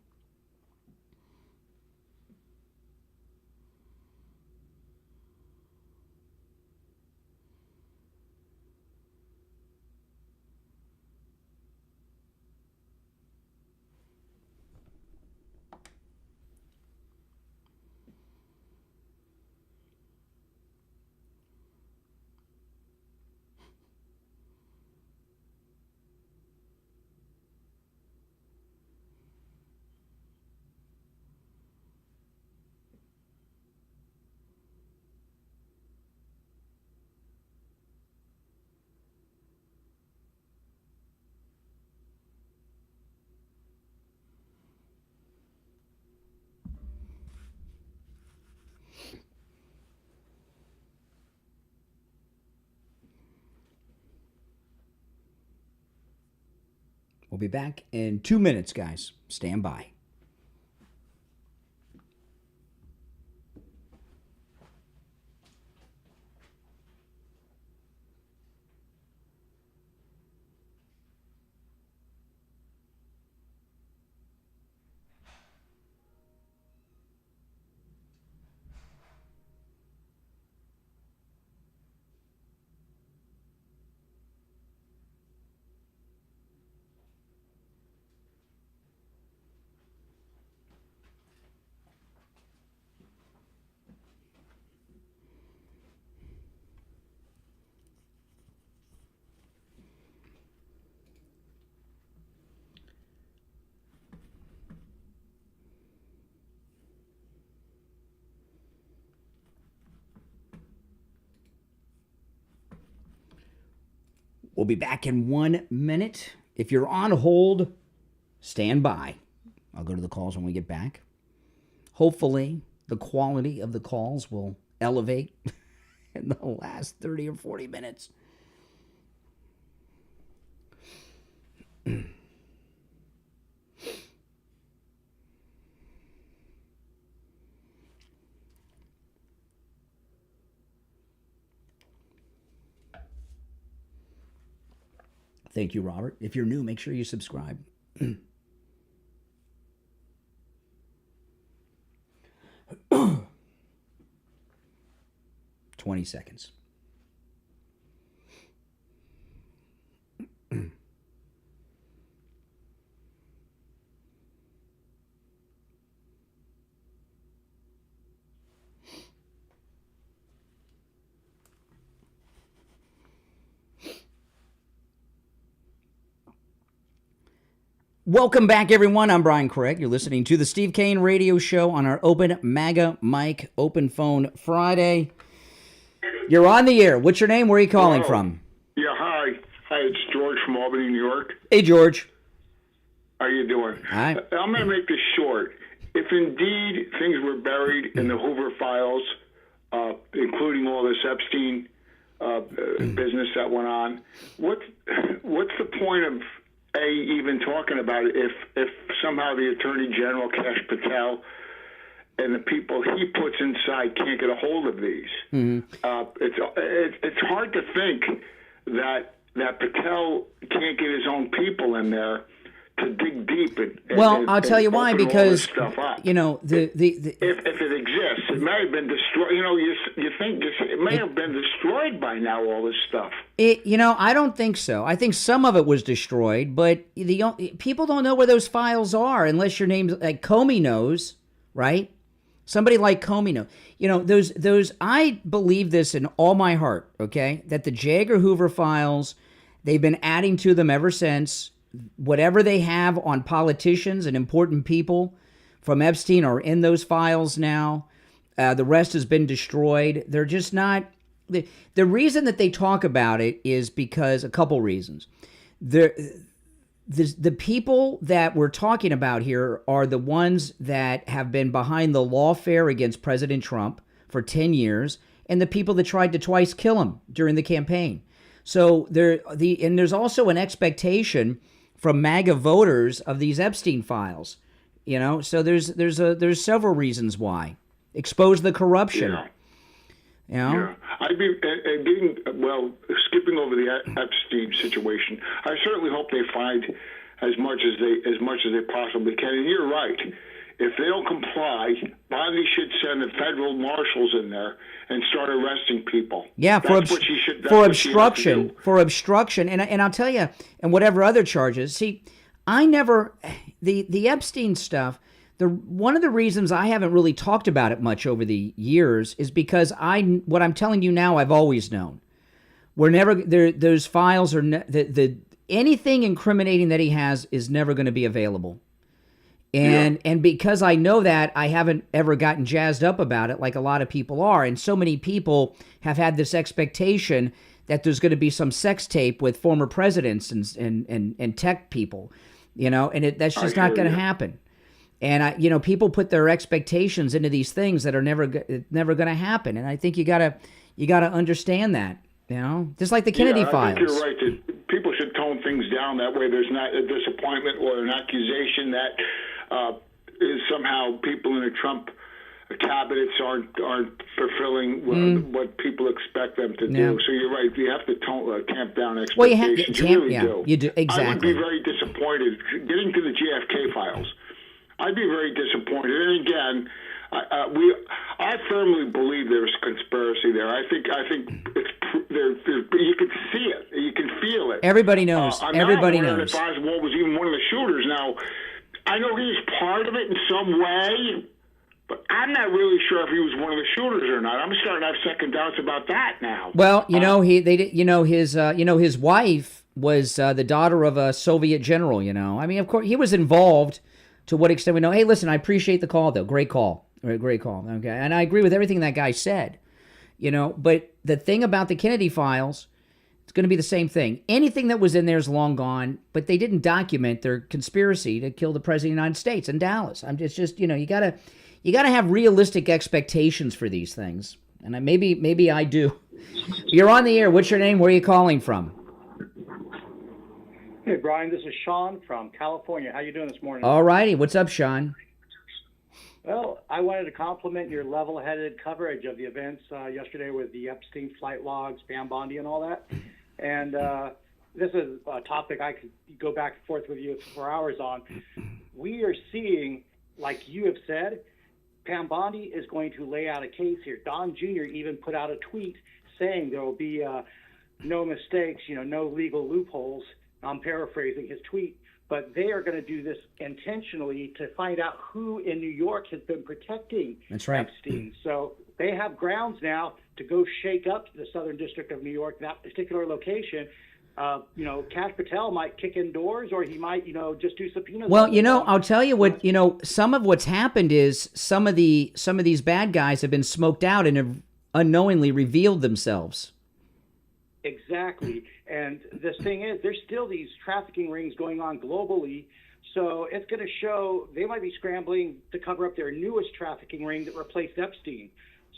Speaker 1: We'll be back in 2 minutes, guys. Stand by. We'll be back in 1 minute. If you're on hold, stand by. I'll go to the calls when we get back. Hopefully, the quality of the calls will elevate in the last 30 or 40 minutes. Thank you, Robert. If you're new, make sure you subscribe. 20 seconds. Welcome back, everyone. I'm Brian Craig. You're listening to the Steve Kane Radio Show on our Open MAGA Mic Open Phone Friday. You're on the air. What's your name? Where are you calling from?
Speaker 7: Yeah, hi. Hi, it's George from Albany, New York.
Speaker 1: Hey, George.
Speaker 7: How you doing?
Speaker 1: Hi.
Speaker 7: I'm going to make this short. If indeed things were buried in the Hoover files, including all this Epstein business that went on, what's the point of even talking about it if somehow the Attorney General, Kash Patel, and the people he puts inside can't get a hold of these? It's hard to think that Patel can't get his own people in there to dig deep.
Speaker 1: I'll tell you why, because you know
Speaker 7: if it exists, it may have been destroyed. You know, you think it may have been destroyed by now. All this stuff.
Speaker 1: I don't think so. I think some of it was destroyed, but people don't know where those files are unless your name's like Comey knows, right? Somebody like Comey knows. You know, those. I believe this in all my heart. Okay, that the J. Edgar Hoover files, they've been adding to them ever since. Whatever they have on politicians and important people from Epstein are in those files now. The rest has been destroyed. They're just not... The reason that they talk about it is because a couple reasons. The people that we're talking about here are the ones that have been behind the lawfare against President Trump for 10 years and the people that tried to twice kill him during the campaign. So there's also an expectation from MAGA voters of these Epstein files, you know. So there's several reasons why. Expose the corruption.
Speaker 7: Yeah.
Speaker 1: You know?
Speaker 7: Yeah. I'd be skipping over the Epstein situation. I certainly hope they find as much as they possibly can. And you're right. If they don't comply, Bondi should send the federal marshals in there and start arresting people.
Speaker 1: Yeah, for obstruction. For obstruction. And I'll tell you, and whatever other charges. See, the Epstein stuff, one of the reasons I haven't really talked about it much over the years is because what I'm telling you now, I've always known. We're never those files are anything incriminating that he has is never going to be available. And because I know that, I haven't ever gotten jazzed up about it like a lot of people are. And so many people have had this expectation that there's going to be some sex tape with former presidents and tech people, you know, and that's just not going to happen. And people put their expectations into these things that are never going to happen. And I think you gotta understand that, you know, just like the Kennedy files.
Speaker 7: I think you're right. That people should tone things down. That way, there's not a disappointment or an accusation that is somehow people in the Trump cabinets aren't fulfilling what people expect them to do. So you're right. You have to tamp down expectations.
Speaker 1: Well,
Speaker 7: you
Speaker 1: do. Exactly.
Speaker 7: I would be very disappointed. Getting to the JFK files, I'd be very disappointed. And again, I firmly believe there's conspiracy there. I think it's there. You can see it. You can feel it.
Speaker 1: Everybody knows. Everybody knows.
Speaker 7: If Oswald was even one of the shooters. Now, I know he's part of it in some way, but I'm not really sure if he was one of the shooters or not. I'm starting to have second doubts about that now.
Speaker 1: Well, his wife was the daughter of a Soviet general. You know, I mean, of course, he was involved. To what extent we know? Hey, listen, I appreciate the call, though. Great call. Great call. Okay, and I agree with everything that guy said. You know, but the thing about the Kennedy files, it's going to be the same thing. Anything that was in there is long gone, but they didn't document their conspiracy to kill the president of the United States in Dallas. It's just, you gotta have realistic expectations for these things, and maybe I do. You're on the air. What's your name? Where are you calling from?
Speaker 17: Hey, Brian, this is Sean from California. How you doing this morning?
Speaker 1: All righty. What's up, Sean?
Speaker 17: Well, I wanted to compliment your level-headed coverage of the events yesterday with the Epstein flight logs, Pam Bondi, and all that. And this is a topic I could go back and forth with you for hours on. We are seeing, like you have said, Pam Bondi is going to lay out a case here. Don Jr. even put out a tweet saying there will be no mistakes, no legal loopholes. I'm paraphrasing his tweet, but they are going to do this intentionally to find out who in New York has been protecting Epstein. So they have grounds now to go shake up the Southern District of New York, that particular location. Kash Patel might kick in doors, or he might, just do subpoenas.
Speaker 1: Well, I'll tell you what, some of what's happened is some of these bad guys have been smoked out and have unknowingly revealed themselves.
Speaker 17: Exactly. And this thing is, there's still these trafficking rings going on globally. So it's going to show they might be scrambling to cover up their newest trafficking ring that replaced Epstein.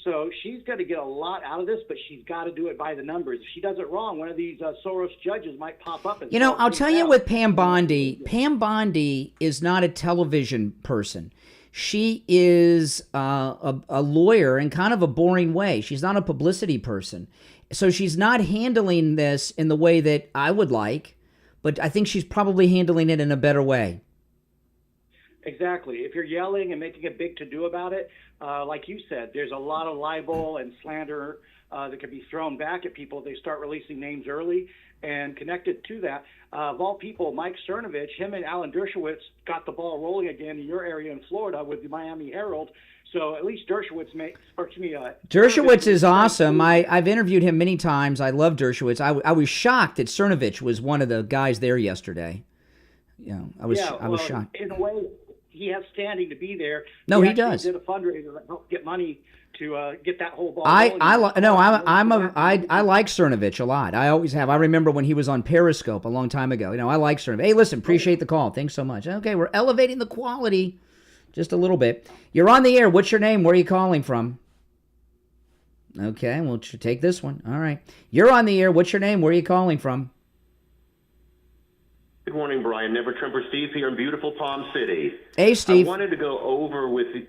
Speaker 17: So she's going to get a lot out of this, but she's got to do it by the numbers. If she does it wrong, one of these Soros judges might pop up. And
Speaker 1: I'll tell you with Pam Bondi. Pam Bondi is not a television person. She is a lawyer in kind of a boring way. She's not a publicity person. So she's not handling this in the way that I would like, but I think she's probably handling it in a better way.
Speaker 17: Exactly. If you're yelling and making a big to-do about it, like you said, there's a lot of libel and slander that can be thrown back at people if they start releasing names early. And connected to that, of all people, Mike Cernovich, him and Alan Dershowitz got the ball rolling again in your area in Florida with the Miami Herald. So at least Dershowitz
Speaker 1: Dershowitz is awesome. I've interviewed him many times. I love Dershowitz. I was shocked that Cernovich was one of the guys there yesterday. I was shocked.
Speaker 17: In a way, he has standing to be there.
Speaker 1: No, he does.
Speaker 17: Did a fundraiser that helped get money to get that whole ball.
Speaker 1: I like Cernovich a lot. I always have. I remember when he was on Periscope a long time ago. I like Cernovich. Hey, listen, appreciate the call. Thanks so much. Okay, we're elevating the quality just a little bit. You're on the air. What's your name? Where are you calling from? Okay, we'll take this one. All right. You're on the air. What's your name? Where are you calling from?
Speaker 18: Good morning, Brian. Never Trumper Steve here in beautiful Palm City.
Speaker 1: Hey, Steve.
Speaker 18: I wanted to go over with you.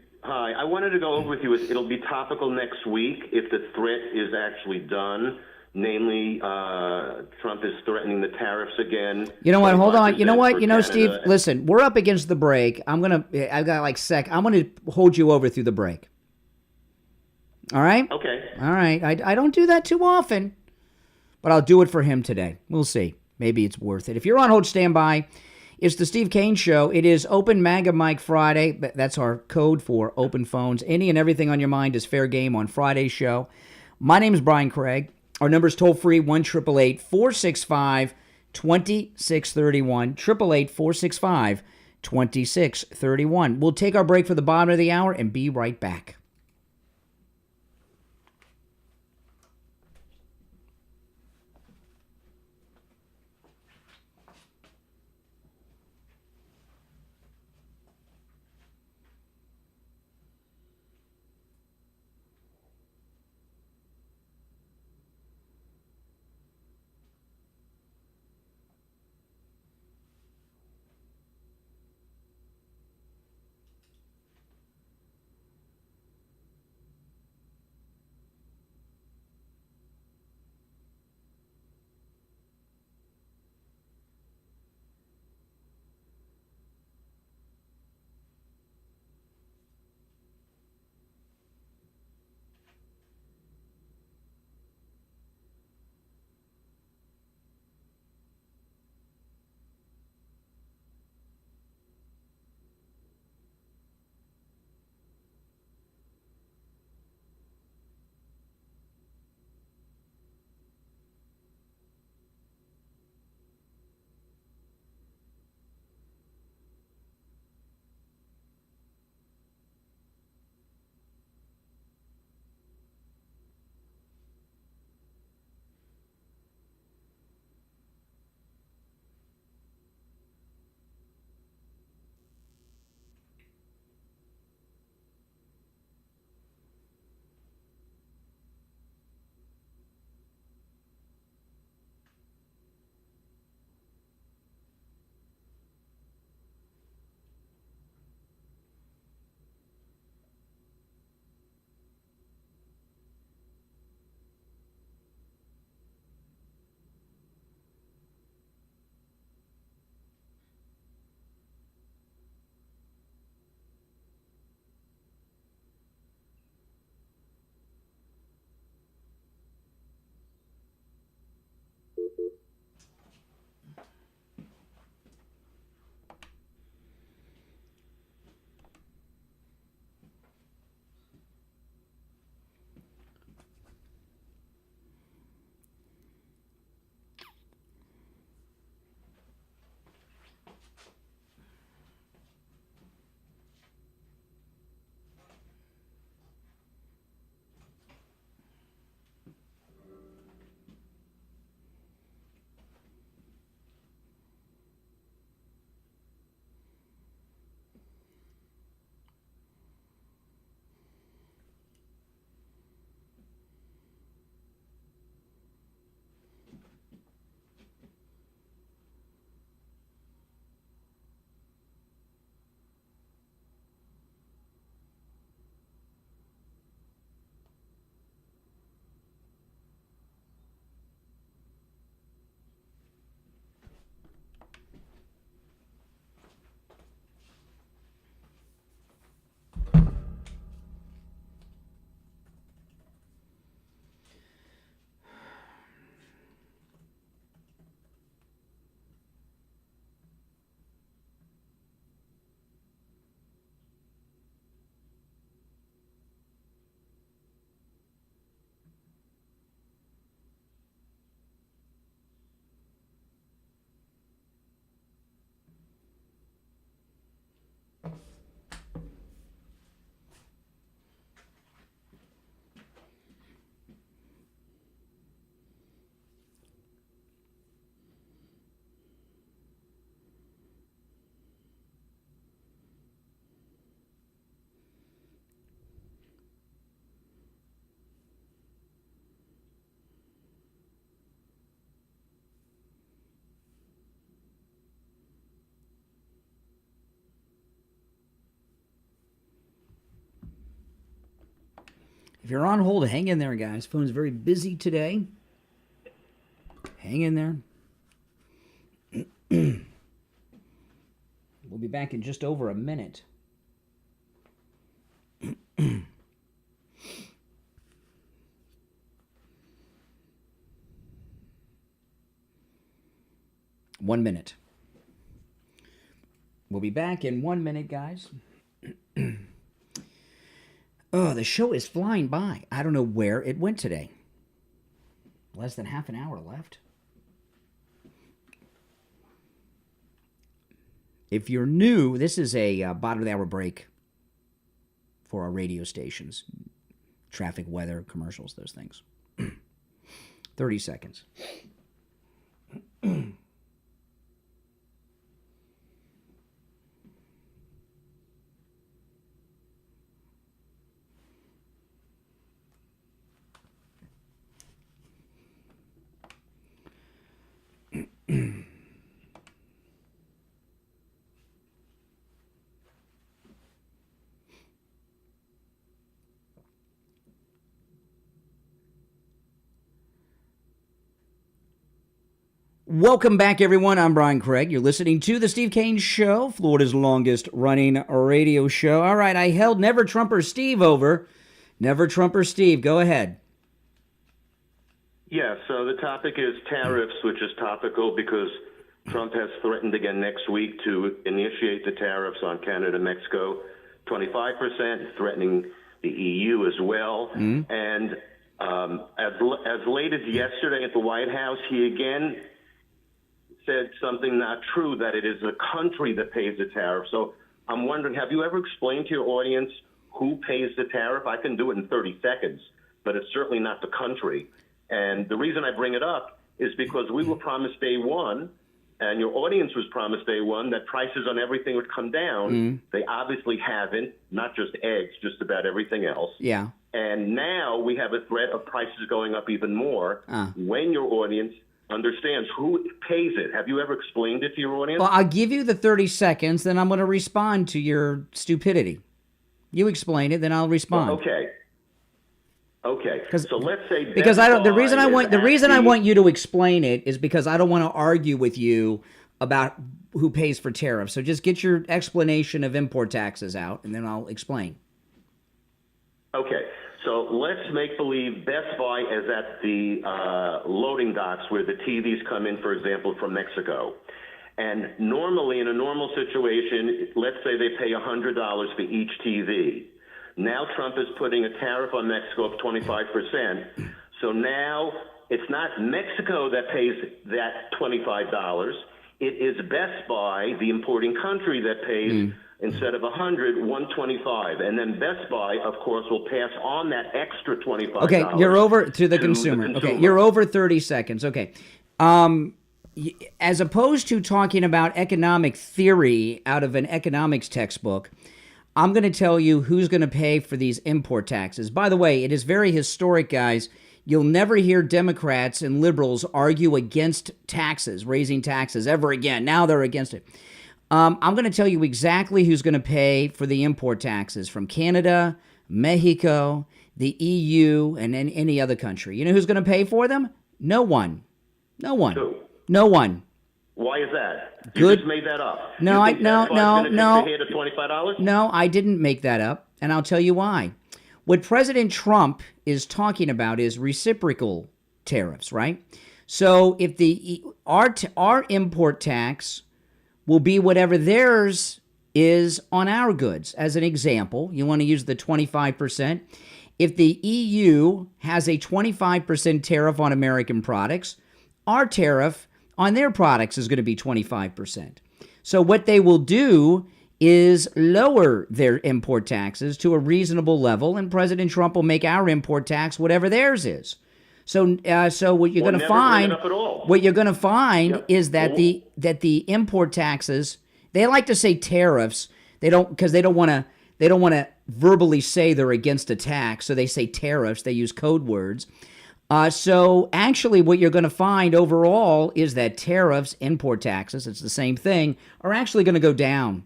Speaker 18: It'll be topical next week if the threat is actually done. Namely, Trump is threatening the tariffs again.
Speaker 1: You know what? Hold on. You know what? Steve, listen, we're up against the break. I'm going to hold you over through the break. All right?
Speaker 18: Okay.
Speaker 1: All right. I don't do that too often, but I'll do it for him today. We'll see. Maybe it's worth it. If you're on hold, stand by. It's the Steve Kane Show. It is Open MAGA Mike Friday. That's our code for open phones. Any and everything on your mind is fair game on Friday's show. My name is Brian Craig. Our number is toll-free, 1-888-465-2631, 888-465-2631. We'll take our break for the bottom of the hour and be right back. If you're on hold, hang in there, guys. Phone's very busy today. Hang in there. We'll be back in just over a minute. 1 minute. We'll be back in 1 minute, guys. Oh, the show is flying by. I don't know where it went today. Less than half an hour left. If you're new, this is a bottom of the hour break for our radio stations. Traffic, weather, commercials, those things. 30 seconds. Welcome back, everyone. I'm Brian Craig. You're listening to The Steve Kane Show, Florida's longest-running radio show. All right, I held Never Trumper Steve over. Never Trumper Steve, go ahead.
Speaker 18: Yeah, so the topic is tariffs, which is topical because Trump has threatened again next week to initiate the tariffs on Canada, Mexico, 25%, threatening the EU as well.
Speaker 1: Mm-hmm.
Speaker 18: And as late as yesterday at the White House, he again said something not true, that it is the country that pays the tariff. So I'm wondering, have you ever explained to your audience who pays the tariff? I can do it in 30 seconds, but it's certainly not the country. And the reason I bring it up is because we were promised day one, and your audience was promised day one, that prices on everything would come down.
Speaker 1: Mm-hmm.
Speaker 18: They obviously haven't, not just eggs, just about everything else.
Speaker 1: Yeah.
Speaker 18: And now we have a threat of prices going up even more when your audience understands who pays it. Have you ever explained it to your audience?
Speaker 1: Well, I'll give you the 30 seconds, then I'm going to respond to your stupidity. You explain it, then I'll respond.
Speaker 18: Well, okay. So let's say
Speaker 1: because I don't. The reason I want you to explain it is because I don't want to argue with you about who pays for tariffs. So just get your explanation of import taxes out, and then I'll explain.
Speaker 18: Okay. So let's make believe Best Buy is at the loading docks where the TVs come in, for example, from Mexico. And normally, in a normal situation, let's say they pay $100 for each TV. Now Trump is putting a tariff on Mexico of 25%. So now it's not Mexico that pays that $25. It is Best Buy, the importing country, that pays instead of 100, 125, and then Best Buy, of course, will pass on that extra $25.
Speaker 1: Okay, you're over to the consumer. Okay, you're over 30 seconds. Okay, as opposed to talking about economic theory out of an economics textbook, I'm going to tell you who's going to pay for these import taxes. By the way, it is very historic, guys. You'll never hear Democrats and liberals argue against taxes, raising taxes ever again. Now they're against it. I'm going to tell you exactly who's going to pay for the import taxes from Canada, Mexico, the EU, and any other country. You know who's going to pay for them? No one. No one.
Speaker 18: Who?
Speaker 1: No one.
Speaker 18: Why is that?
Speaker 1: Good.
Speaker 18: You just made that up.
Speaker 1: No,
Speaker 18: you think
Speaker 1: no.
Speaker 18: The hit of $25?
Speaker 1: No, I didn't make that up, and I'll tell you why. What President Trump is talking about is reciprocal tariffs, right? So if our import tax will be whatever theirs is on our goods. As an example, you want to use the 25%. If the EU has a 25% tariff on American products, our tariff on their products is going to be 25%. So what they will do is lower their import taxes to a reasonable level, and President Trump will make our import tax whatever theirs is. So what you're going to find, is that the import taxes, they like to say tariffs. They don't, because they don't want to verbally say they're against a tax, so they say tariffs. They use code words. So actually, what you're going to find overall is that tariffs, import taxes, it's the same thing, are actually going to go down.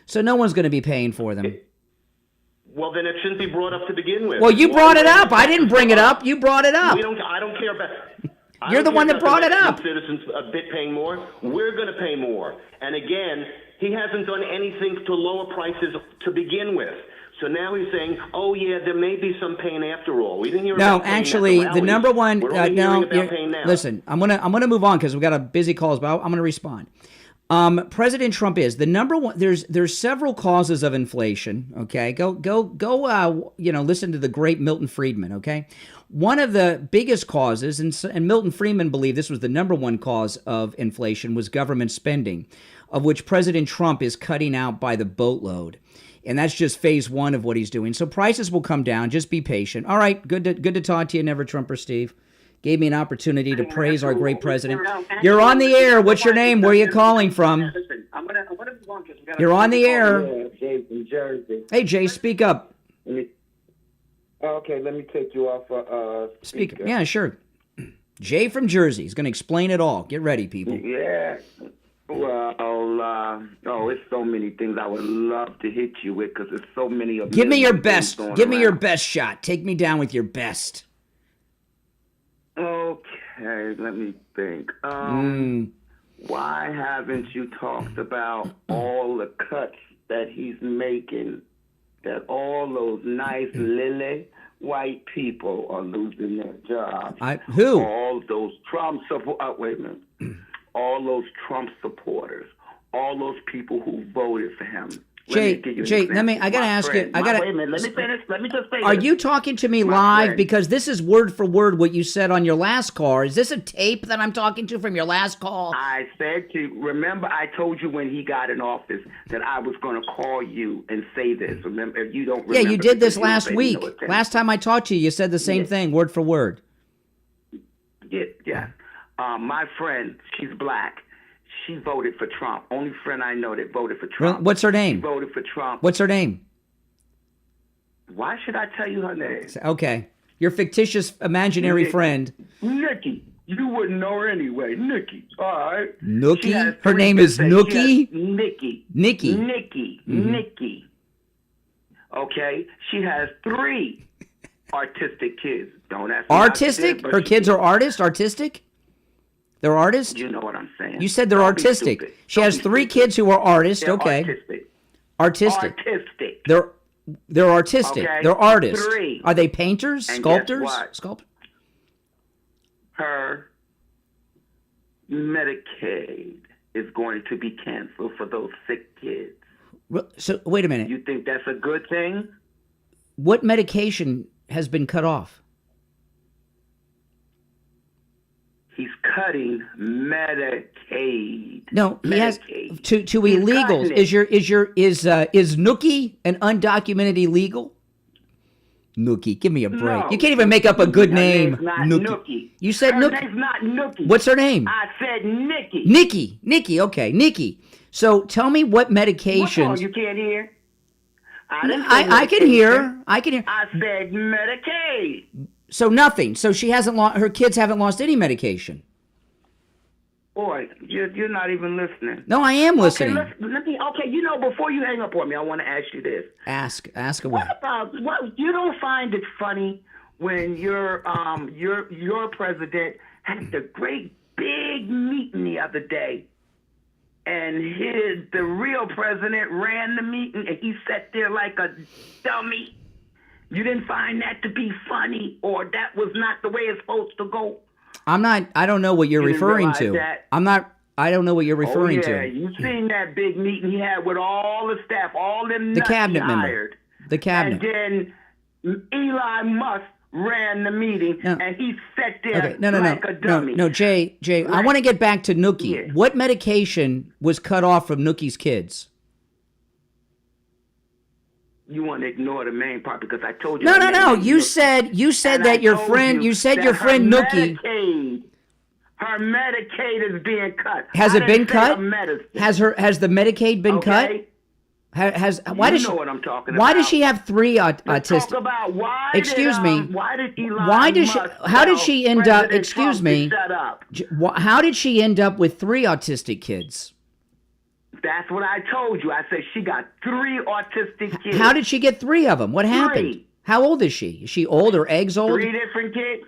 Speaker 1: So no one's going to be paying for them.
Speaker 18: Well, then it shouldn't be brought up to begin with.
Speaker 1: Well, you brought it up. I didn't bring it up. You brought it up.
Speaker 18: I don't care about.
Speaker 1: You're the one that brought it up.
Speaker 18: Citizens a bit paying more. We're going to pay more. And again, he hasn't done anything to lower prices to begin with. So now he's saying, "Oh yeah, there may be some pain after all." We didn't hear.
Speaker 1: No,
Speaker 18: about pain
Speaker 1: actually,
Speaker 18: at
Speaker 1: the number one.
Speaker 18: We're only hearing about pain now.
Speaker 1: Listen, I'm gonna move on because we got a busy calls, but I'm gonna respond. President Trump is the number one. There's several causes of inflation. Okay, go. Listen to the great Milton Friedman. Okay, one of the biggest causes, and Milton Friedman believed this was the number one cause of inflation, was government spending, of which President Trump is cutting out by the boatload. And that's just phase one of what he's doing. So prices will come down. Just be patient. All right, good to talk to you, Never Trumper Steve. Gave me an opportunity to praise our great president. You're on the air. What's your name? Where are you calling from?
Speaker 19: Listen, I'm gonna move on because we got.
Speaker 1: You're on the air.
Speaker 19: Jay from Jersey.
Speaker 1: Hey, Jay, speak up.
Speaker 19: Okay, let me take you off.
Speaker 1: Speak. Yeah, sure. Jay from Jersey is going to explain it all. Get ready, people.
Speaker 19: Yeah. Well, it's so many things I would love to hit you with because there's so many of.
Speaker 1: Give me your best. Give me your best shot. Take me down with your best.
Speaker 19: Okay, let me think. Why haven't you talked about all the cuts that he's making? That all those nice lily white people are losing their jobs.
Speaker 1: Who?
Speaker 19: All those Trump wait a minute. All those Trump supporters, all those people who voted for him.
Speaker 1: Jay, I gotta ask you.
Speaker 19: Wait a minute. Let me finish. Let me just say.
Speaker 1: Are you talking to me live? Because this is word for word what you said on your last call. Is this a tape that I'm talking to from your last call?
Speaker 19: I said to you, remember I told you when he got in office that I was going to call you and say this. Remember, if you don't remember.
Speaker 1: Yeah, you did this last week. Last time I talked to you, you said the same thing, word for word.
Speaker 19: Yeah. My friend, she's black. She voted for Trump. Only friend I know that voted for Trump.
Speaker 1: What's her name?
Speaker 19: She voted for Trump.
Speaker 1: What's her name?
Speaker 19: Why should I tell you her name?
Speaker 1: Okay. Your fictitious imaginary friend.
Speaker 19: Nikki. You wouldn't know her anyway. Nikki. All right.
Speaker 1: Nookie? Her name is Nookie?
Speaker 19: Nikki.
Speaker 1: Nikki.
Speaker 19: Nikki. Okay? She has 3 artistic kids. Don't ask me.
Speaker 1: Artistic? Her kids are artists? Artistic? They're artists?
Speaker 19: You know what I'm saying.
Speaker 1: You said they're artistic. She has 3 kids who are artists.
Speaker 19: They're
Speaker 1: okay.
Speaker 19: Artistic.
Speaker 1: They're artistic.
Speaker 19: Okay.
Speaker 1: They're artists.
Speaker 19: 3.
Speaker 1: Are they painters?
Speaker 19: And
Speaker 1: Sculptors?
Speaker 19: Guess what? Her Medicaid is going to be canceled for those sick kids.
Speaker 1: So wait a minute.
Speaker 19: You think that's a good thing?
Speaker 1: What medication has been cut off?
Speaker 19: He's cutting Medicaid.
Speaker 1: No, he has to illegals. Is Nookie an undocumented illegal? Nookie, give me a break.
Speaker 19: No.
Speaker 1: You can't even make up a good name.
Speaker 19: Nookie.
Speaker 1: You said
Speaker 19: her
Speaker 1: Nookie.
Speaker 19: name's not Nookie.
Speaker 1: What's her name?
Speaker 19: I said Nikki.
Speaker 1: Nikki. Okay, Nikki. So tell me what medications.
Speaker 19: What's wrong? You can't hear?
Speaker 1: I can hear. I can hear.
Speaker 19: I said Medicaid.
Speaker 1: So nothing. So she hasn't lost. Her kids haven't lost any medication.
Speaker 19: Boy, you're not even listening.
Speaker 1: No, I am listening.
Speaker 19: Okay, before you hang up on me, I want to ask you this.
Speaker 1: Ask away.
Speaker 19: What you don't find it funny when your president had the great big meeting the other day, and the real president ran the meeting, and he sat there like a dummy. You didn't find that to be funny, or that was not the way it's supposed to go?
Speaker 1: I don't know what you're referring to. I don't know what you're referring to.
Speaker 19: Yeah, you seen that big meeting he had with all the staff, all them
Speaker 1: the
Speaker 19: nuts
Speaker 1: cabinet
Speaker 19: he
Speaker 1: member.
Speaker 19: hired.
Speaker 1: The cabinet.
Speaker 19: And then Elon Musk ran the meeting, and he sat there like a dummy.
Speaker 1: No, Jay, I want to get back to Nookie.
Speaker 19: Yeah.
Speaker 1: What medication was cut off from Nookie's kids?
Speaker 19: You want to ignore the main part because I told you.
Speaker 1: No. You said that your friend. You said your friend Nookie.
Speaker 19: Her Medicaid is being cut.
Speaker 1: Has it been cut? Has the Medicaid been cut? Why does she?
Speaker 19: What I'm talking about.
Speaker 1: Why does she have 3 autistic?
Speaker 19: Talk about why.
Speaker 1: Excuse me.
Speaker 19: Why did Elon
Speaker 1: Why does she?
Speaker 19: Musk
Speaker 1: How did she end up?
Speaker 19: President
Speaker 1: Excuse
Speaker 19: Trump
Speaker 1: me.
Speaker 19: to shut up?
Speaker 1: How did she end up with 3 autistic kids?
Speaker 19: That's what I told you. I said she got 3 autistic kids.
Speaker 1: How did she get 3 of them? What happened?
Speaker 19: 3.
Speaker 1: How old is she? Is she old or eggs old?
Speaker 19: 3 different kids.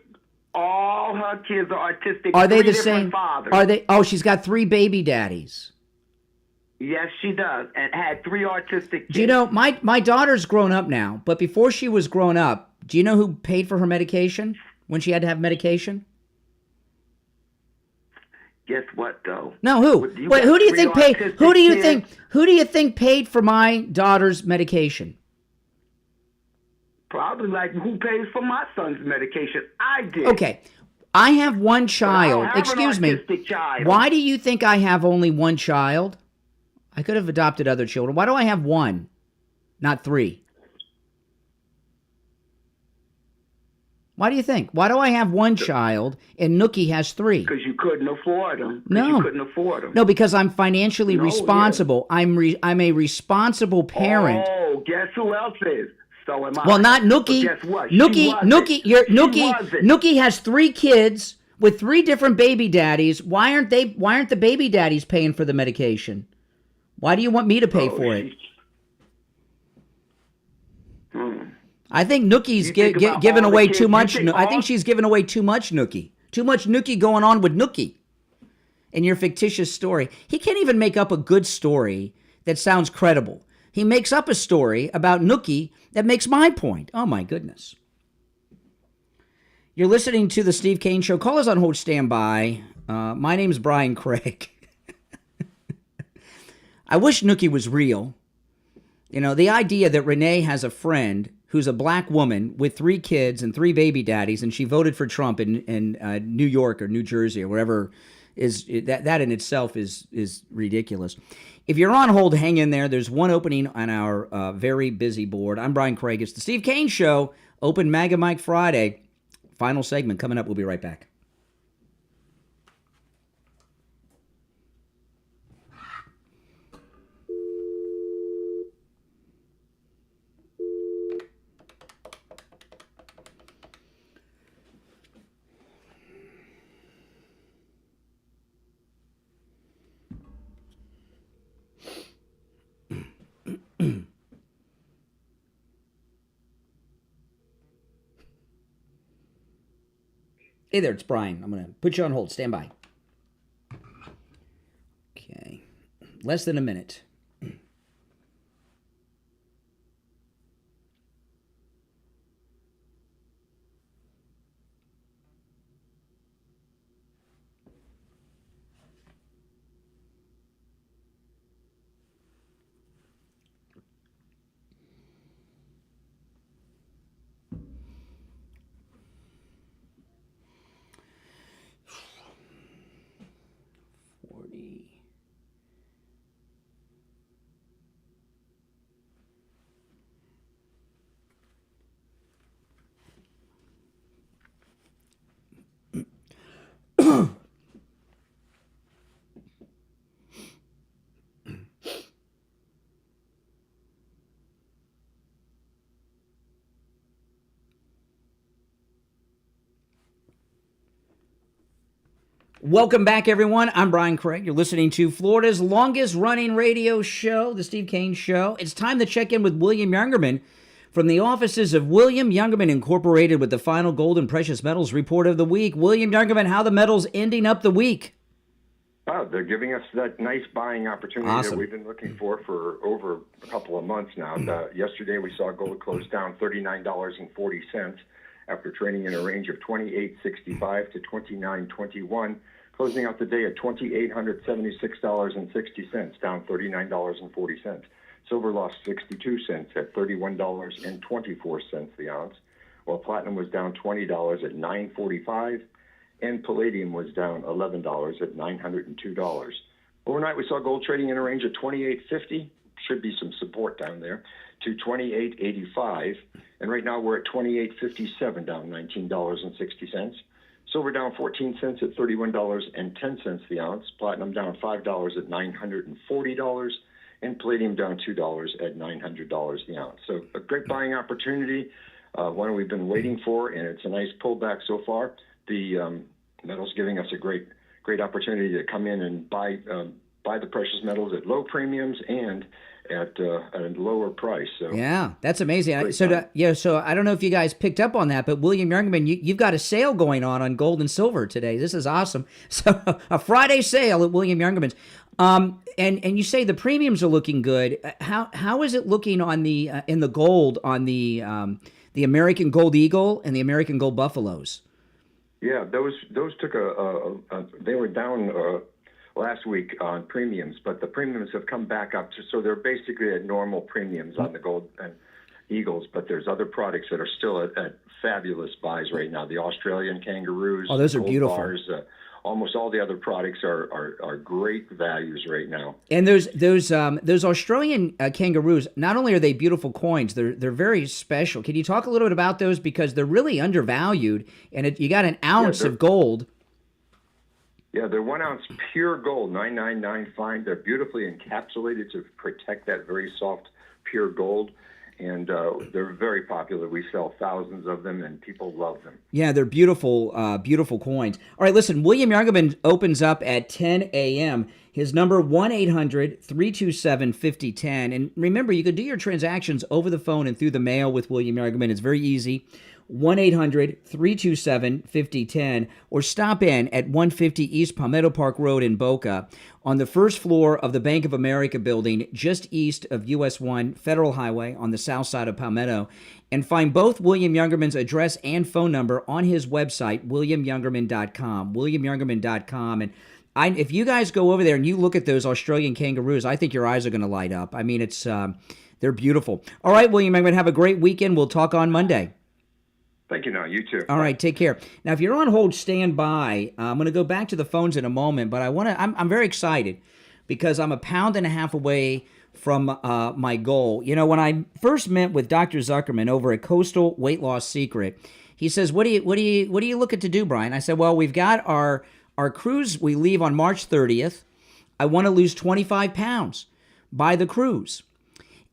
Speaker 19: All her kids are autistic.
Speaker 1: Are they
Speaker 19: 3
Speaker 1: the same?
Speaker 19: fathers.
Speaker 1: Are they? Oh, she's got 3 baby daddies.
Speaker 19: Yes, she does, and had 3 autistic kids.
Speaker 1: Do you know, my daughter's grown up now, but before she was grown up, do you know who paid for her medication when she had to have medication?
Speaker 19: Guess what, though?
Speaker 1: No, who? Wait, who do you think paid? Who do you think? Who do you think paid for my daughter's medication?
Speaker 19: Probably like who pays for my son's medication? I did.
Speaker 1: Okay, I have one child.
Speaker 19: have an
Speaker 1: Excuse me.
Speaker 19: autistic child.
Speaker 1: Why do you think I have only one child? I could have adopted other children. Why do I have 1, not 3? Why do you think? Why do I have 1 child and Nookie has 3?
Speaker 19: Because you couldn't afford them.
Speaker 1: No.
Speaker 19: You couldn't afford them.
Speaker 1: No, because I'm financially responsible. I'm a responsible parent.
Speaker 19: Oh, guess who else is? So am I.
Speaker 1: Well, not Nookie.
Speaker 19: But guess what?
Speaker 1: Nookie has 3 kids with 3 different baby daddies. Why aren't the baby daddies paying for the medication? Why do you want me to pay for it? I think Nookie's giving away too much. I think she's giving away too much Nookie. Too much Nookie going on with Nookie in your fictitious story. He can't even make up a good story that sounds credible. He makes up a story about Nookie that makes my point. Oh, my goodness. You're listening to the Steve Kane Show. Call us on hold, stand by. My name's Brian Craig. I wish Nookie was real. You know, the idea that Renee has a friend who's a black woman with 3 kids and 3 baby daddies, and she voted for Trump in New York or New Jersey or wherever, is that in itself is ridiculous. If you're on hold, hang in there. There's one opening on our very busy board. I'm Brian Craig. It's the Steve Kane Show. Open MAGA Mike Friday. Final segment coming up. We'll be right back. Hey there, it's Brian. I'm going to put you on hold. Stand by. Okay. Less than a minute. Welcome back, everyone. I'm Brian Craig. You're listening to Florida's longest-running radio show, The Steve Kane Show. It's time to check in with William Youngerman from the offices of William Youngerman Incorporated with the final gold and precious metals report of the week. William Youngerman, how the metals ending up the week?
Speaker 20: Oh, they're giving us that nice buying opportunity
Speaker 1: Awesome.
Speaker 20: that we've been looking for over a couple of months now. Yesterday, we saw gold close down $39.40 after trading in a range of $28.65 to $29.21, closing out the day at $2,876.60, down $39.40. Silver lost 62 cents at $31.24 the ounce, while platinum was down $20 at $9.45, and palladium was down $11 at $902. Overnight, we saw gold trading in a range of $28.50, should be some support down there, to $28.85, and right now we're at $28.57, down $19.60. Silver down 14 cents at $31.10 the ounce, platinum down $5 at $940, and palladium down $2 at $900 the ounce. So a great buying opportunity, one we've been waiting for, and it's a nice pullback so far. The metal's giving us a great opportunity to come in and buy buy the precious metals at low premiums and at a lower price. So
Speaker 1: yeah, that's amazing. So I don't know if you guys picked up on that, but William Youngerman, you've got a sale going on gold and silver today. This is awesome. So a Friday sale at William Youngerman's. And you say the premiums are looking good. How is it looking on the in the gold on the American Gold Eagle and the American Gold Buffaloes?
Speaker 20: Yeah, those took they were down last week on premiums, but the premiums have come back up, so they're basically at normal premiums on the gold and Eagles, but there's other products that are still at fabulous buys right now. The Australian kangaroos.
Speaker 1: Oh, those are
Speaker 20: gold
Speaker 1: beautiful.
Speaker 20: Bars, almost all the other products are great values right now.
Speaker 1: And those Australian kangaroos, not only are they beautiful coins, they're very special. Can you talk a little bit about those, because they're really undervalued, and you got an ounce of gold.
Speaker 20: Yeah, they're 1 ounce pure gold, 999 fine. They're beautifully encapsulated to protect that very soft pure gold. And they're very popular. We sell thousands of them, and people love them.
Speaker 1: Yeah, they're beautiful, beautiful coins. All right, listen, William Youngerman opens up at 10 a.m. His number, 1-800-327-5010. And remember, you can do your transactions over the phone and through the mail with William Youngerman. It's very easy. 1-800-327-5010, or stop in at 150 East Palmetto Park Road in Boca on the first floor of the Bank of America building just east of US 1 Federal Highway on the south side of Palmetto, and find both William Youngerman's address and phone number on his website, williamyoungerman.com, williamyoungerman.com. And if you guys go over there and you look at those Australian kangaroos, I think your eyes are going to light up. I mean, they're beautiful. All right, William Youngerman, have a great weekend. We'll talk on Monday.
Speaker 20: Thank you. Now, you too.
Speaker 1: All right, take care. Now, if you're on hold, stand by. I'm going to go back to the phones in a moment, but I'm very excited because I'm a pound and a half away from my goal. You know, when I first met with Dr. Zuckerman over at Coastal Weight Loss Secret, he says, "What are you looking to do, Brian?" I said, "Well, we've got our cruise. We leave on March 30th. I want to lose 25 pounds by the cruise."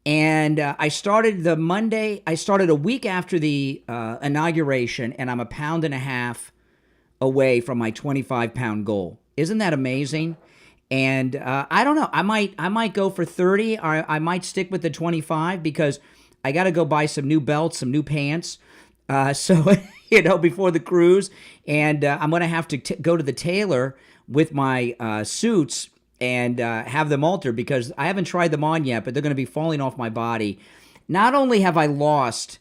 Speaker 1: And I started a week after the inauguration, and I'm a pound and a half away from my 25-pound goal. Isn't that amazing? And I don't know. I might go for 30, or I might stick with the 25 because I got to go buy some new belts, some new pants. So before the cruise, and I'm going to have to go to the tailor with my suits and have them altered because I haven't tried them on yet, but they're going to be falling off my body. Not only have I lost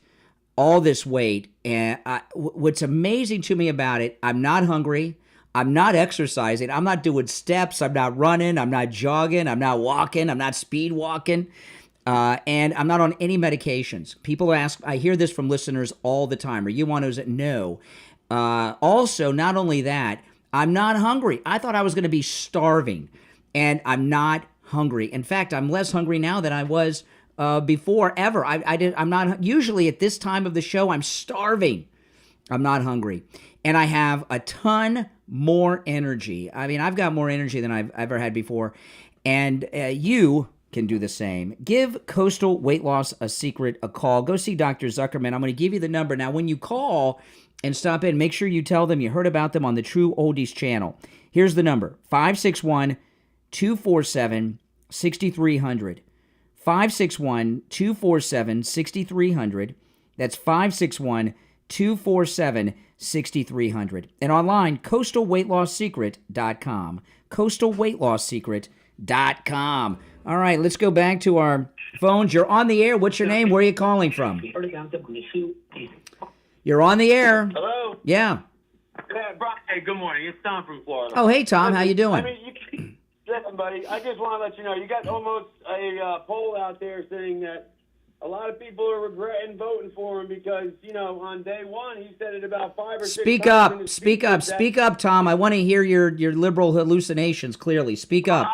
Speaker 1: all this weight, and what's amazing to me about it, I'm not hungry, I'm not exercising, I'm not doing steps, I'm not running, I'm not jogging, I'm not walking, I'm not speed walking, and I'm not on any medications. People ask, I hear this from listeners all the time, are you on those? No. Also, not only that, I'm not hungry. I thought I was going to be starving. And I'm not hungry. In fact, I'm less hungry now than I was before ever. I'm not usually at this time of the show. I'm starving. I'm not hungry, and I have a ton more energy. I mean, I've got more energy than I've ever had before, and you can do the same. Give Coastal Weight Loss Secret a call. Go see Dr. Zuckerman. I'm going to give you the number now. When you call and stop in, make sure you tell them you heard about them on the True Oldies channel. Here's the number: 561-247-6300. 561-247-6300. That's 561-247-6300. And online, coastalweightlosssecret.com. coastalweightlosssecret.com. All right, let's go back to our phones. You're on the air. What's your name? Where are you calling from? You're on the air.
Speaker 21: Hello?
Speaker 1: Yeah.
Speaker 21: Hey, good morning. It's Tom from Florida.
Speaker 1: Oh, hey, Tom. How you doing?
Speaker 21: I mean, listen, buddy, I just want to let you know, you got almost a poll out there saying that a lot of people are regretting voting for him because, on day one, he said it about 5 or 6 times.
Speaker 1: Speak up, Tom. I want to hear your liberal hallucinations clearly. Speak up.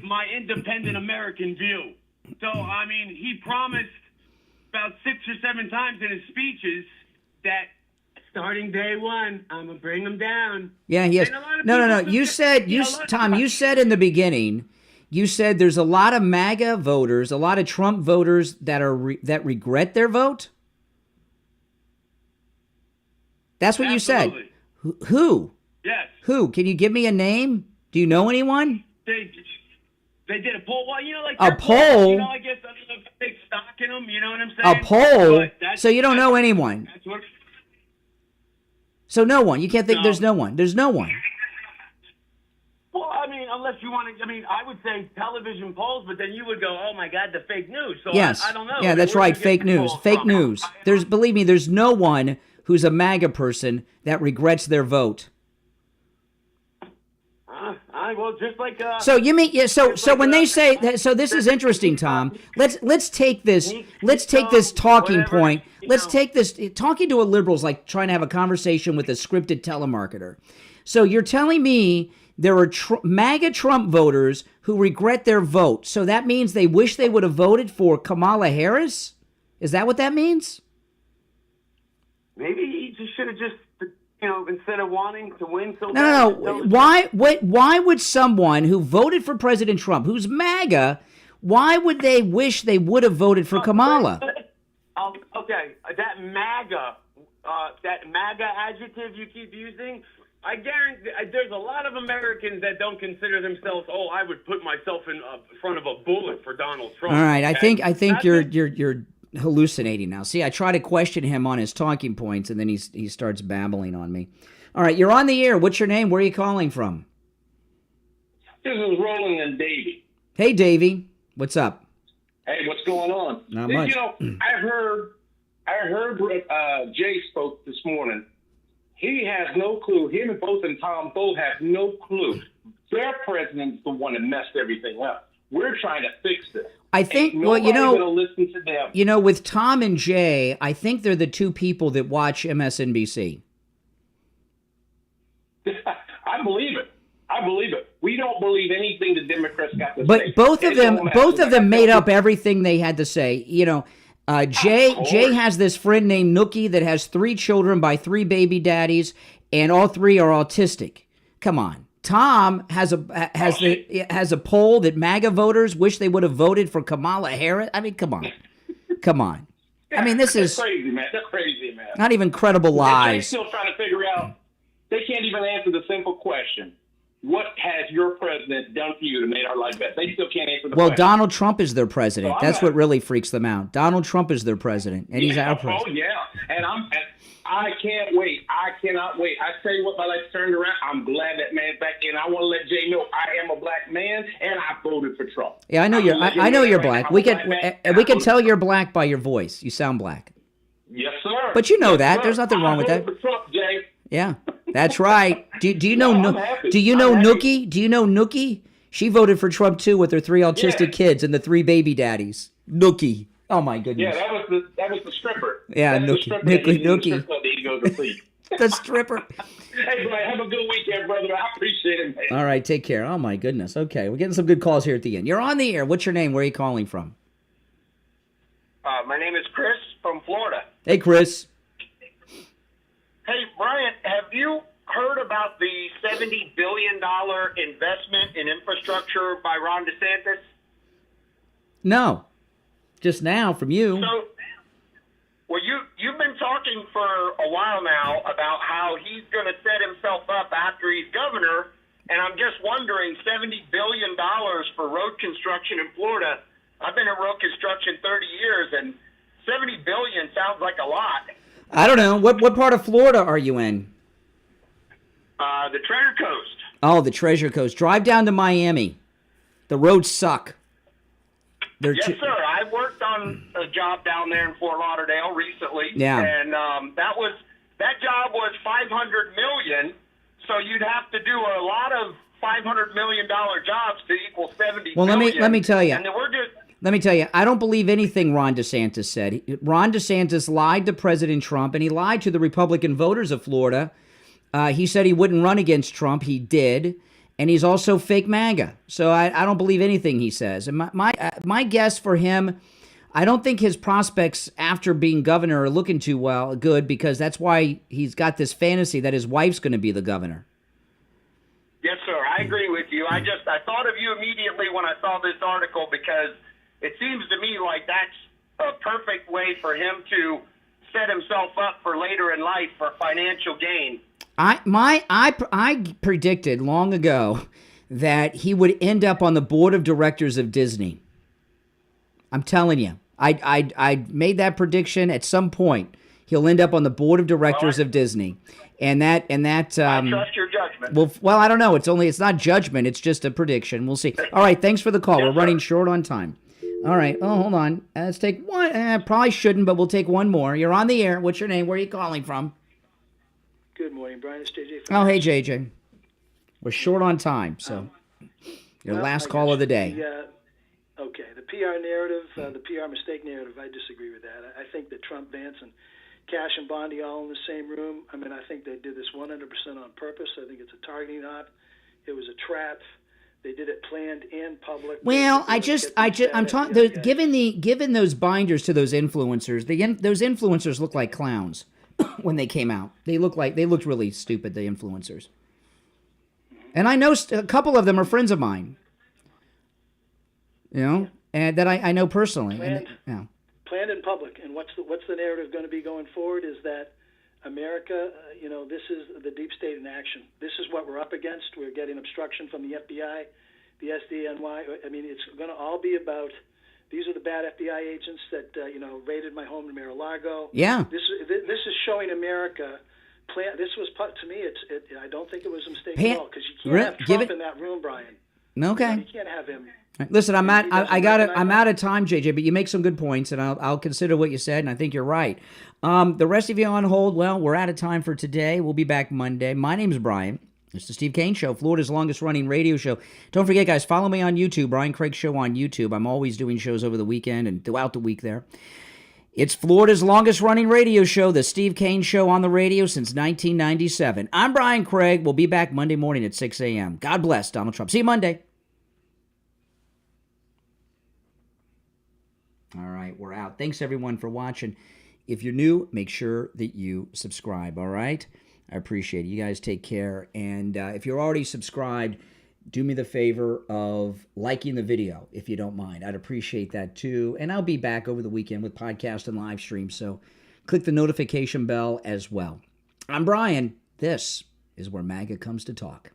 Speaker 21: My independent American view. So, I mean, he promised about 6 or 7 times in his speeches that starting day one, I'm going to bring them down.
Speaker 1: Yeah, yes. No. You said in the beginning, you said there's a lot of MAGA voters, a lot of Trump voters that that regret their vote? That's what you said. Who?
Speaker 21: Yes.
Speaker 1: Who? Can you give me a name? Do you know anyone?
Speaker 21: They did a poll. Well, like
Speaker 1: a poll.
Speaker 21: I guess I don't know if I take stock in them. You know what I'm saying?
Speaker 1: A poll. So you don't know anyone.
Speaker 21: That's what.
Speaker 1: So no one. You can't think. No. There's no one. There's no one.
Speaker 21: Well, I mean, unless you want to. I mean, I would say television polls, but then you would go, "Oh my God, the fake news." So
Speaker 1: yes.
Speaker 21: I don't know.
Speaker 1: Yeah, that's right. Fake news. Fake news. Believe me, there's no one who's a MAGA person that regrets their vote.
Speaker 21: Well, just like.
Speaker 1: So you mean So when they say that, so this is interesting, Tom. Let's take this. Let's take this talking point. Let's take this talking to a liberal is like trying to have a conversation with a scripted telemarketer. So you're telling me there are MAGA Trump voters who regret their vote. So that means they wish they would have voted for Kamala Harris? Is that what that means?
Speaker 21: Maybe he just should have just, instead of wanting to win so
Speaker 1: No. Why would someone who voted for President Trump, who's MAGA, why would they wish they would have voted for Kamala?
Speaker 21: Okay, that MAGA adjective you keep using, I guarantee there's a lot of Americans that don't consider themselves, I would put myself in front of a bullet for Donald Trump.
Speaker 1: All right, I think you're hallucinating now. See, I try to question him on his talking points, and then he starts babbling on me. All right, you're on the air. What's your name? Where are you calling from?
Speaker 3: This is Roland and Davey.
Speaker 1: Hey, Davey. What's up?
Speaker 3: Hey, what's going on?
Speaker 1: Not much.
Speaker 3: I heard Jay spoke this morning. He has no clue. Him and Tom both have no clue. Their president's the one that messed everything up. We're trying to fix this.
Speaker 1: I think,
Speaker 3: gonna listen to them.
Speaker 1: With Tom and Jay, I think they're the two people that watch MSNBC.
Speaker 3: I believe it. We don't believe anything the Democrats got to say.
Speaker 1: But both of them made up everything they had to say. Jay has this friend named Nookie that has 3 children by 3 baby daddies, and all 3 are autistic. Come on. Tom has a poll that MAGA voters wish they would have voted for Kamala Harris. I mean, come on. I mean, this is
Speaker 3: crazy, man. That's crazy, man.
Speaker 1: Not even credible lies.
Speaker 3: They're still trying to figure out. They can't even answer the simple question: what has your president done for you to make our life better? They still can't answer the question.
Speaker 1: Well, Donald Trump is their president. That's what really freaks them out. Donald Trump is their president, and he's our president.
Speaker 3: Oh yeah, and I can't wait. I cannot wait. I tell you what, my life turned around. I'm glad that man's back in. I want to let Jay know I am a black man, and I voted for Trump.
Speaker 1: Yeah, I know you're. I know you're black. We can tell you're black by your voice. You sound black.
Speaker 3: Yes, sir.
Speaker 1: But you know that. There's nothing wrong with that.
Speaker 3: For Trump, Jay.
Speaker 1: Yeah, that's right. Do you know Nookie? Do you know Nookie? She voted for Trump too with her 3 autistic kids and the 3 baby daddies. Nookie. Oh my goodness.
Speaker 3: Yeah, that was the stripper.
Speaker 1: Yeah, Nookie. The stripper.
Speaker 3: Hey, bro, have a good weekend, brother. I appreciate it, man.
Speaker 1: All right, take care. Oh my goodness. Okay, we're getting some good calls here at the end. You're on the air. What's your name? Where are you calling from?
Speaker 22: My name is Chris from Florida.
Speaker 1: Hey, Chris.
Speaker 22: Hey, Brian, have you heard about the $70 billion investment in infrastructure by Ron DeSantis?
Speaker 1: No. Just now from you.
Speaker 22: So, well, you've been talking for a while now about how he's going to set himself up after he's governor, and I'm just wondering, $70 billion for road construction in Florida. I've been in road construction 30 years, and $70 billion sounds like a lot.
Speaker 1: I don't know. What part of Florida are you in?
Speaker 22: The Treasure Coast.
Speaker 1: Oh, the Treasure Coast. Drive down to Miami. The roads suck.
Speaker 22: Yes, sir. I worked on a job down there in Fort Lauderdale recently.
Speaker 1: Yeah.
Speaker 22: And that job was $500 million. So you'd have to do a lot of $500 million jobs to equal $70
Speaker 1: well,
Speaker 22: billion.
Speaker 1: let me tell you.
Speaker 22: And then we're just.
Speaker 1: Let me tell you, I don't believe anything Ron DeSantis said. Ron DeSantis lied to President Trump, and he lied to the Republican voters of Florida. He said he wouldn't run against Trump. He did. And he's also fake MAGA. So I don't believe anything he says. And my guess for him, I don't think his prospects after being governor are looking too good, because that's why he's got this fantasy that his wife's going to be the governor.
Speaker 22: Yes, sir. I agree with you. I thought of you immediately when I saw this article, because it seems to me like that's a perfect way for him to set himself up for later in life for financial gain.
Speaker 1: I predicted long ago that he would end up on the board of directors of Disney. I'm telling you, I made that prediction. At some point, he'll end up on the board of directors of Disney, and that.
Speaker 22: I trust your judgment.
Speaker 1: Well, I don't know. It's not judgment. It's just a prediction. We'll see. All right, thanks for the call. We're running short on time. All right. Oh, hold on. Let's take one. Probably shouldn't, but we'll take one more. You're on the air. What's your name? Where are you calling from?
Speaker 2: Good morning, Brian. It's JJ.
Speaker 1: Oh, hey, JJ. We're short on time, so your last call of the day.
Speaker 2: Okay, the PR narrative, the PR mistake narrative, I disagree with that. I think that Trump, Vance, and Kash and Bondi all in the same room. I mean, I think they did this 100% on purpose. I think it's a targeting op. It was a trap. They did it planned in public.
Speaker 1: Well, I'm talking. Given those binders to those influencers, those influencers look like clowns when they came out. They looked really stupid. The influencers, and I know a couple of them are friends of mine. You know, and that I know personally.
Speaker 2: Planned in public. And what's the narrative going to be going forward? Is that America, this is the deep state in action. This is what we're up against. We're getting obstruction from the FBI, the SDNY. I mean, it's going to all be about, these are the bad FBI agents that, raided my home in Mar-a-Lago.
Speaker 1: Yeah.
Speaker 2: This is showing America. This was, to me, I don't think it was a mistake at all, because you can't have Trump in that room, Brian.
Speaker 1: Okay.
Speaker 2: You can't have him.
Speaker 1: Listen, I'm out of time, JJ, but you make some good points, and I'll consider what you said, and I think you're right. The rest of you on hold, well, we're out of time for today. We'll be back Monday. My name's Brian. It's the Steve Kane Show, Florida's longest-running radio show. Don't forget, guys, follow me on YouTube, Brian Craig Show on YouTube. I'm always doing shows over the weekend and throughout the week there. It's Florida's longest-running radio show, the Steve Kane Show on the radio since 1997. I'm Brian Craig. We'll be back Monday morning at 6 a.m. God bless Donald Trump. See you Monday. All right, we're out. Thanks, everyone, for watching. If you're new, make sure that you subscribe, all right? I appreciate it. You guys take care. And if you're already subscribed, do me the favor of liking the video, if you don't mind. I'd appreciate that, too. And I'll be back over the weekend with podcast and live stream, so click the notification bell as well. I'm Brian. This is where MAGA comes to talk.